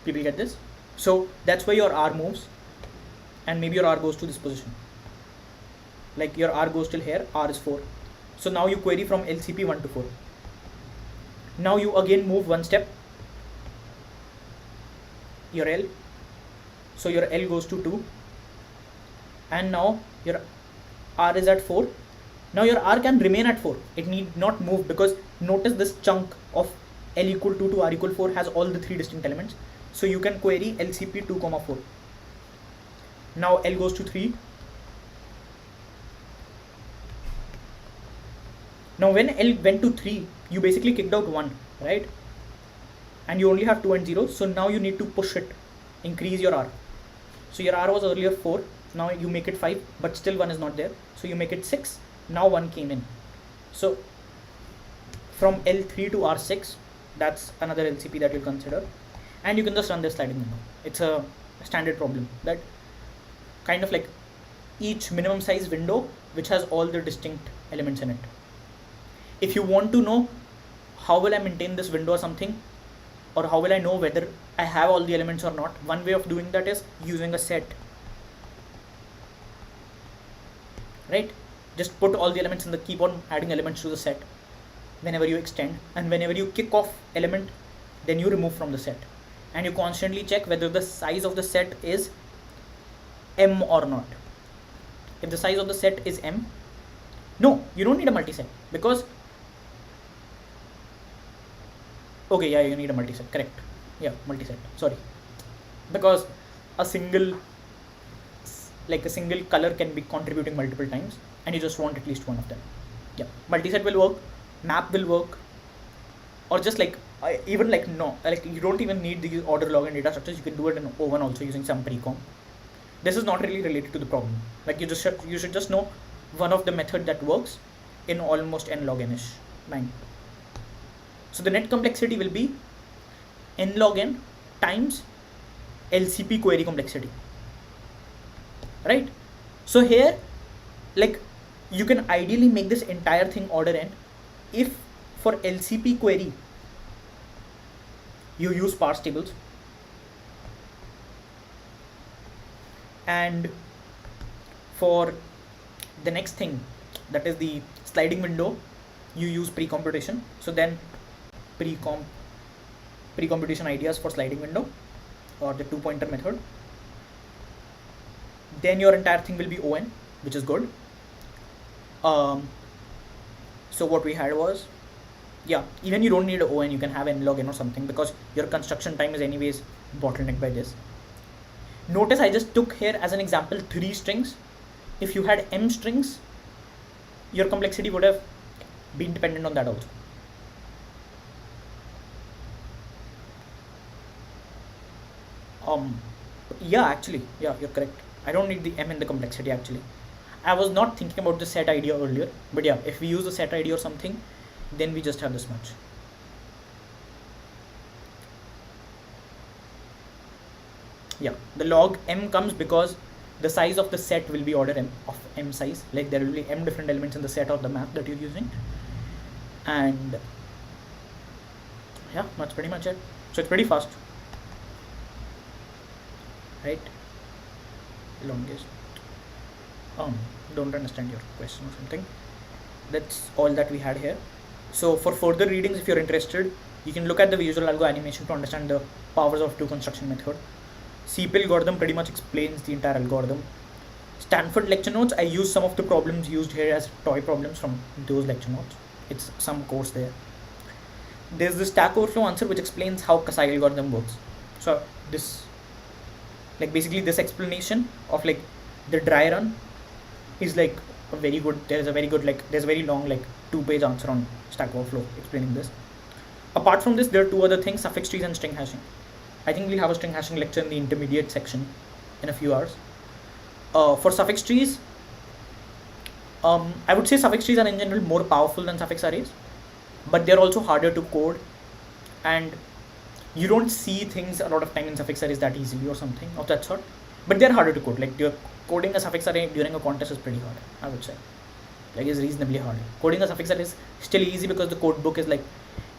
People get this? So that's why your R moves, and maybe your R goes to this position. Like your R goes till here, R is 4. So now you query from LCP 1 to 4. Now you again move one step, your L. So your L goes to 2, and now your R is at 4. Now your R can remain at 4. It need not move, because notice this chunk of L equal 2 to R equal 4 has all the 3 distinct elements. So you can query LCP 2, 4. Now L goes to 3. Now when L went to 3, you basically kicked out 1, right? And you only have 2 and 0, so now you need to push it, increase your R. So your R was earlier 4, now you make it 5, but still 1 is not there, so you make it 6, now 1 came in. So from L3 to R6, that's another LCP that you'll consider, and you can just run this sliding window. It's a standard problem that kind of like each minimum size window which has all the distinct elements in it. If you want to know how will I maintain this window or something, or how will I know whether I have all the elements or not, one way of doing that is using a set, right? Just put all the elements in the, keep on adding elements to the set whenever you extend, and whenever you kick off element, then you remove from the set, and you constantly check whether the size of the set is M or not. If the size of the set is M, no, you don't need a multi-set, because okay, yeah, you need a multi-set, correct, yeah, multi-set, sorry, because a single color can be contributing multiple times, and you just want at least one of them. Yeah, multi-set will work, map will work, or just like even like no, like you don't even need these order log and data structures. You can do it in O1 also using some precom. This is not really related to the problem. Like you should just know one of the method that works in almost n log n-ish line. So the net complexity will be n log n times LCP query complexity, right? So here, like you can ideally make this entire thing order n if for LCP query you use parse tables, and for the next thing, that is the sliding window, you use pre-computation. So then pre-computation ideas for sliding window or the 2-pointer method, then your entire thing will be ON, which is good. So what we had was, yeah, even you don't need an ON, you can have n log n or something, because your construction time is anyways bottlenecked by this. Notice I just took here as an example 3 strings. If you had m strings, your complexity would have been dependent on that also. Yeah, actually, yeah, you're correct. I don't need the m in the complexity actually. I was not thinking about the set idea earlier, but yeah, if we use the set idea or something, then we just have this much. Yeah, the log m comes because the size of the set will be order m of m size, like there will be m different elements in the set of the map that you're using, and yeah, that's pretty much it. So it's pretty fast, right? Longest. Don't understand your question or something. That's all that we had here. So for further readings, if you're interested, you can look at the visual algo animation to understand the powers of 2 construction method. CP algorithm pretty much explains the entire algorithm. Stanford lecture notes, I use some of the problems used here as toy problems from those lecture notes. It's some course there. There's the Stack Overflow answer which explains how Kasai algorithm works. So this, like basically this explanation of like the dry run is like a very good, there's a very long like 2-page answer on Stack Overflow explaining this. Apart from this, there are 2 other things, suffix trees and string hashing. I think we'll have a string hashing lecture in the intermediate section in a few hours. For suffix trees, I would say suffix trees are in general more powerful than suffix arrays, but they're also harder to code, and you don't see things a lot of time in suffix arrays that easily or something of that sort, but they're harder to code. Like you're coding a suffix array during a contest is pretty hard, I would say. Like it's reasonably hard. Coding a suffix array is still easy because the code book is like,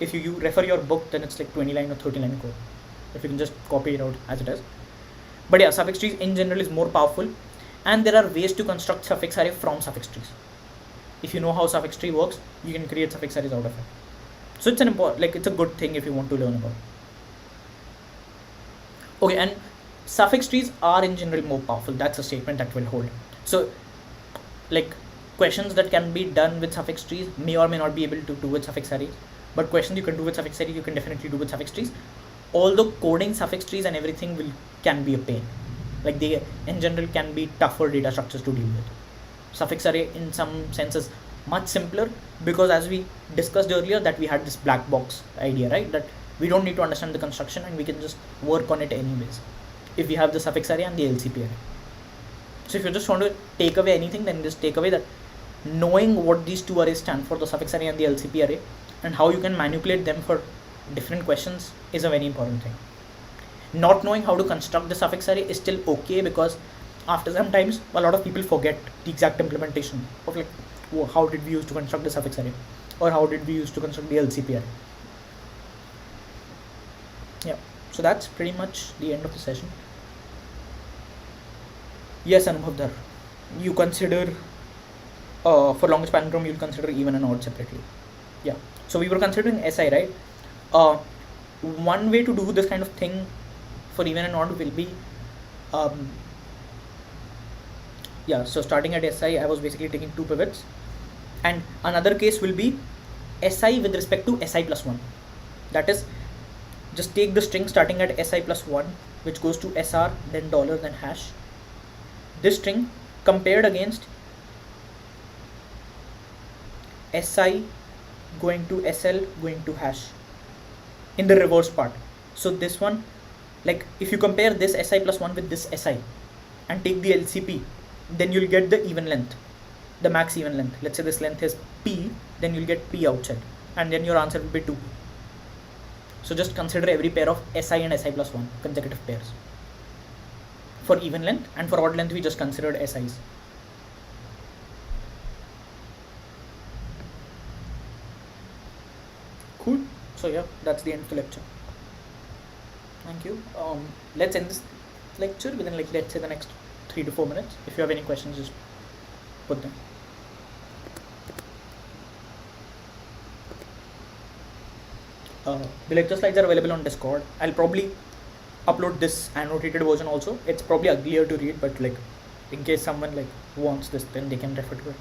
if you refer your book, then it's like 20 line or 30 line code, if you can just copy it out as it is. But yeah, suffix trees in general is more powerful, and there are ways to construct suffix array from suffix trees. If you know how suffix tree works, you can create suffix arrays out of it. So it's an important, like it's a good thing if you want to learn about it. Okay, and suffix trees are in general more powerful. That's a statement that will hold. So like questions that can be done with suffix trees may or may not be able to do with suffix arrays, but questions you can do with suffix arrays, you can definitely do with suffix trees. Although coding suffix trees and everything can be a pain. Like they in general can be tougher data structures to deal with. Suffix array in some sense is much simpler, because as we discussed earlier that we had this black box idea, right, that we don't need to understand the construction and we can just work on it anyways if we have the suffix array and the LCP array. So if you just want to take away anything, then just take away that knowing what these two arrays stand for, the suffix array and the LCP array, and how you can manipulate them for different questions is a very important thing. Not knowing how to construct the suffix array is still okay, because after sometimes a lot of people forget the exact implementation of like how did we use to construct the suffix array, or how did we use to construct the LCP array. Yeah, so that's pretty much the end of the session. Yes, Anubhavdhar, you consider for longest palindrome you'll consider even and odd separately. Yeah, so we were considering SI, right? One way to do this kind of thing for even and odd will be yeah, so starting at SI I was basically taking 2 pivots, and another case will be SI with respect to SI plus 1. That is, just take the string starting at SI plus 1 which goes to SR, then dollar, then hash. This string compared against SI going to SL going to hash in the reverse part. So this one, like if you compare this SI plus 1 with this SI and take the LCP, then you'll get the even length, the max even length. Let's say this length is P, then you'll get P outside, and then your answer will be 2. So just consider every pair of SI and SI plus 1 consecutive pairs for even length, and for odd length we just considered SIs. Cool. So yeah, that's the end of the lecture. Thank you. Let's end this lecture within like let's say the next 3 to 4 minutes. If you have any questions, just put them. The lecture slides are available on Discord. I'll probably upload this annotated version also. It's probably uglier to read, but like in case someone like wants this, then they can refer to it.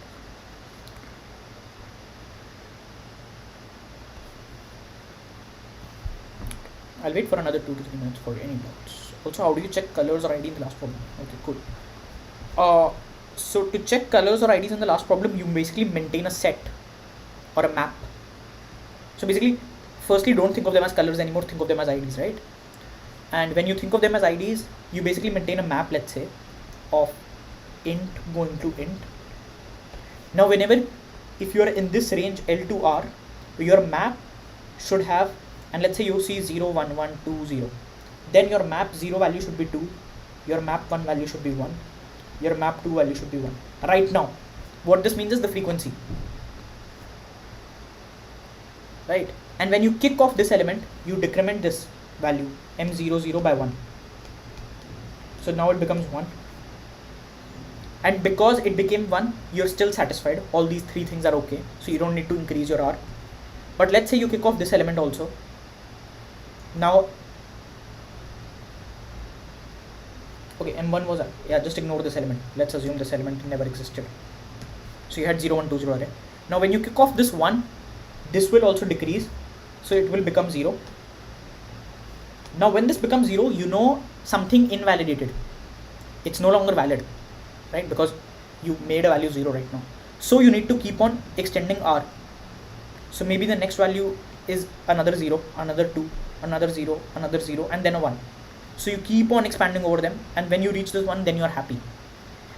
I'll wait for another 2 to 3 minutes for any doubts. Also, how do you check colors or ID in the last problem? Okay, cool. So to check colors or IDs in the last problem, you basically maintain a set or a map. So basically, firstly, don't think of them as colors anymore, think of them as IDs, right? And when you think of them as IDs, you basically maintain a map, let's say, of int going to int. Now whenever, if you are in this range L to R, your map should have, and let's say you see 0, 1, 1, 2, 0, then your map 0 value should be 2, your map 1 value should be 1, your map 2 value should be 1. Right now, what this means is the frequency, right? And when you kick off this element, you decrement this value m00 by 1. So now it becomes 1. And because it became 1, you're still satisfied. All these 3 things are okay. So you don't need to increase your R. But let's say you kick off this element also. Now, okay, m1 was, yeah, just ignore this element. Let's assume this element never existed. So you had 0, 1, 2, 0 array. Now when you kick off this 1, this will also decrease. So it will become 0. Now when this becomes 0, you know something invalidated. It's no longer valid, right? Because you made a value 0 right now. So you need to keep on extending R. So maybe the next value is another 0, another 2, another 0, another 0, and then a 1. So you keep on expanding over them, and when you reach this 1, then you are happy.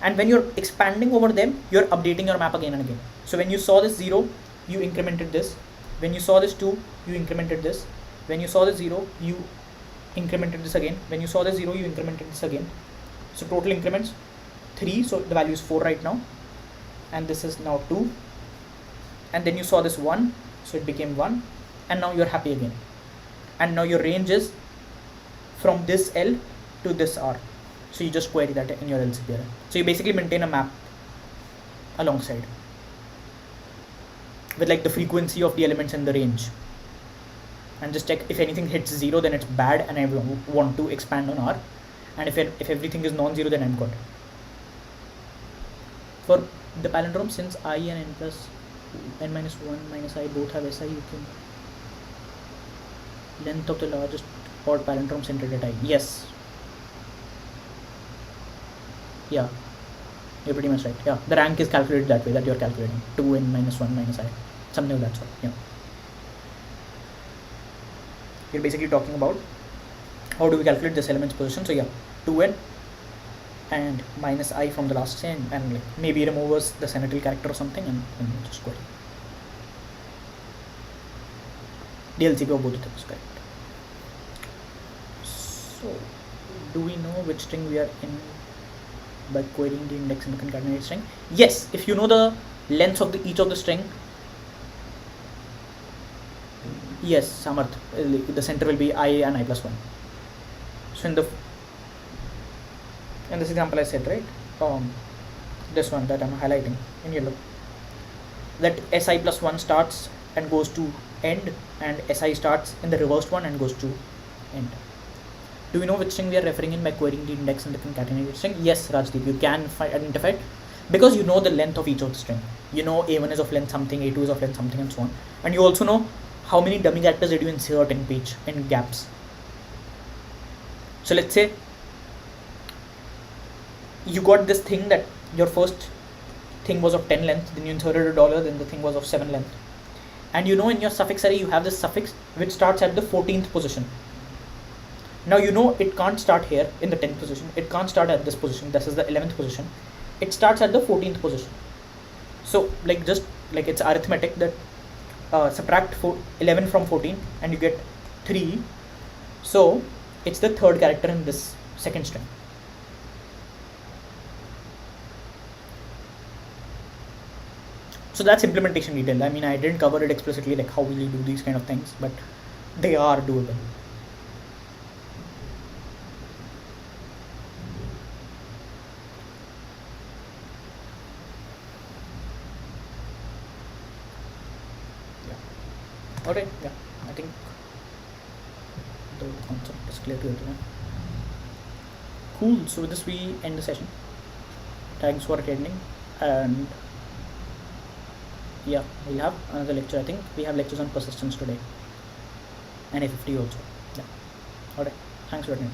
And when you're expanding over them, you're updating your map again and again. So when you saw this 0, you incremented this. When you saw this 2, you incremented this. When you saw this 0, you incremented this again. When you saw this 0, you incremented this again. So total increments 3, so the value is 4 right now, and this is now 2. And then you saw this 1, so it became 1, and now you're happy again. And now your range is from this L to this R. So you just query that in your LCP array. So you basically maintain a map alongside with like the frequency of the elements in the range, and just check if anything hits 0, then it's bad and I want to expand on R, and if everything is non-zero, then I'm good. For the palindrome, since I and n plus n minus 1 minus I both have SI, you can length of the largest odd palindrome centered at I. Yes. Yeah. You're pretty much right. Yeah, the rank is calculated that way, that you're calculating 2n minus 1 minus I, something of that sort. Yeah. You're basically talking about how do we calculate this element's position. So yeah, 2n and minus I from the last chain, and like maybe removes the senatorial character or something, and just go ahead. DLCP of both of them is correct. So, do we know which string we are in by querying the index in the concatenated string? Yes, if you know the length of each of the string. Yes, Samarth, the center will be I and I plus 1. So in this example I said, right, this one that I'm highlighting in yellow, that Si plus 1 starts and goes to end, and Si starts in the reversed one and goes to end. Do we know which string we are referring in by querying the index in the concatenated string? Yes, Rajdeep, you can identify it because you know the length of each of the string. You know A1 is of length something, A2 is of length something, and so on. And you also know how many dummy characters did you insert in page, in gaps. So let's say you got this thing that your first thing was of 10 length, then you inserted a dollar, then the thing was of 7 length. And you know in your suffix array you have this suffix which starts at the 14th position. Now you know it can't start here in the 10th position, it can't start at this position, this is the 11th position, it starts at the 14th position. So like just like it's arithmetic that subtract 11 from 14 and you get 3. So it's the third character in this second string. So that's implementation detail. I mean, I didn't cover it explicitly, like how will you do these kind of things, but they are doable. Yeah. Alright, yeah, I think the concept is clear to everyone. Cool, so with this we end the session. Thanks for attending, and yeah, we'll have another lecture. I think we have lectures on persistence today and FFT also. Yeah. Alright, thanks for attending.